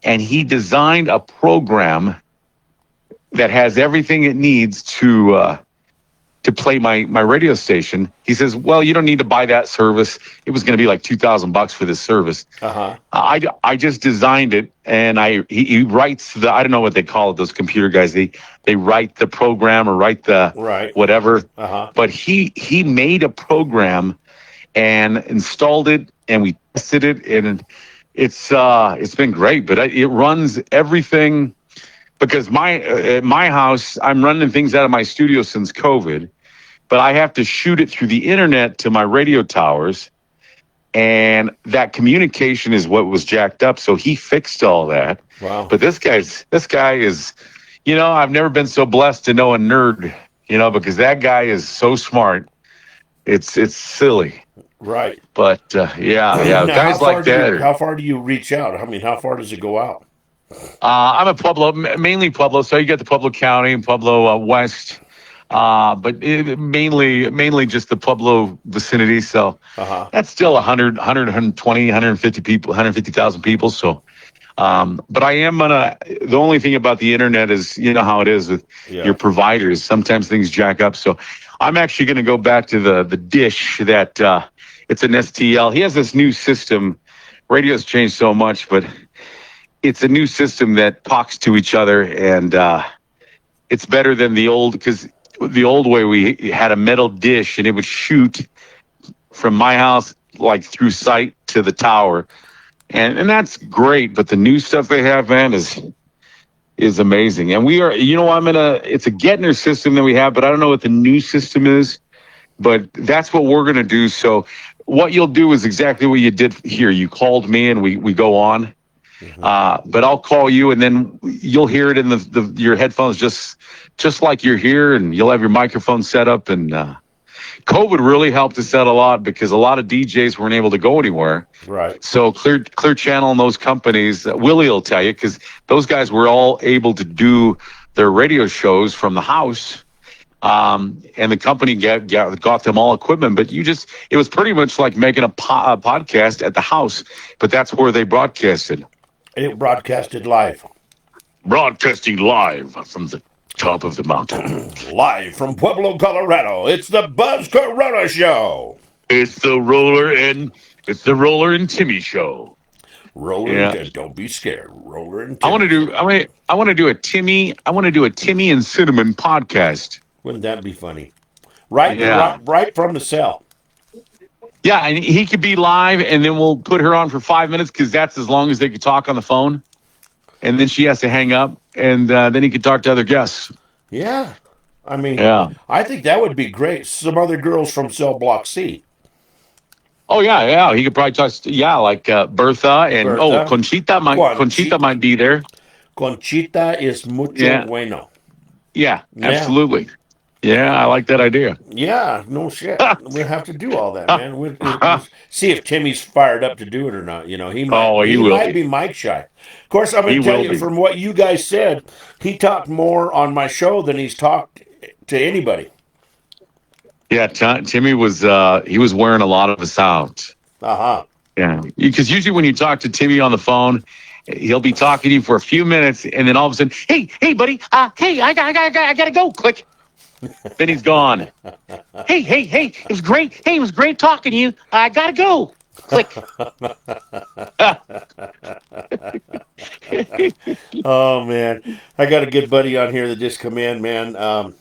and he designed a program that has everything it needs to play my radio station. He says, well, you don't need to buy that service. It was going to be like $2,000 for this service. I just designed it, and he writes I don't know what they call it, those computer guys. They write the program or write the whatever. But he made a program and installed it, and we tested it, and it's been great. But it runs everything. Because at my house, I'm running things out of my studio since COVID, but I have to shoot it through the internet to my radio towers, and that communication is what was jacked up. So he fixed all that. Wow! But this guy is, I've never been so blessed to know a nerd, because that guy is so smart. It's silly. Right. But yeah, Now, guys like that. How far do you reach out? I mean, how far does it go out? I'm at Pueblo, mainly Pueblo. So you get the Pueblo County and Pueblo West, but mainly just the Pueblo vicinity. So that's still 100, 120, 150 people, 150,000 people. So, but I am the only thing about the internet is, how it is with your providers. Sometimes things jack up. So I'm actually going to go back to the dish that it's an STL. He has this new system. Radio's changed so much, but it's a new system that talks to each other, and it's better than the old, because the old way we had a metal dish and it would shoot from my house like through sight to the tower, and that's great. But the new stuff they have, man, is amazing. And we are, it's a Gettner system that we have, but I don't know what the new system is. But that's what we're gonna do. So what you'll do is exactly what you did here. You called me, and we go on. But I'll call you, and then you'll hear it in your headphones, just like you're here, and you'll have your microphone set up. And COVID really helped us out a lot, because a lot of DJs weren't able to go anywhere. Right. So Clear Channel and those companies, Willie will tell you, because those guys were all able to do their radio shows from the house. And the company got them all equipment, but it was pretty much like making a podcast at the house, but that's where they broadcasted. It broadcasted live. Broadcasting live from the top of the mountain. Live from Pueblo, Colorado. It's the Buzz Corona Show. It's the Roller and Timmy Show. Roller and don't be scared. Roller and Timmy. I want to do a Timmy and Cinnamon podcast. Wouldn't that be funny? Right from the cell. Yeah, and he could be live, and then we'll put her on for 5 minutes, because that's as long as they could talk on the phone. And then she has to hang up, and then he could talk to other guests. Yeah. I mean, I think that would be great. Some other girls from Cell Block C. Oh, yeah. He could probably talk, like Bertha, and Conchita might be there. Conchita is mucho bueno. Yeah, absolutely. Yeah, I like that idea. Yeah, no shit. We'll have to do all that, man. We'll see if Timmy's fired up to do it or not. He might be mic shy. Of course, I'm going to tell you, from what you guys said, he talked more on my show than he's talked to anybody. Yeah, Timmy was he was wearing a lot of us out. Yeah, because usually when you talk to Timmy on the phone, he'll be talking to you for a few minutes, and then all of a sudden, hey, buddy, hey, I gotta go. Click. Then he's gone. Hey, it was great. Hey, it was great talking to you. I gotta go. Click. Oh man, I got a good buddy on here that just come in, man.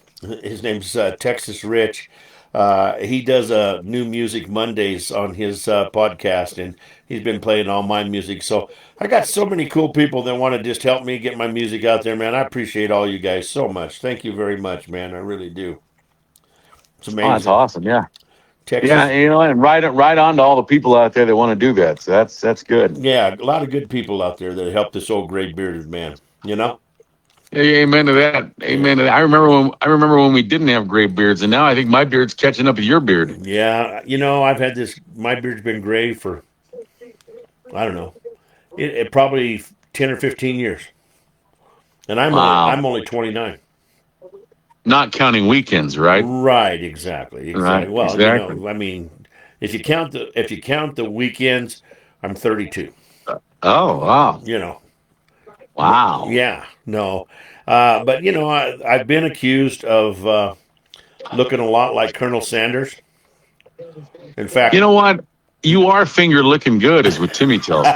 His name's Texas Rich. He does new music Mondays on his podcast, and he's been playing all my music. So I got so many cool people that want to just help me get my music out there, man. I appreciate all you guys so much. Thank you very much, man. I really do. It's Oh, that's amazing. awesome. Yeah. Yeah, Texas, and right on to all the people out there that want to do that. So that's good. yeah, a lot of good people out there that help this old gray bearded man. You know? Yeah, amen to that. Yeah. Amen to that. I remember when we didn't have gray beards, and now I think my beard's catching up with your beard. Yeah, I've had this. My beard's been gray for I don't know, it probably 10 or 15 years, and Wow. I'm only 29. Not counting weekends, right? Right, exactly, Right. exactly. Well, Exactly. I mean, if you count the weekends, I'm 32. Oh, wow. You know, Wow. yeah, no, but I've been accused of looking a lot like Colonel Sanders. In You fact, know what? You are finger licking good, is what Timmy tells me.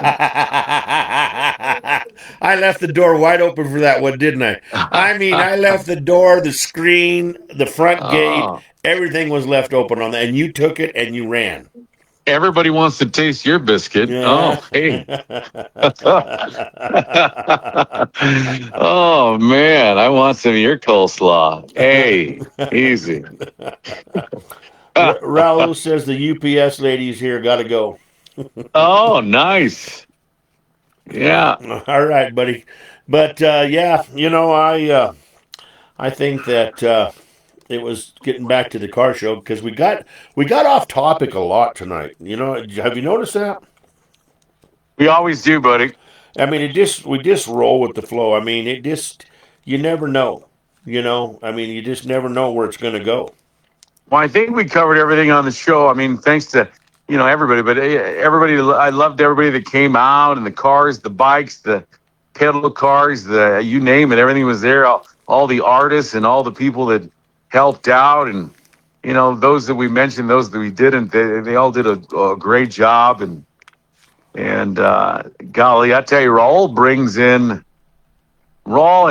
I left the door wide open for that one, didn't I? I mean, I left the door, the screen, the front gate, Oh, everything was left open on that, and you took it and you ran. everybody wants to taste your biscuit. Yeah. Oh, hey. Oh, man. I want some of your coleslaw. Hey, easy. Raul says the UPS ladies here got to go. Oh, nice. Yeah. All right, buddy. But yeah, I think that it was getting back to the car show because we got off topic a lot tonight. Have you noticed that? We always do, buddy. I mean, we just roll with the flow. I mean, it just you never know. I mean, you just never know where it's going to go. Well, I think we covered everything on the show. I mean, thanks to everybody, but everybody. I loved everybody that came out, and the cars, the bikes, the pedal cars, the you name it. Everything was there. All the artists and all the people that helped out, and those that we mentioned, those that we didn't. They all did a great job, and golly, I tell you, Raul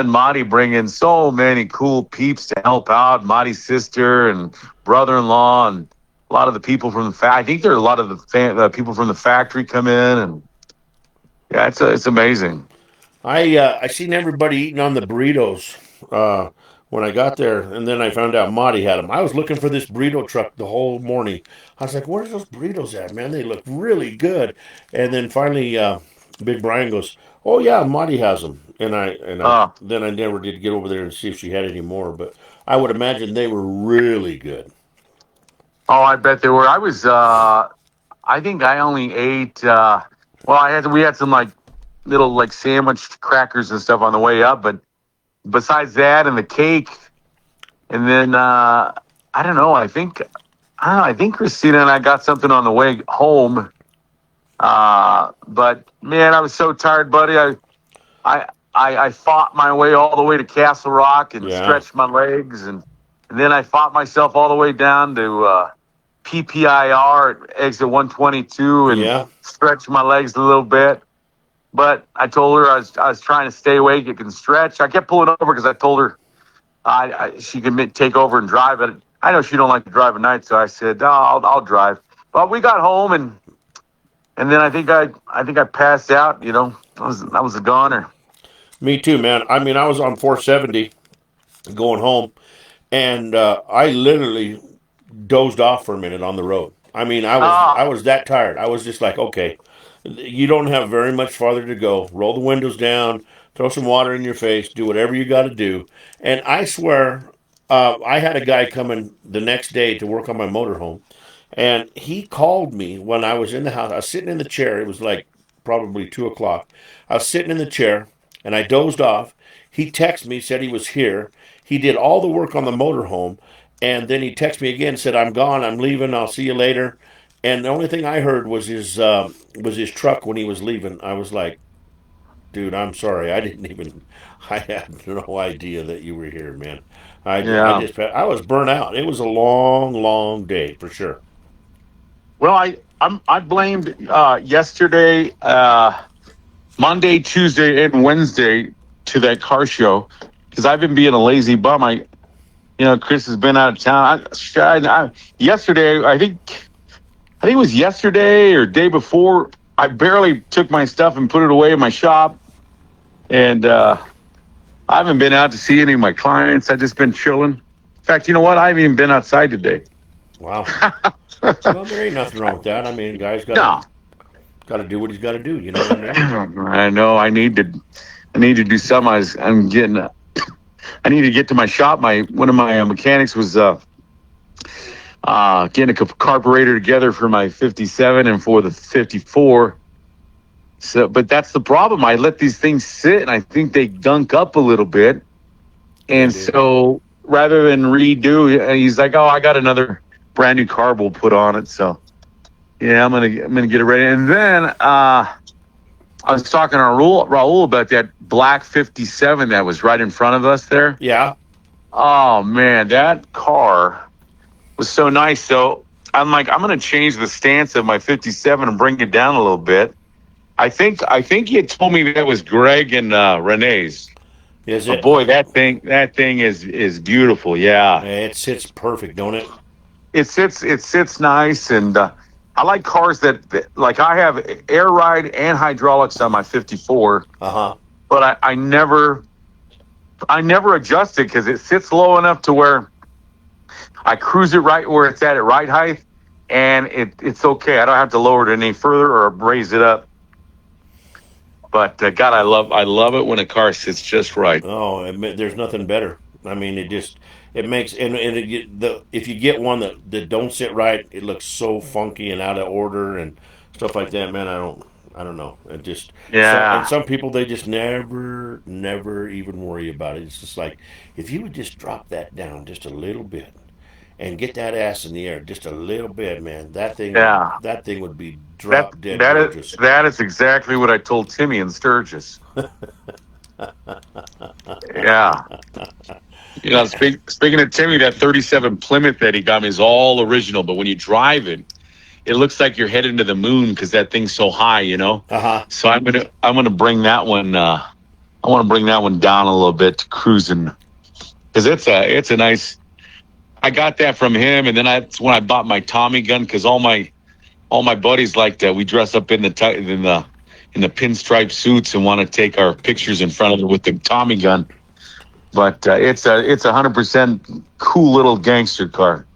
and Marty bring in so many cool peeps to help out. Marty's sister and brother-in-law, and a lot of the people from the factory. I think there are a lot of the people from the factory come in, and yeah, it's amazing. I seen everybody eating on the burritos when I got there, and then I found out Marty had them. I was looking for this burrito truck the whole morning. I was like, "Where's those burritos at, man? They look really good." And then finally, Big Brian goes, "Oh yeah, Marty has them." And I Uh, then I never did get over there and see if she had any more, but I would imagine they were really good. oh, I bet there were. I think I only ate. Well, we had some like little like sandwich crackers and stuff on the way up, but besides that and the cake, and then I don't know. I think Christina and I got something on the way home. But man, I was so tired, buddy. I fought my way all the way to Castle Rock and Yeah, stretched my legs, and then I fought myself all the way down to PPIR at exit 122 and yeah, stretched my legs a little bit. But I told her I was trying to stay awake. It can stretch. I kept pulling over because I told her she could take over and drive it. I know she don't like to drive at night, so I said, "No, I'll drive." But we got home, and then I think I passed out. I was a goner. me too, man. I mean, I was on 470 going home, and I literally dozed off for a minute on the road. I mean, Ah, I was that tired. I was just like, okay, you don't have very much farther to go. Roll the windows down, throw some water in your face, do whatever you got to do. And I swear, I had a guy coming the next day to work on my motorhome, and he called me when I was in the house. I was sitting in the chair. It was like probably 2 o'clock. I was sitting in the chair, and I dozed off. He texted me, said he was here. He did all the work on the motorhome, and then he texted me again, said, "I'm gone. I'm leaving. I'll see you later." And the only thing I heard was his truck when he was leaving. I was like, "Dude, I'm sorry. I didn't even. I had no idea that you were here, man. I yeah. just I was burnt out. It was a long, long day for sure." Well, I blamed yesterday, Monday, Tuesday, and Wednesday to that car show because I've been being a lazy bum. Chris has been out of town. Yesterday, I think it was yesterday or day before. I barely took my stuff and put it away in my shop, and I haven't been out to see any of my clients. I've just been chilling. In fact, you know what? I haven't even been outside today. Wow. Well, there ain't nothing wrong with that. I mean, the guy's got to do what he's got to do. You know what I mean? I know. I need to do something. I need to get to my shop. One of my mechanics was getting a carburetor together for my 57 and for the 54. So, but that's the problem. I let these things sit, and I think they gunk up a little bit. And so, rather than redo, he's like, "Oh, I got another brand new carb we'll put on it." So, yeah, I'm gonna get it ready. And then I was talking to Raul about that black 57 that was right in front of us there. Yeah. Oh man, that car was so nice. So I'm like, I'm gonna change the stance of my 57 and bring it down a little bit. I think you told me that was Greg and Renee's. Is it? But boy, that thing is beautiful. Yeah, It sits perfect, don't it? it sits nice, and I like cars that like I have air ride and hydraulics on my 54. But I never adjust it because it sits low enough to where I cruise it right where it's at ride height, and it's okay. I don't have to lower it any further or raise it up. But God, I love it when a car sits just right. Oh, there's nothing better. I mean, it makes if you get one that don't sit right, it looks so funky and out of order and stuff like that. Man, I don't know. It just and some people they just never even worry about it. It's just like if you would just drop that down just a little bit and get that ass in the air just a little bit, man. That thing would be drop dead gorgeous. That is exactly what I told Timmy in Sturgis. Yeah. Speaking of Timmy, that 37 Plymouth that he got me is all original, but when you drive it, it looks like you're heading to the moon because that thing's so high, So I'm gonna bring that one. I want to bring that one down a little bit to cruising because it's a nice. I got that from him, and then that's when I bought my Tommy gun because all my buddies like that. We dress up in the pinstripe suits and want to take our pictures in front of it with the Tommy gun. But it's 100% cool little gangster car.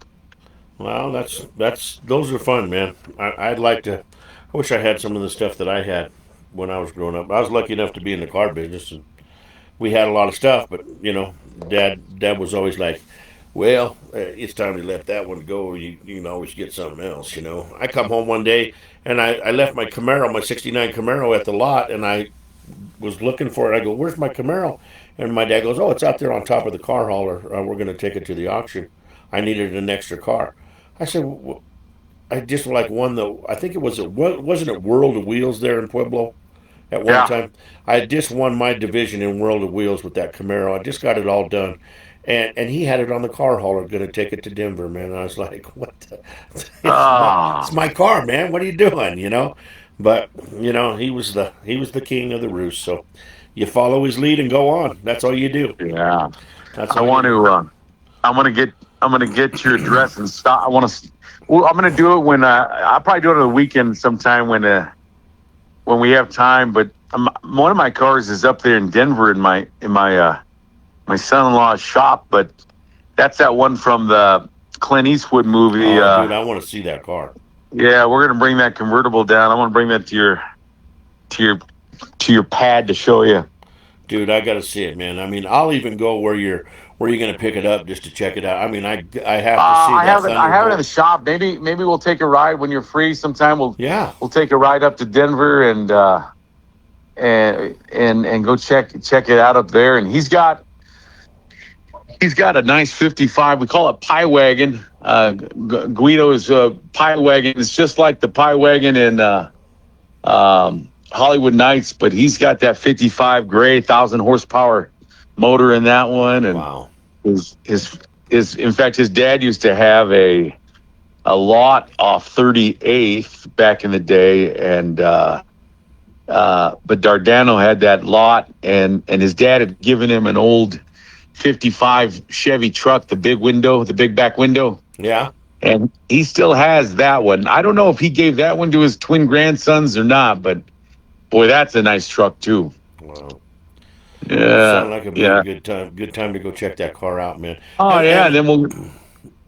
Well, those are fun, man. I wish I had some of the stuff that I had when I was growing up. I was lucky enough to be in the car business, and we had a lot of stuff. But Dad was always like, "Well, it's time to let that one go. You can always get something else." I come home one day and I left my Camaro, my '69 Camaro, at the lot, and I was looking for it. I go, "Where's my Camaro?" And my dad goes, "Oh, it's out there on top of the car hauler. We're going to take it to the auction. I needed an extra car." I said, well, "I just like won I think wasn't it World of Wheels there in Pueblo at one time? I had just won my division in World of Wheels with that Camaro. I just got it all done." And he had it on the car hauler, going to take it to Denver, man. And I was like, "What? It's my car, man. What are you doing?" But he was the king of the roost. So you follow his lead and go on. That's all you do. Yeah. I'm gonna get your address and stop. I'm gonna do it when I'll probably do it on the weekend sometime when we have time. But one of my cars is up there in Denver in my son-in-law's shop. But that's that one from the Clint Eastwood movie. Dude, I want to see that car. Yeah, we're gonna bring that convertible down. I want to bring that to your pad to show you. Dude, I got to see it, man. I mean, I'll even go where you're going to pick it up just to check it out. I mean, I have to see I have it in the shop. Maybe we'll take a ride when you're free sometime. We'll take a ride up to Denver and go check it out up there. And he's got a nice 55. We call it Pie Wagon. Guido's Pie Wagon. It's just like the Pie Wagon in Hollywood Nights, but he's got that 55 gray 1,000 horsepower motor in that one. And wow. In fact, his dad used to have a a lot off 38th back in the day, and but Dardano had that lot, and his dad had given him an old '55 Chevy truck, the big window, the big back window, Yeah. and he still has that one. I don't know if he gave that one to his twin grandsons or not, but boy, that's a nice truck too. Wow. Yeah, Sound like it'd be a yeah. good time. Good time to go check that car out, man. Oh And yeah, and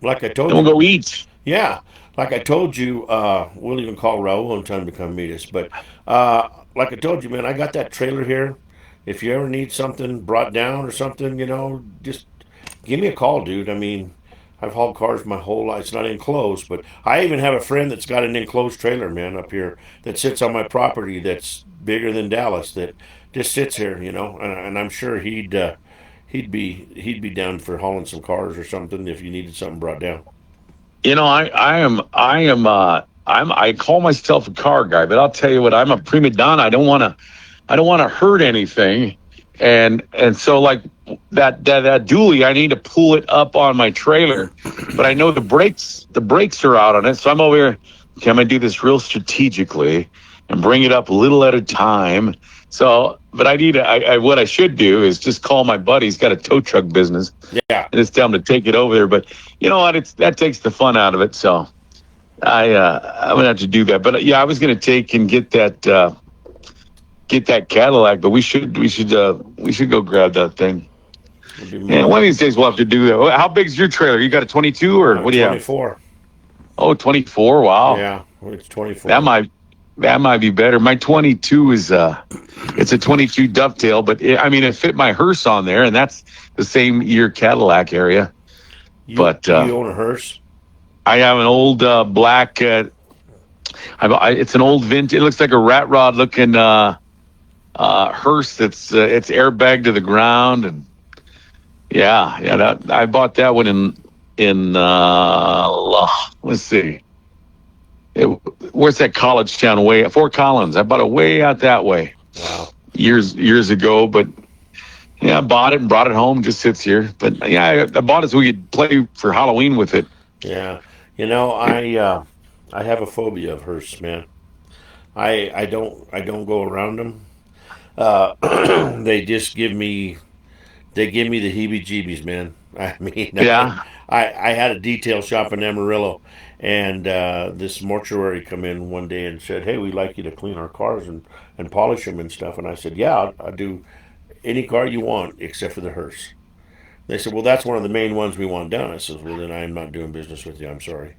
like I then told we'll you, go eat. yeah, like I told you, we'll even call Raul one time to come meet us. But uh, like I told you, man, I got that trailer here. If you ever need something brought down or something, just give me a call, dude. I mean, I've hauled cars my whole life. It's not enclosed, but I even have a friend that's got an enclosed trailer, man, up here that sits on my property that's bigger than Dallas that just sits here, and I'm sure he'd be down for hauling some cars or something if you needed something brought down. I call myself a car guy, but I'll tell you what, I'm a prima donna. I don't want to hurt anything, and so like that dually, I need to pull it up on my trailer, but I know the brakes are out on it, so I'm over here. Okay, I'm gonna do this real strategically and bring it up a little at a time. So, but what I should do is just call my buddy. He's got a tow truck business, Yeah. and just tell him to take it over there. But you know what? That takes the fun out of it. So I'm gonna have to do that. But yeah, I was gonna take and get that Cadillac, but we should go grab that thing. It'd be And more. one of these days we'll have to do that. How big's your trailer? You got a 22 or what do you have? 24. Oh, 24. Wow. Yeah, it's 24. That might be better. My 22 is it's a 22 dovetail, but it fit my hearse on there, and that's the same year Cadillac area. You But you own a hearse? I have an old black. It's an old vintage. It looks like a rat rod looking hearse. It's airbagged to the ground, and yeah. I bought that one in let's see. Where's that college town? Way Fort Collins. I bought it way out that way Wow. years ago. But yeah, I bought it and brought it home. Just sits here. But yeah, I bought it so we could play for Halloween with it. Yeah. I have a phobia of hearse, man. I don't go around them. They just give me the heebie-jeebies, man. I mean, Yeah. I had a detail shop in Amarillo, and this mortuary come in one day and said, "Hey, we'd like you to clean our cars and polish them and stuff." And I said, "Yeah, I'll do any car you want except for the hearse." They said, "Well, that's one of the main ones we want done." I said, "Well, then I am not doing business with you. I'm sorry.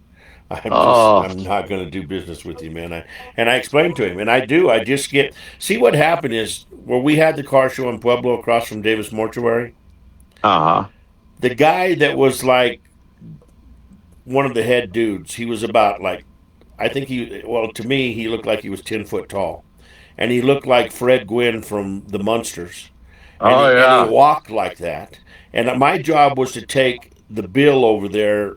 Oh, I'm not going to do business with you, man." And I explained to him, and I do. I just get see what happened is where we had the car show in Pueblo across from Davis Mortuary. uh-huh. The guy that was like one of the head dudes, he was about like I think well, to me he looked like he was 10 foot tall, and he looked like Fred Gwynn from the Munsters, and Oh he yeah. walked like that. And my job was to take the bill over there,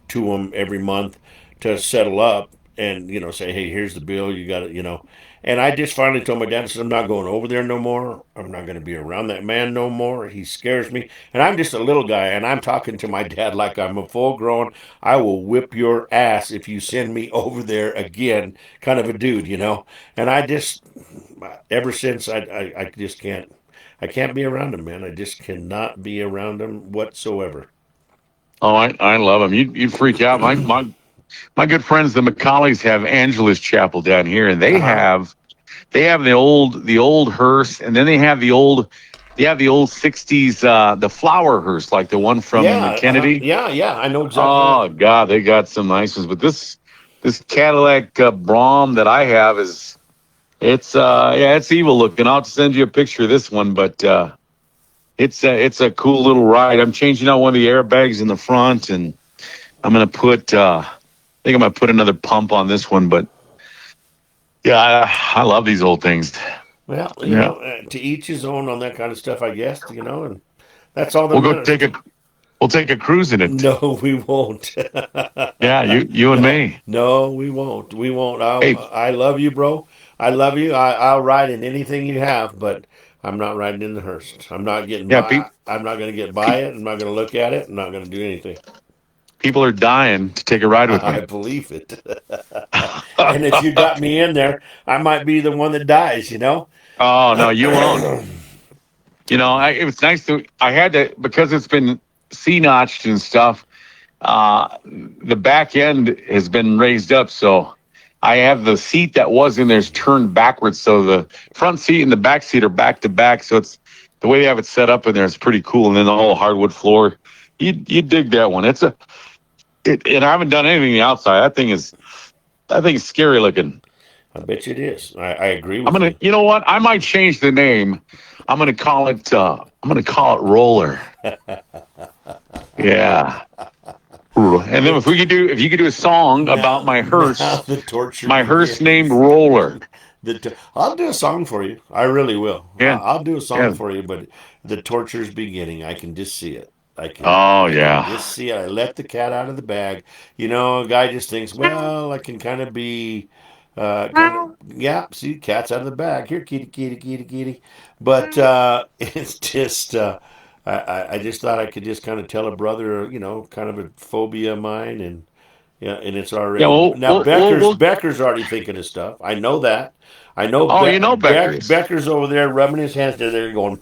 to him every month to settle up and say, "Hey, here's the bill. You got it." And I just finally told my dad, I said, "I'm not going over there no more. I'm not going to be around that man no more. He scares me." And I'm just a little guy, and I'm talking to my dad like I'm a full grown, I will whip your ass if you send me over there again, kind of a dude. And I just, ever since, I just can't. I can't be around him, man. I just cannot be around him whatsoever. Oh, I love them. You freak out. My good friends, the McCaulleys, have Angela's Chapel down here, and Uh they huh. have they have the old hearse, and then they have the old '60s the flower hearse, like the one from Yeah, Kennedy. yeah. I know exactly what. Oh God, they got some nice ones. But this Cadillac Brougham that I have it's evil looking. I'll have to send you a picture of this one, but it's a cool little ride. I'm changing out one of the airbags in the front, and I'm gonna put I think I'm gonna put another pump on this one. But yeah, I love these old things. Well, Yeah, to each his own on that kind of stuff, I guess. And that's all that we'll go matters. take a cruise in it. No, we won't. Yeah, you and No, me. no, we won't. We won't. Hey, I love you, bro. I love you. I'll ride in anything you have, but I'm not riding in the hearse. I'm not getting yeah, by. I'm not going to get by it. I'm not going to look at it. I'm not going to do anything. People are dying to take a ride with I me. believe it. And if you got me in there, I might be the one that dies, you know? Oh no, you won't. It was nice to. I had to because it's been C-notched and stuff. The back end has been raised up, so I have the seat that was in there's turned backwards, so the front seat and the back seat are back to back. So it's the way they have it set up in there is pretty cool. And then the whole hardwood floor, you dig that one. And I haven't done anything on the outside. I think it's scary looking. I bet you it is. I agree I'm with gonna, you. you know what? I might change the name. I'm gonna call it. I'm gonna call it Roller. Yeah. And then if you could do a song about my hearse, Now the torture my hearse named begins. Roller. I'll do a song for you. I really will. Yeah. I'll do a song Yeah. for you, but the torture's beginning. I can just see it. Oh I can yeah. just see it. I let the cat out of the bag. You know, a guy just thinks, well, I can kind of be, yeah. See, cat's out of the bag. Here, kitty, kitty, kitty, kitty. But it's just, I just thought I could just kind of tell a brother, you know, kind of a phobia of mine, and yeah, and it's Yeah. already Well, now. we'll Becker's already thinking of stuff. I know that. I know oh, you know Becker's. Becker's over there rubbing his hands together, going.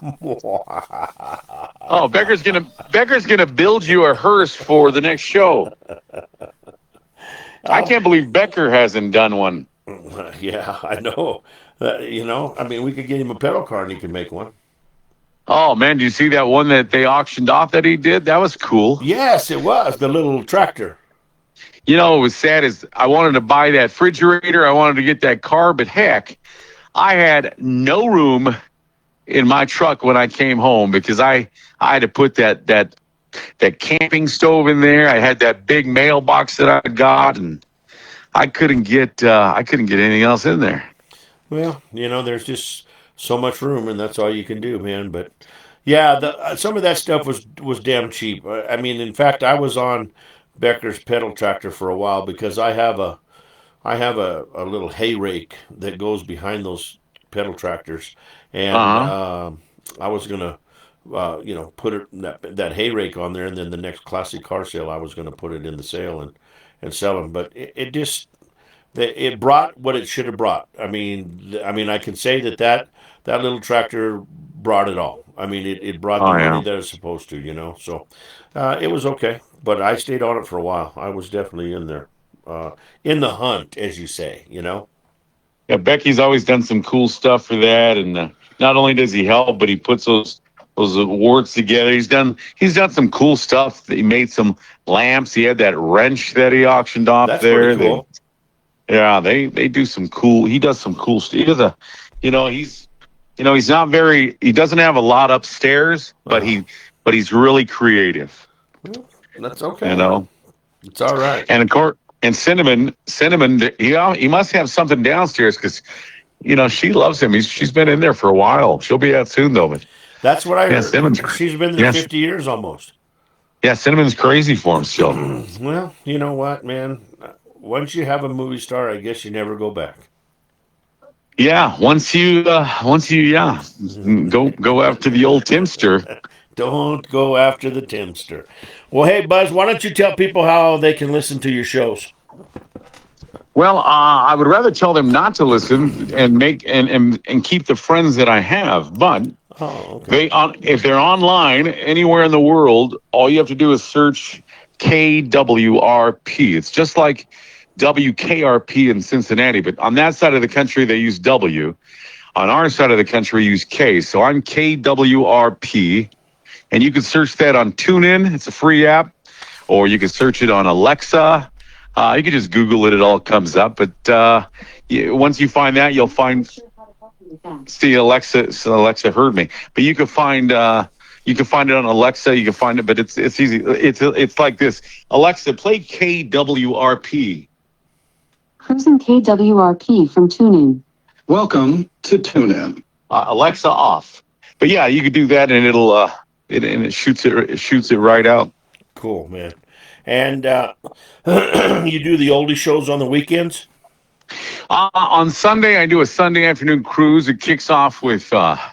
Oh, Becker's gonna build you a hearse for the next show. I can't believe Becker hasn't done one. Yeah, I know. You know, I mean, we could get him a pedal car and he could make one. Oh man, do you see that one that they auctioned off that he did? That was cool. Yes, it was the little tractor. You know, what was sad is I wanted to buy that refrigerator. I wanted to get that car, but heck, I had no room in my truck when I came home because I had to put that camping stove in there. I had that big mailbox that I got, and I couldn't get anything else in there. Well, you know, there's just so much room, and that's all you can do, man. But yeah, some of that stuff was damn cheap. I mean, in fact, I was on Becker's pedal tractor for a while because I have a little hay rake that goes behind those pedal tractors, and Uh huh. I was gonna, put that hay rake on there, and then the next classic car sale, I was gonna put it in the sale and sell them. But it just it brought what it should have brought. I mean, I can say that little tractor brought it all. I mean, it brought the Oh money yeah. that it's supposed to, you know. So it was okay, but I stayed on it for a while. I was definitely in there, in the hunt, as you say, you know. Yeah, Becky's always done some cool stuff for that, and not only does he help, but he puts those awards together. He's done some cool stuff. He made some lamps. He had that wrench that he auctioned off That's pretty there. cool. They do some cool. He does some cool stuff. He does you know, he's not very. He doesn't have a lot upstairs, but Uh-huh. he's really creative. Well, that's okay. You know, It's all right. and of course, and cinnamon. He must have something downstairs because she loves him. She's been in there for a while. She'll be out soon though. But That's what I yeah, heard. She's been there yes, 50 years almost. yeah, Cinnamon's crazy for him still. Well, you know what, man? Once you have a movie star, I guess you never go back. Yeah, once you go after the old Timster. Don't go after the Timster. Well, hey, Buzz, why don't you tell people how they can listen to your shows? Well, I would rather tell them not to listen and make and keep the friends that I have. But Oh, okay. if they're online anywhere in the world, all you have to do is search KWRP. It's just like WKRP in Cincinnati, but on that side of the country they use W. On our side of the country, we use K. So I'm KWRP, and you can search that on TuneIn. It's a free app, or you can search it on Alexa. You can just Google it; it all comes up. But once you find that, you'll find. See, Alexa heard me. But you can find it on Alexa. You can find it, but it's easy. It's like this: Alexa, play KWRP. Cruising KWRP from TuneIn. Welcome to TuneIn. Alexa off. But yeah, you could do that, and it shoots it right out. Cool, man. And you do the oldie shows on the weekends? On Sunday, I do a Sunday afternoon cruise. It kicks off with that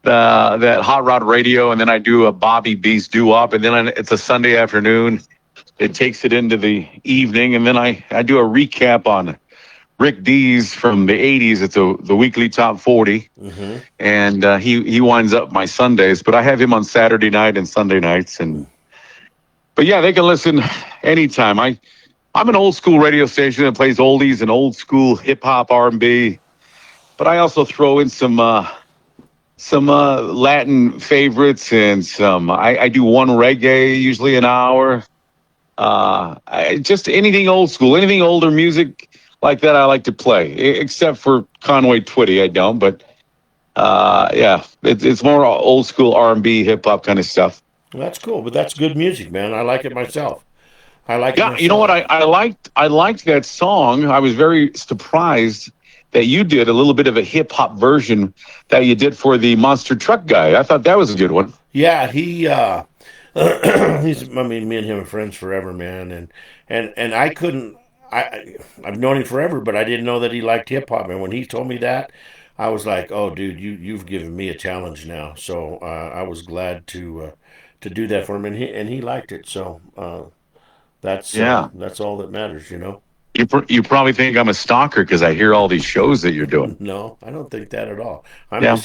Hot Rod Radio, and then I do a Bobby B's doo-wop, and then it's a Sunday afternoon. it takes it into the evening, and then I do a recap on Rick Dees from the '80s. It's the weekly top 40, and he winds up my Sundays. But I have him on Saturday night and Sunday nights, and but yeah, they can listen anytime. I'm an old school radio station that plays oldies and old school hip hop, R&B, but I also throw in some Latin favorites and some. I do one reggae, usually an hour. Just anything old school, anything older music like that, I like to play. Except for Conway Twitty, I don't. But yeah, it's more old school R&B, hip hop kind of stuff. Well, that's cool, but that's good music, man. I like it myself. Yeah, you know what? I liked that song. I was very surprised that you did a little bit of a hip hop version that you did for the Monster Truck Guy. I thought that was a good one. Yeah, he's. I mean, me and him are friends forever, man. And I couldn't. I've known him forever, but I didn't know that he liked hip hop. And when he told me that, I was like, "Oh, dude, you've given me a challenge now." So I was glad to do that for him, and he liked it. So that's all that matters, you know. You probably think I'm a stalker because I hear all these shows that you're doing. No, I don't think that at all. I'm just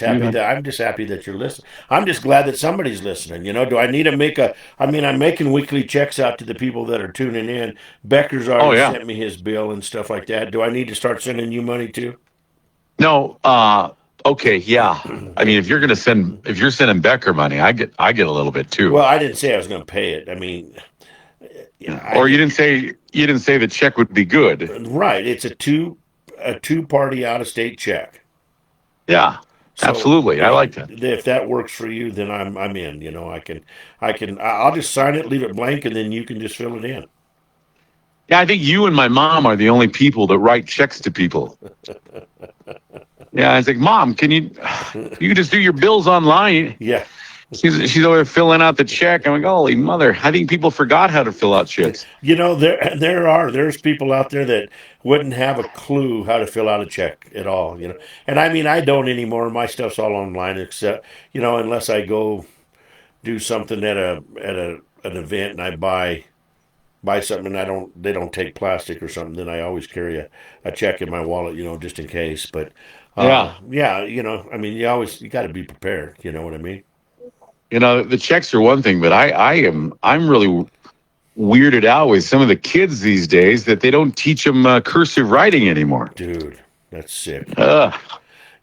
happy that you're listening. I'm just glad that somebody's listening. You know, do I need to make a? I mean, I'm making weekly checks out to the people that are tuning in. Becker's already sent me his bill and stuff like that. Do I need to start sending you money too? No. Okay. Yeah. I mean, if you're sending Becker money, I get a little bit too. Well, I didn't say I was going to pay it. I mean, or you didn't say the check would be good. Right. It's a two-party out-of-state check. Yeah. So, absolutely. I like that. If that works for you, then I'm in. You know, I'll just sign it, leave it blank, and then you can just fill it in. Yeah, I think you and my mom are the only people that write checks to people. Yeah, I was like, Mom, you can just do your bills online. Yeah. She's over filling out the check. I'm like, holy mother! I think people forgot how to fill out checks. You know, there's people out there that wouldn't have a clue how to fill out a check at all. You know, and I mean, I don't anymore. My stuff's all online, except unless I go do something at an event and I buy something and they don't take plastic or something. Then I always carry a check in my wallet, just in case. But I mean, you got to be prepared. You know what I mean? The checks are one thing, but I'm really weirded out with some of the kids these days that they don't teach them cursive writing anymore. Dude, that's sick. And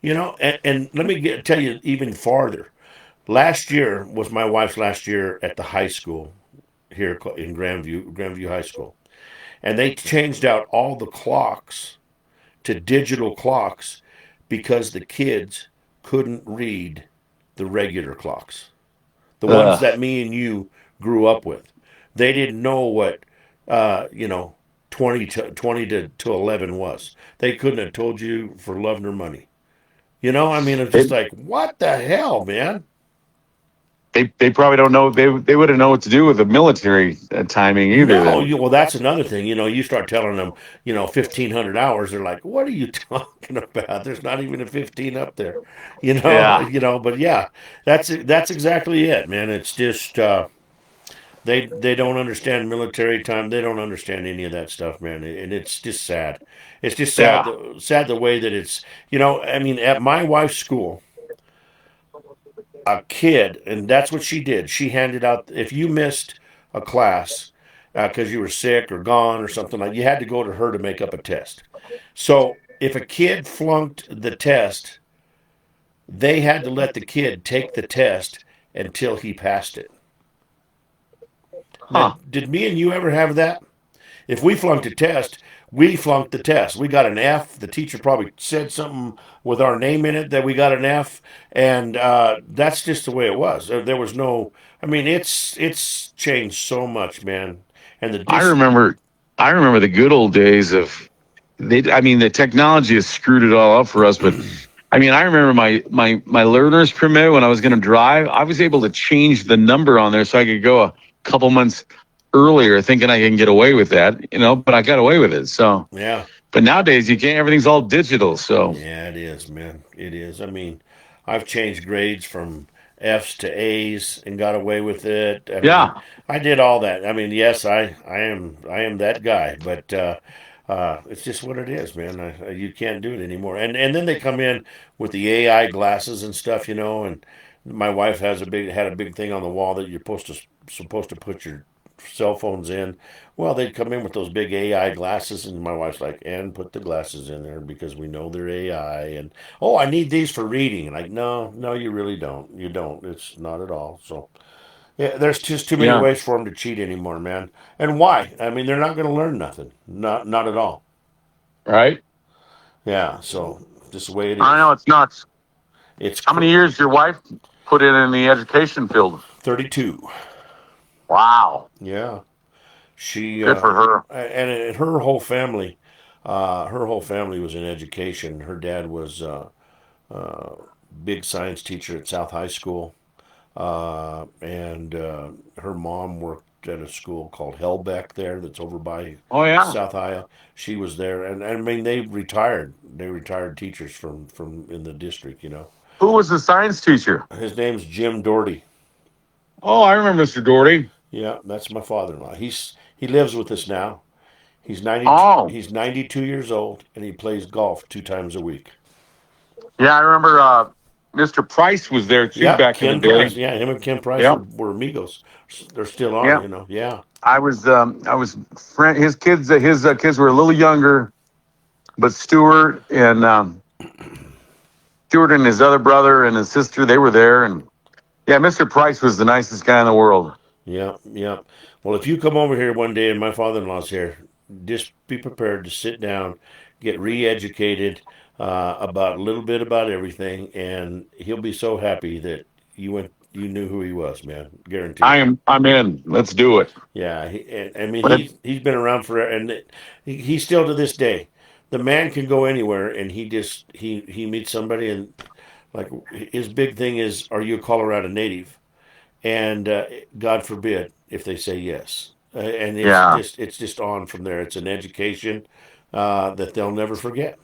let me tell you even farther. Last year was my wife's last year at the high school here in Grandview High School, and they changed out all the clocks to digital clocks because the kids couldn't read the regular clocks. The ones that me and you grew up with. They didn't know what, 20 to 11 was. They couldn't have told you for love nor money. I mean, it's just like, what the hell, man? They probably don't know. They wouldn't know what to do with the military timing either. No, well, that's another thing. You start telling them, 1,500 hours. They're like, what are you talking about? There's not even a 15 up there. But yeah, that's exactly it, man. It's just they don't understand military time. They don't understand any of that stuff, man. And it's just sad. It's just sad. Sad the way that it's. I mean, at my wife's school, a kid, and that's what she did. She handed out, if you missed a class because you were sick or gone or something you had to go to her to make up a test. So if a kid flunked the test, they had to let the kid take the test until he passed it. Now, did me and you ever have that? If we flunked a test, we flunked the test. We got an F. The teacher probably said something with our name in it that we got an F, and that's just the way it was. There was no. I mean, it's changed so much, man. And I remember the good old days of. The technology has screwed it all up for us, but. I mean, I remember my learner's permit when I was going to drive. I was able to change the number on there so I could go a couple months earlier, thinking I can get away with that, but I got away with it. So yeah. But nowadays you can't. Everything's all digital. So yeah, it is, man. It is. I mean, I've changed grades from F's to A's and got away with it. I mean, Yeah. I did all that. I mean, yes, I am that guy, but it's just what it is, man. You can't do it anymore. And then they come in with the AI glasses and stuff, and my wife had a big thing on the wall that you're supposed to put your cell phones in. Well, they'd come in with those big AI glasses, and my wife's like, "And put the glasses in there because we know they're AI." And oh, I need these for reading. And like, no, no, you really don't. You don't. It's not at all. So yeah, there's just too many Yeah. ways for them to cheat anymore, man. And why? I mean, they're not going to learn nothing. Not at all. Right. Yeah. So just the way it I know is. it's nuts. It's How many years your wife put in the education field? 32. Wow. Yeah. She Good for her. and her whole family was in education. Her dad was uh, big science teacher at South High School, and her mom worked at a school called Hellbeck there, that's over by Oh yeah. South High. She was there, and I mean they retired. They retired teachers from in the district. Who was the science teacher? His name's Jim Doherty. Oh, I remember Mr. Doherty. Yeah, that's my father-in-law. He lives with us now. He's 90. Oh, He's 92 years old, and he plays golf 2 times a week. yeah, I remember Mr. Price was there too Yeah, back in the Ken Price. day. Yeah, him and Ken Price Yep. were amigos. They're still on. Yeah. Yeah. I was his kids were a little younger, but Stuart and his other brother and his sister, they were there, and yeah, Mr. Price was the nicest guy in the world. Yeah, yeah. Well, if you come over here one day and my father-in-law's here, just be prepared to sit down, get re-educated about a little bit about everything, and he'll be so happy that you knew who he was, man. Guaranteed. I'm in. Let's do it. Yeah, I mean But he's been around forever, and he's still to this day. The man can go anywhere, and he meets somebody, and like his big thing is, are you a Colorado native? And God forbid if they say yes. And yeah, it's just on from there. It's an education that they'll never forget.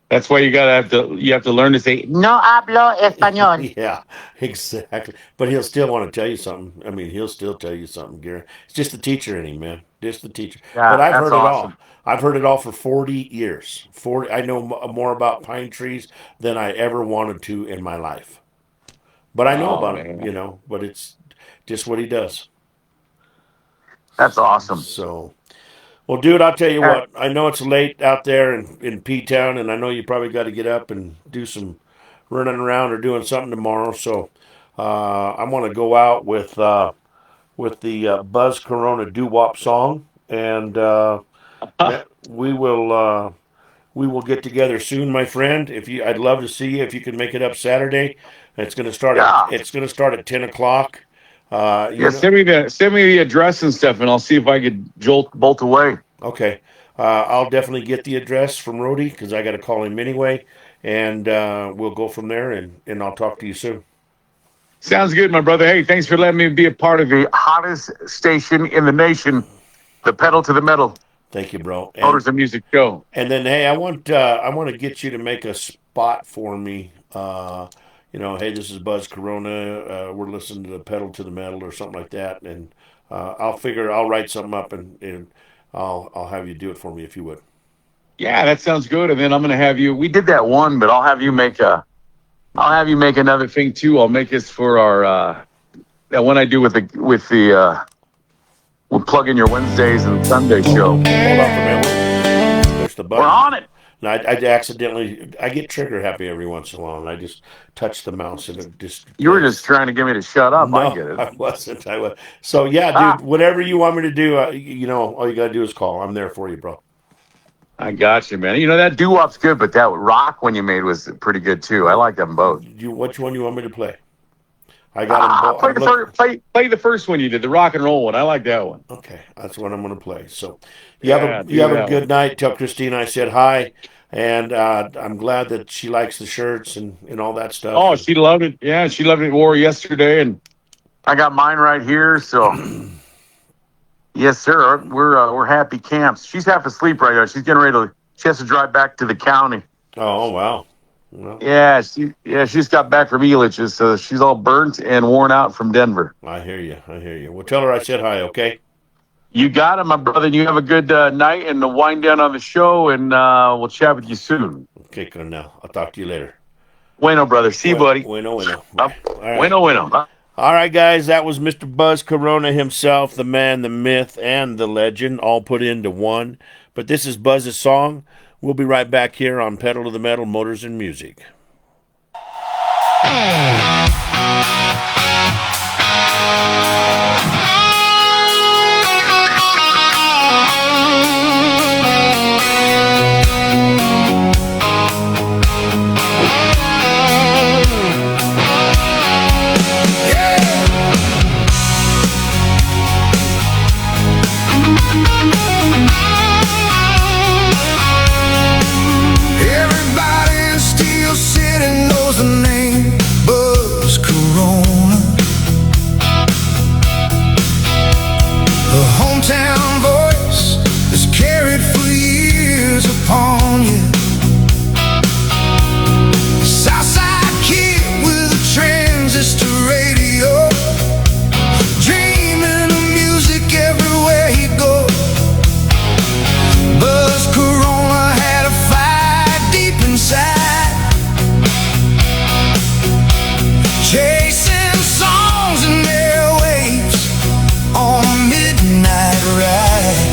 that's why you have to learn to say No hablo español. Yeah, exactly. But he'll still want to tell you something. I mean, he'll still tell you something, Gary. It's just the teacher in him, man. Just the teacher. But yeah, I've that's heard it all. awesome. I've heard it all for 40 years. 40. I know more about pine trees than I ever wanted to in my life. But I know Oh about him, man, but it's just what he does. that's awesome. So, well, dude, I'll tell you Uh, what. I know it's late out there in P Town, and I know you probably got to get up and do some running around or doing something tomorrow. So, I want to go out with the Buzz Corona doo wop song, and we will get together soon, my friend. I'd love to see you if you can make it up Saturday. yeah, It's going to start at 10 o'clock. yeah. Send me the address and stuff, and I'll see if I could bolt away. Okay. I'll definitely get the address from Rody because I got to call him anyway, and we'll go from there. And I'll talk to you soon. Sounds good, my brother. Hey, thanks for letting me be a part of the hottest station in the nation, the pedal to the metal Thank you, bro. Motors and Music Show. And then hey, I want to get you to make a spot for me. Hey, this is Buzz Corona. We're listening to the pedal to the metal or something like that, and I'll write something up and I'll have you do it for me if you would. Yeah, that sounds good. And then I'm gonna have you. We did that one, but I'll have you make another thing too. I'll make this for our that one I do we'll plug in your Wednesdays and Sunday show. Hold on for a minute. Push the button. We're on it. No, I get trigger happy every once in a while, and I just touch the mouse and it just. You were just trying to get me to shut up. No, I get it. I wasn't. I was. So yeah, dude. Whatever you want me to do, all you gotta do is call. I'm there for you, bro. I got you, man. You know that doo-wop's good, but that rock one you made was pretty good too. I like them both. Which one you want me to play? I got them both. Play the first one you did, the rock and roll one. I like that one. Okay, that's what I'm gonna play. So, Do you have a that good one. night. Tell Christine I said hi, and I'm glad that she likes the shirts and all that stuff. Oh, she loved it. Yeah, she loved it. Wore yesterday, and I got mine right here. So, yes, sir. We're happy camps. She's half asleep right now. She's getting ready to. She has to drive back to the county. Oh wow, Well, Yeah, she just got back from Elitch's, so she's all burnt and worn out from Denver. I hear you. I hear you. Well, tell her I said hi, okay? You got it, my brother. You have a good night and the wind down on the show, and we'll chat with you soon. Okay, Cornell. I'll talk to you later. Bueno, brother. See you, buddy. Bueno. Bye. All right. Bueno. All right, guys, that was Mr. Buzz Corona himself, the man, the myth, and the legend, all put into one. But this is Buzz's song. We'll be right back here on Pedal to the Metal, Motors and Music. Everybody in Steel City knows the name Buzz Corona. The hometown voice is carried for years upon you. Southside kid with a transistor radio, dreaming of music everywhere he goes. Buzz Corona had a fire deep inside, chasing songs and airwaves on a midnight ride.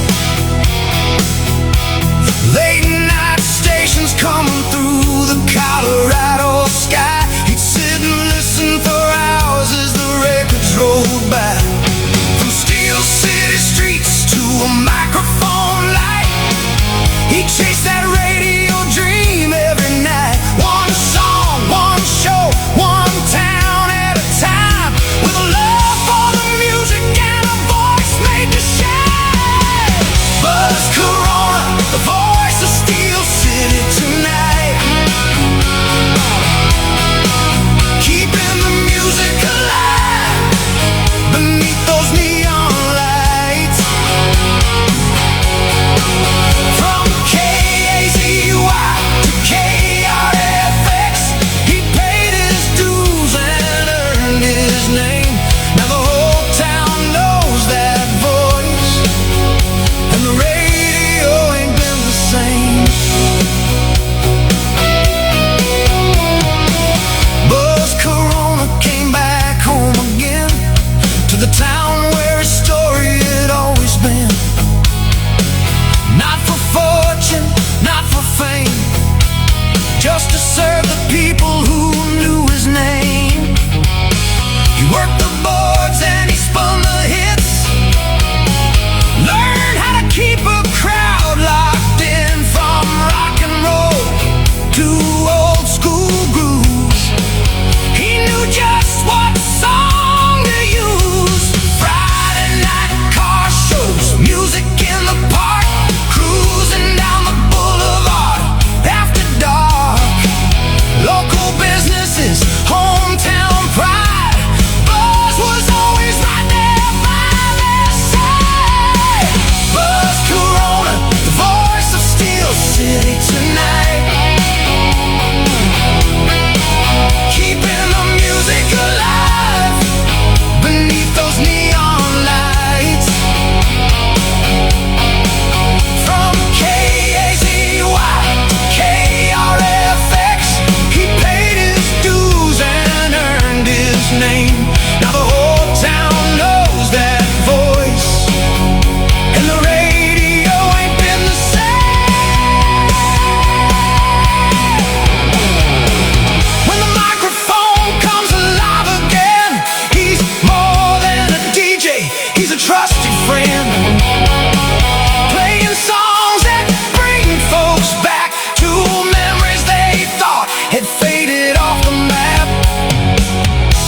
Late night stations coming through the Colorado sky. He'd sit and listen for hours as the records rolled by. From Steel City streets to a microphone light, he chased that radio dream every night. One song, one show, one town at a time, with a love for the music and a voice made to shine. Buzz Corona, the voice of Steel City tonight, keeping the music alive beneath those neon lights. From KAZY to KRFX, he paid his dues and earned his name. Now the whole town knows that voice, and the radio ain't been the same. Buzz Corona came back home again, to the town where his story had always been. Not for fortune, not for fame, just to serve the people who knew his name. He worked the boards and he spun the hits, learned how to keep a crowd locked in, from rock and roll to old school grooves. He knew just what song to use. Friday night car shows, music in the park, cruising down the boulevard after dark. Local businesses, hometown pride, Buzz was always right there by their side. Buzz Corona, the voice of Steel City tonight, keeping the music alive beneath those neon lights. From KAZY to KRFX, he paid his dues and earned his name. Now the whole town knows that voice, and the radio ain't been the same. When the microphone comes alive again, he's more than a DJ, he's a trusted friend, playing songs that bring folks back to memories they thought had faded off the map.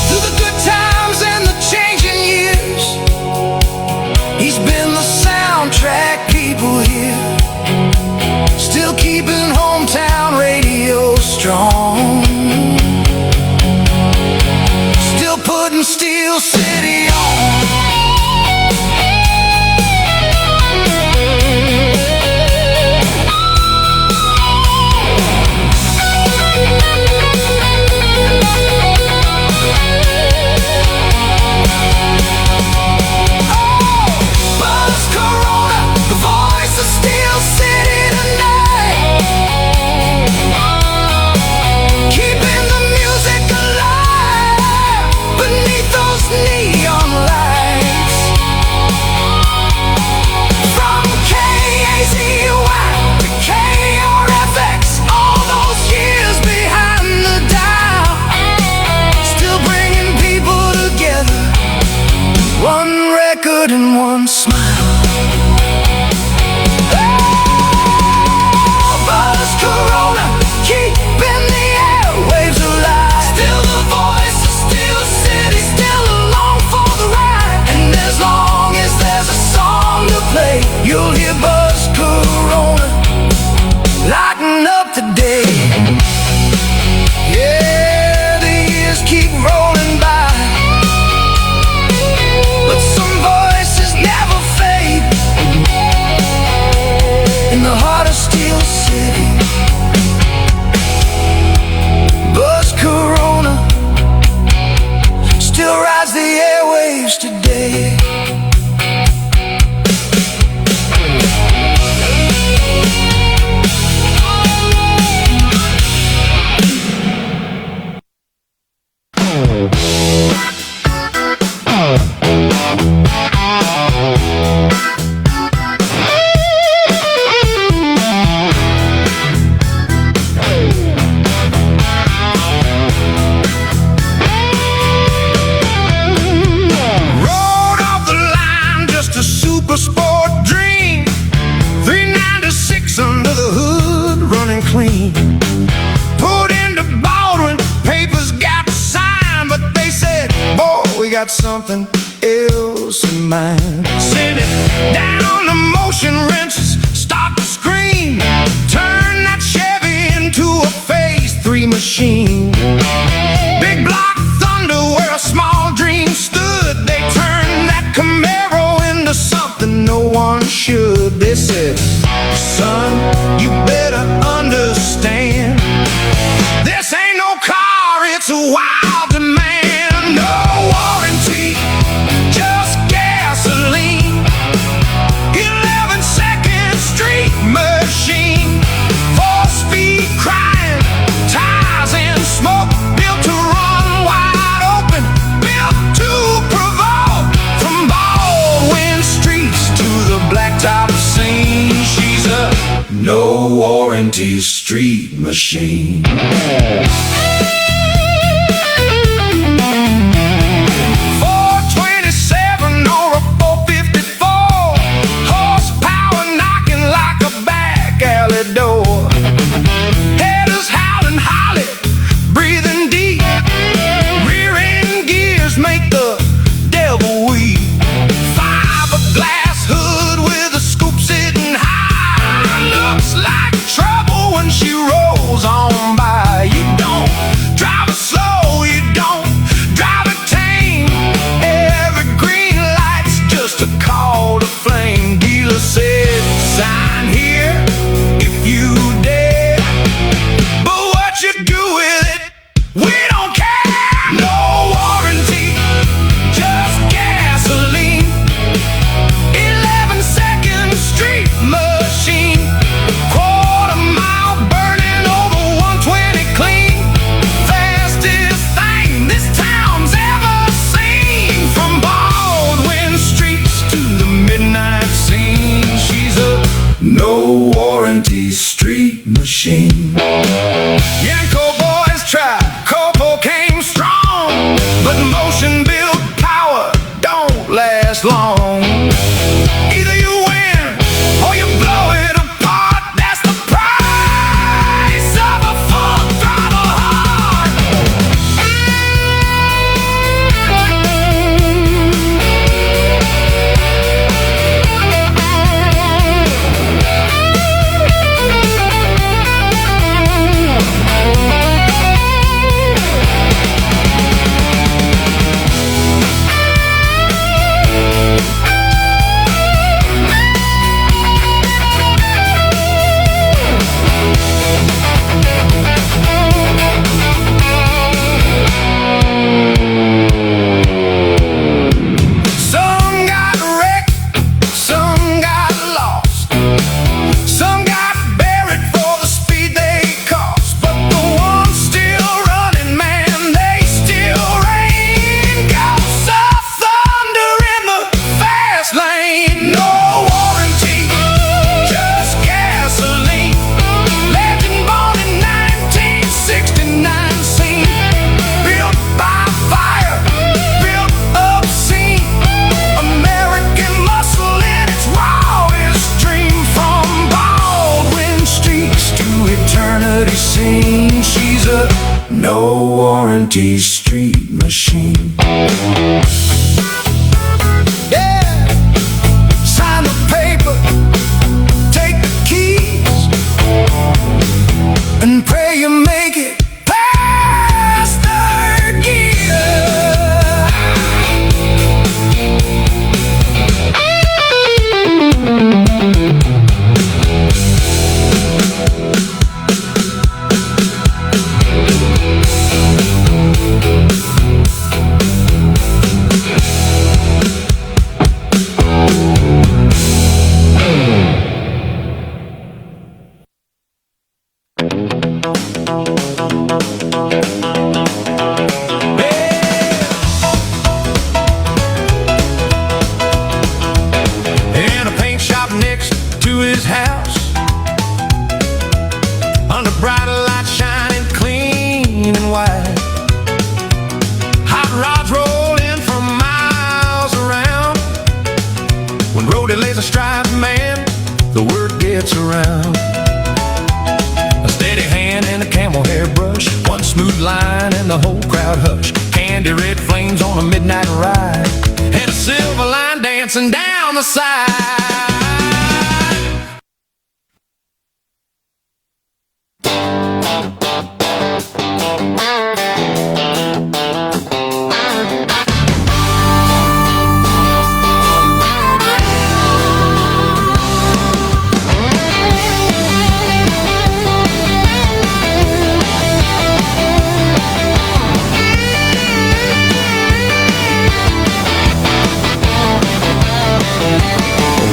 Through the good times and the changing years, he's been the soundtrack people hear, still keeping hometown radio strong, still putting Steel City on. good in one smile. Buzz Corona, keeping the airwaves alive. Still the voice of Steel City, still along for the ride. And as long as there's a song to play, you'll hear Buzz Corona lighten up today. Yeah, the years keep rolling by, but some voices never fade. In the heart of Steel City, Buzz Corona still rides the airwaves today. Road off the line, just a super sport dream. 396 under the hood, running clean. Put into Baldwin, papers got signed, but they said, boy, we got something else in mind. Send it down the motion wrenches, start to scream. Turn that Chevy into a phase 3 machine. Big block thunder where a small dream stood. They turned that Camaro into something no one should. They said, son, you better understand, this ain't no car, it's a wild demand. No warranty, just gasoline. 11-second street machine. 4-speed crying, tires and smoke. Built to run wide open, built to provoke. From Baldwin streets to the blacktop scene, she's a no warranty street machine. 427 or a 454, horsepower knocking like a back alley door. Headers howling holly, breathing deep. Rear end gears make the devil weep. Fiberglass hood with a scoop sitting high. Looks like trouble when she rolls on by. You don't drive it slow, you don't drive it tame. Every green light's just a call to flame. Dealer said, sign here if you dare, but what you do with it, we don't care. No warranty, just gasoline. 11-second street machine. Quarter mile burning over 120 clean. Fastest thing this town's ever seen. From Baldwin streets to the midnight scene, she's a no warranty street machine. Yanko boys tried, Corpo came strong, but motion built power don't last long. Either you win or you blow it apart. That's the price of a full throttle heart. empty street machine. Yeah, sign the paper, take the keys, and pray you make it past third gear. In a paint shop next to his house, under bright lights shining clean and white, hot rods roll in from miles around. When Rhodey lays a striped man, the word gets around. A steady hand and a camel hair brush, one smooth line and the whole crowd hush. Candy red flames on a midnight ride, and a silver line dancing down the side.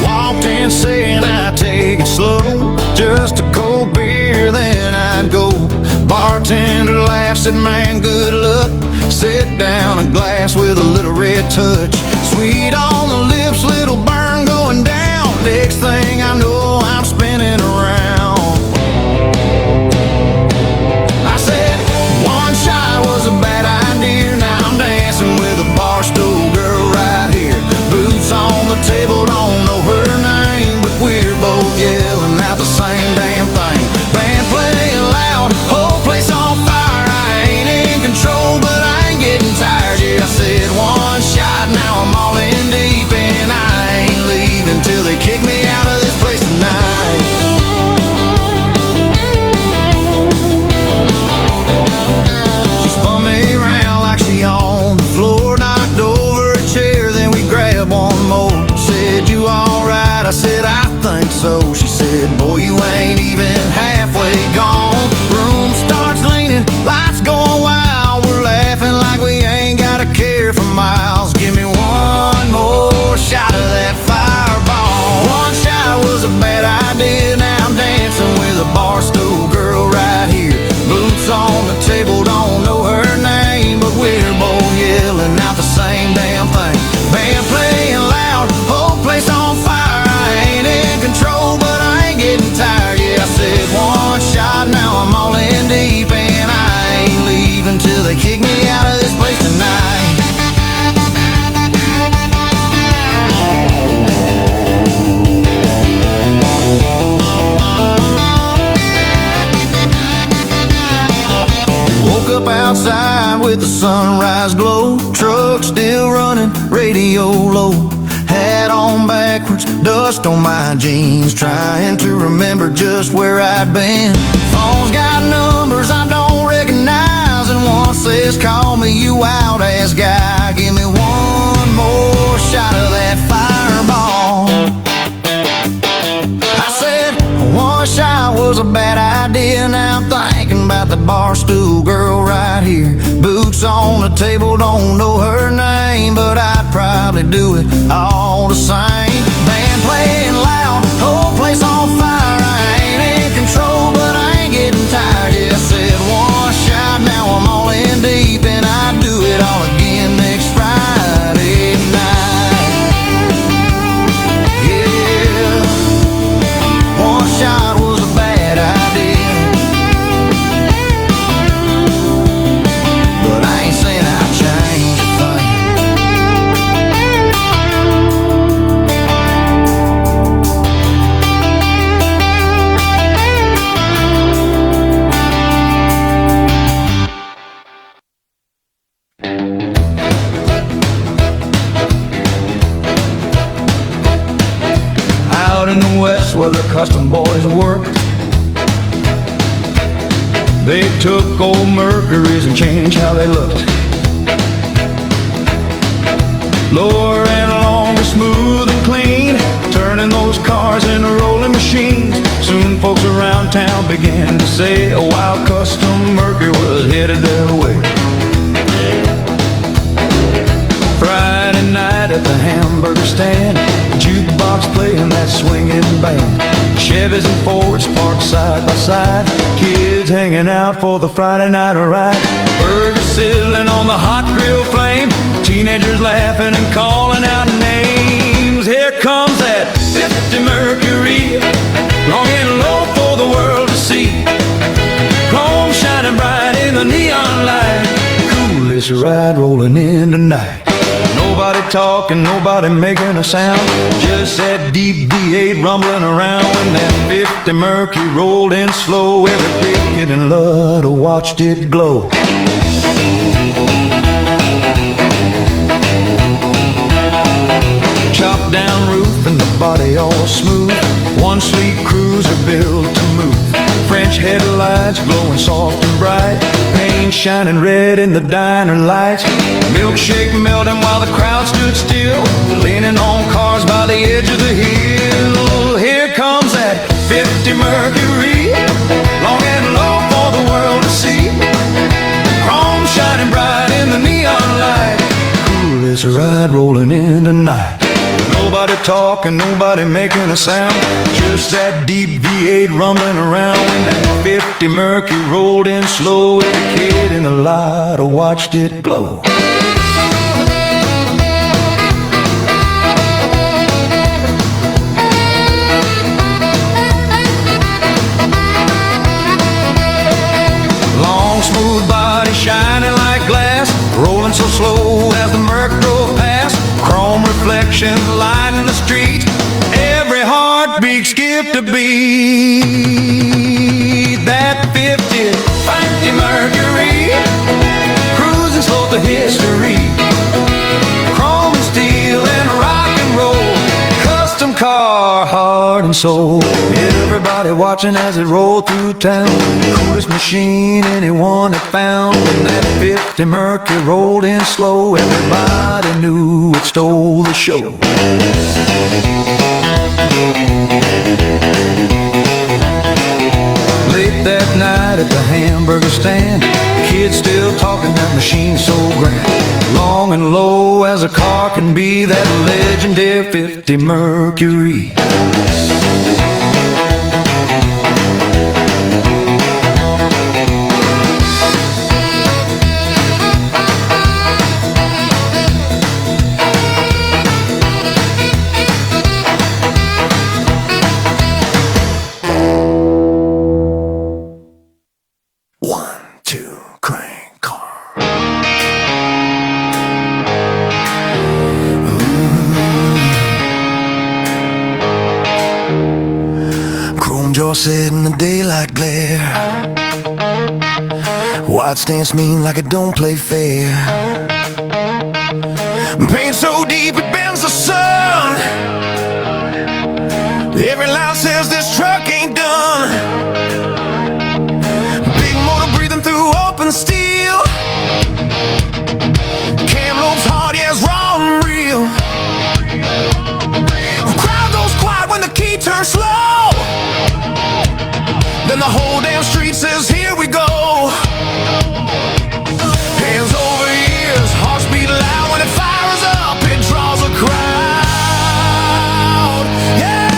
Walked in saying I'd take it slow, just a cold beer, then I'd go. Bartender laughed, said, man, good luck. Set down a glass with a little red touch. Sweet on the lips, little burn going down. Next thing I know, I'm spinning around. I said, one shot was a bad idea. Now I'm dancing with a bar stool girl right here. Boots on the table, don't know her name, but we're both yelling out the same damn thing. Band playing loud, whole place on fire. I ain't in control, but I ain't getting tired. Yeah, I said one shot, now I'm all in deep, and I ain't leaving till they kick me out of this place tonight. She spun me around like she on the floor, knocked over a chair, then we grabbed one more. Said, you alright? I said, I think so. She said, boy, you ain't even halfway gone. Room starts leaning, lights going wild. We're laughing like we ain't got a care for miles. Give me one more shot of that fireball. One shot was a bad idea. Now I'm dancing with a bar stool girl right here. Boots on the table, don't know her name, but we're both yelling out the same damn thing. Band playing loud, whole place on fire. I ain't in control, but I ain't getting tired. Yeah, I said one shot, now I'm all in deep, and I ain't leaving till they kick me out of this place tonight. Woke up outside with the sunrise glow, truck still running, radio low, hat on backwards, dust on my jeans, trying to remember just where I'd been. Phone's got numbers I don't recognize, and one says, call me, you out-ass guy. Give me one more shot of that fireball. I said, one shot was a bad idea. Now I'm thinking about the bar stool girl right here. Boots on the table, don't know her name, but I'd probably do it all the same. Band playing loud, whole place on fire. I ain't in control, but I ain't getting tired. Yeah, I said one shot, now I'm all in deep, and I'd do it all again next Friday night. Yeah, one shot was a bad idea, but I ain't saying I'd change a thing. in the west where the custom boys worked. They took old Mercuries and changed how they looked. Lower and longer, smooth and clean, turning those cars into rolling machines. Soon folks around town began to say a wild custom Mercury was headed their way. Friday night at the hamburger stand, jukebox playing that swinging band. Chevys and Fords parked side by side, kids hanging out for the Friday night ride. Burgers sizzling on the hot grill flame, teenagers laughing and calling out names. Here comes that 50 Mercury, long and low for the world to see. Chrome shining bright in the neon light, coolest ride rolling in tonight. Nobody talking, nobody making a sound, just that deep V8 rumbling around. When that 50 Mercury rolled in slow, every kid in love watched it glow. Chopped down roof and the body all smooth, one sleek cruiser built to move. French headlights glowing soft and bright, paint shining red in the diner lights. Milkshake melting while the crowd stood still, leaning on cars by the edge of the hill. Here comes that 50 Mercury, long and low for the world to see. Chrome shining bright in the neon light, coolest ride rolling in tonight. Nobody talking, nobody making a sound, just that deep V8 rumbling around. When that 50 Mercury rolled in slow, every kid in the lot watched it glow. Long smooth body shining like glass, rolling so slow as the Merc drove past. Chrome reflections lighting the streets, every heartbeat skipped a beat. That 50 Mercury, cruising slow to history. Chrome and steel and rock and roll, custom car, heart and soul. Everybody watching as it rolled through town, coolest machine anyone had found. When that 50 Mercury rolled in slow, everybody knew it stole the show. Late that night at the hamburger stand, kids still talking, that machine so grand. Long and low as a car can be, that legendary 50 Mercury. Set in the daylight glare, white stance mean like it don't play fair. Pain so deep it bends the sun, every line says this truck ain't done. Big motor breathing through open steel, cam loops hard, yeah, it's raw and real. Crowd goes quiet when the key turns slow, then the whole damn street says, here we go. Hands over ears, hearts beat loud. When it fires up, it draws a crowd. Yeah!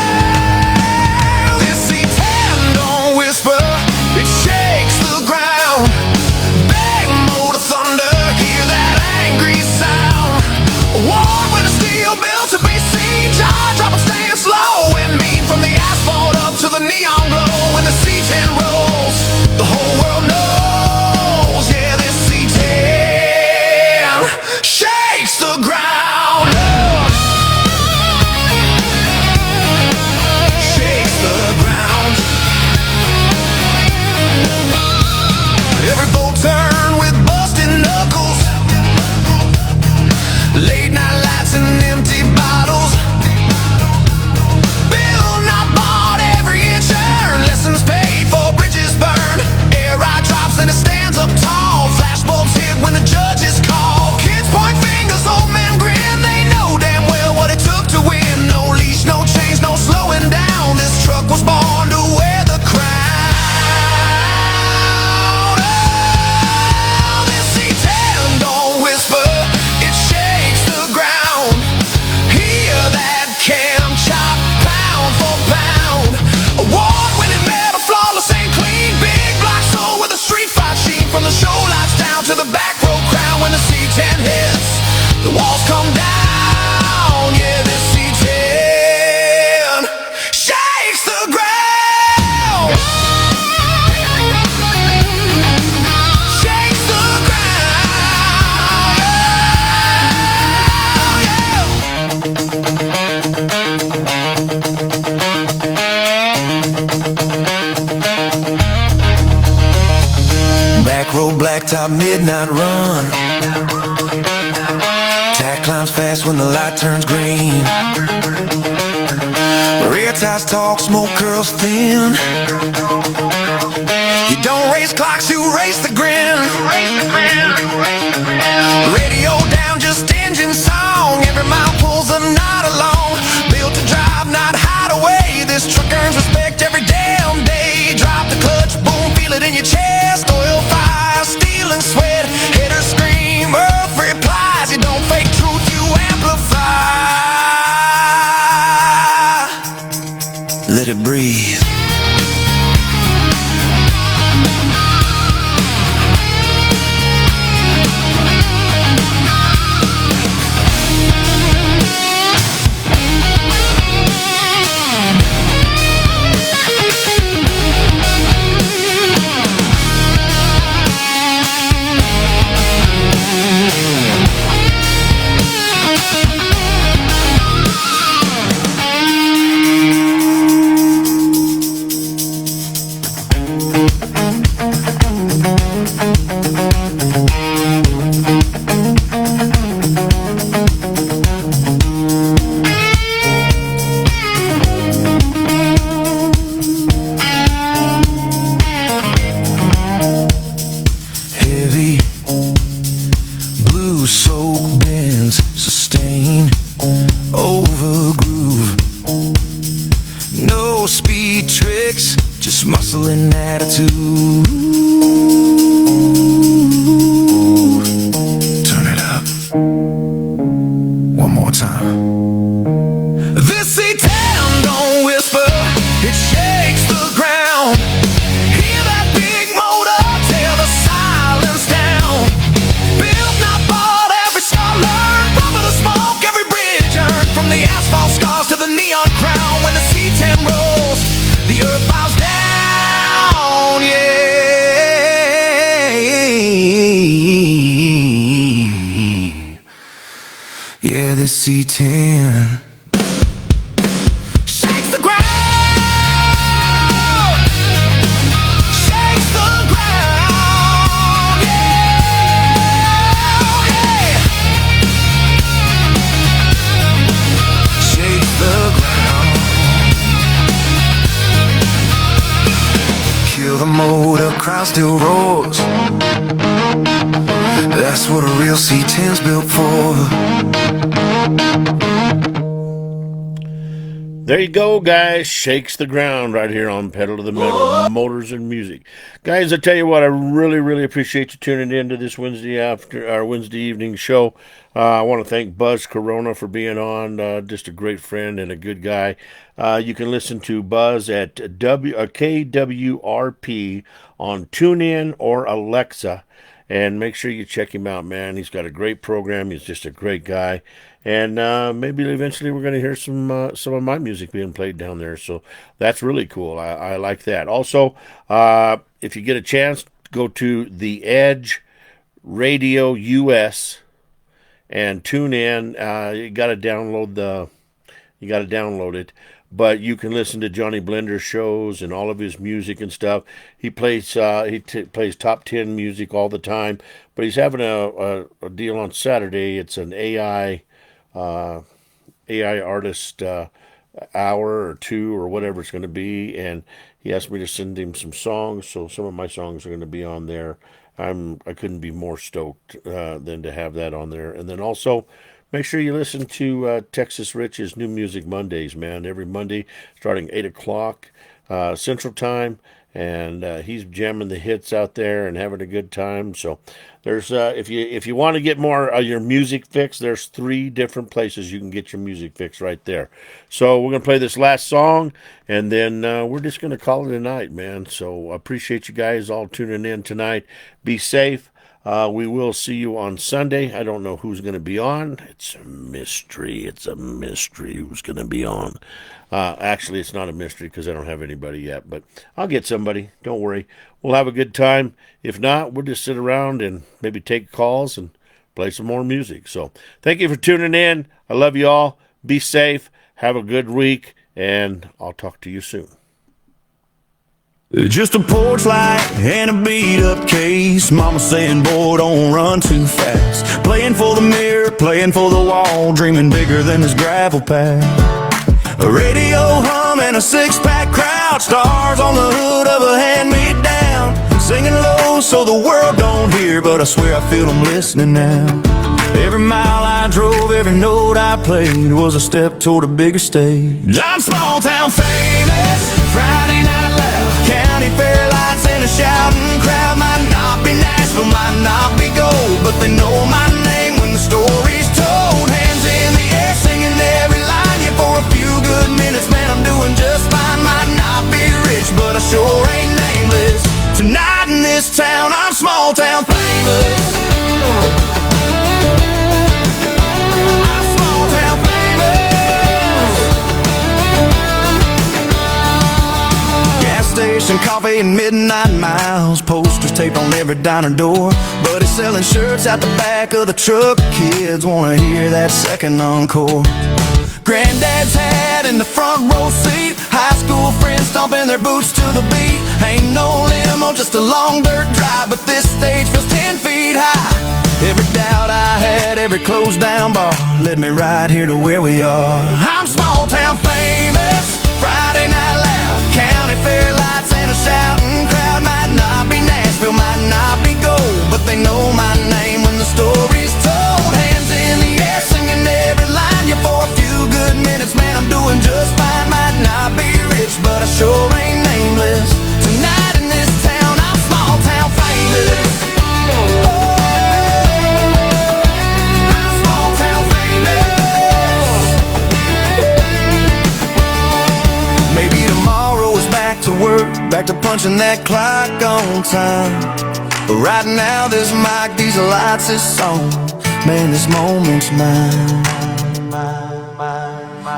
top midnight run. Tack climbs fast when the light turns green. Red ties talk, smoke curls thin. You don't race clocks, you race the grin. Radio down, just engine song. Every mile pulls a knot along. Built to drive, not hide away. This truck earns respect every damn day. Drop the clutch, boom, feel it in your chest. Oil fire, steel and sweat. Hitters scream, earth replies. You don't fake truth, you amplify. Let it breathe. Heavy blue soak bends, sustain over groove. No speed tricks, just muscle and attitude. Turn it up one more time. This C10 don't whisper, it shakes the ground. Hear that big motor tear the silence down. Built, not bought, every star learned. Rubber the smoke, every bridge earned. From the asphalt scars to the neon crown. When the C10 rolls, the earth bows down, yeah. Yeah, this C10 shakes the ground. Shakes the ground, yeah, yeah. Shakes the ground. Kill the motor, crowd still roars. That's what a real C10's built for. There you go, guys. Shakes the ground right here on Pedal to the Metal, Motors and Music. Guys, I tell you what, I really, really appreciate you tuning in to this Wednesday evening show. I want to thank Buzz Corona for being on. Just a great friend and a good guy. You can listen to Buzz at KWRP on TuneIn or Alexa. And make sure you check him out, man. He's got a great program. He's just a great guy. And maybe eventually we're going to hear some of my music being played down there. So that's really cool. I like that. Also, if you get a chance, go to The Edge Radio US and tune in. You got to download it. But you can listen to Johnny Blender's shows and all of his music and stuff. He plays plays top 10 music all the time. But he's having a deal on Saturday. It's an AI artist hour or two or whatever it's going to be, and he asked me to send him some songs. So some of my songs are going to be on there. I couldn't be more stoked than to have that on there. And then also, make sure you listen to Texas Rich's New Music Mondays, man. Every Monday, starting 8 o'clock Central Time. And he's jamming the hits out there and having a good time. So there's if you want to get more of your music fix, there's 3 different places you can get your music fix right there. So we're going to play this last song, and then we're just going to call it a night, man. So I appreciate you guys all tuning in tonight. Be safe. We will see you on Sunday. I don't know who's going to be on. It's a mystery. It's a mystery who's going to be on. Actually, it's not a mystery because I don't have anybody yet, but I'll get somebody. Don't worry. We'll have a good time. If not, we'll just sit around and maybe take calls and play some more music. So thank you for tuning in. I love you all. Be safe. Have a good week, and I'll talk to you soon. Just a porch light and a beat-up case. Mama saying, boy, don't run too fast. Playing for the mirror, playing for the wall, dreaming bigger than this gravel pad. A radio hum and a six-pack crowd, stars on the hood of a hand-me-down. Singing low so the world don't hear, but I swear I feel them listening now. Every mile I drove, every note I played was a step toward a bigger stage. I'm small town famous, Friday night loud, county fair lights and a shouting crowd. Might not be Nashville, might not be gold, but they know my name when the story's told. Hands in the air, singing every line. Yeah, for a few good minutes, man, I'm doing just fine. Might not be rich, but I sure ain't nameless. Tonight in this town, I'm small town famous. Station coffee and midnight miles, posters taped on every diner door. Buddy selling shirts out the back of the truck, kids wanna hear that second encore. Granddad's hat in the front row seat, high school friends stomping their boots to the beat. Ain't no limo, just a long dirt drive, but this stage feels 10 feet high. Every doubt I had, every closed down bar led me right here to where we are. I'm small town famous, Friday night loud, county fair lights and a shouting crowd. Might not be Nashville, might not be gold, but they know my name when the story's told. Hands in the air, singing every line. Yeah, for a few good minutes, man, I'm doing just fine. Might not be rich, but I sure ain't nameless. Tonight in this town, I'm small town famous. To work, back to punching that clock on time. But right now this mic, these lights, this song, man, this moment's mine.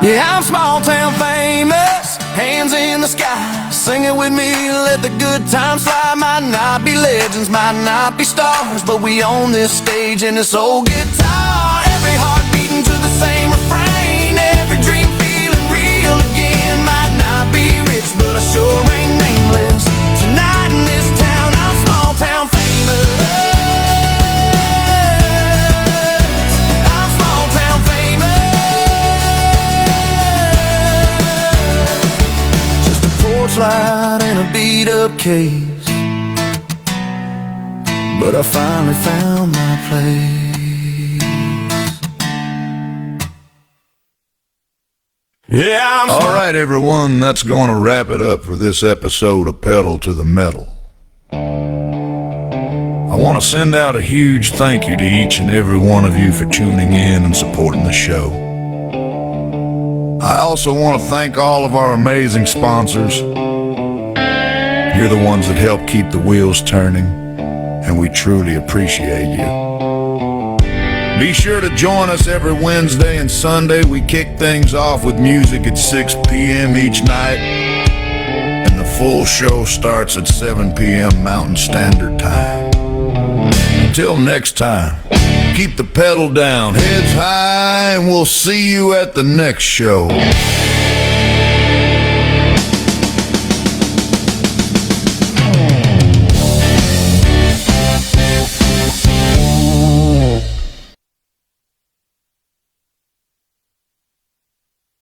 Yeah, I'm small town famous, hands in the sky, sing it with me, let the good times fly. Might not be legends, might not be stars, but we own this stage and this old guitar. Every heart beating to the same refrain, every dream feeling real again. Might not be rich, but I sure ain't nameless. Tonight in this town, I'm small town famous. I'm small town famous. Just a porch light and a beat-up case, but I finally found my place. Yeah, All right, everyone, that's going to wrap it up for this episode of Pedal to the Metal. I want to send out a huge thank you to each and every one of you for tuning in and supporting the show. I also want to thank all of our amazing sponsors. You're the ones that help keep the wheels turning, and we truly appreciate you. Be sure to join us every Wednesday and Sunday. We kick things off with music at 6 p.m. each night, and the full show starts at 7 p.m. Mountain Standard Time. Until next time, keep the pedal down, heads high, and we'll see you at the next show.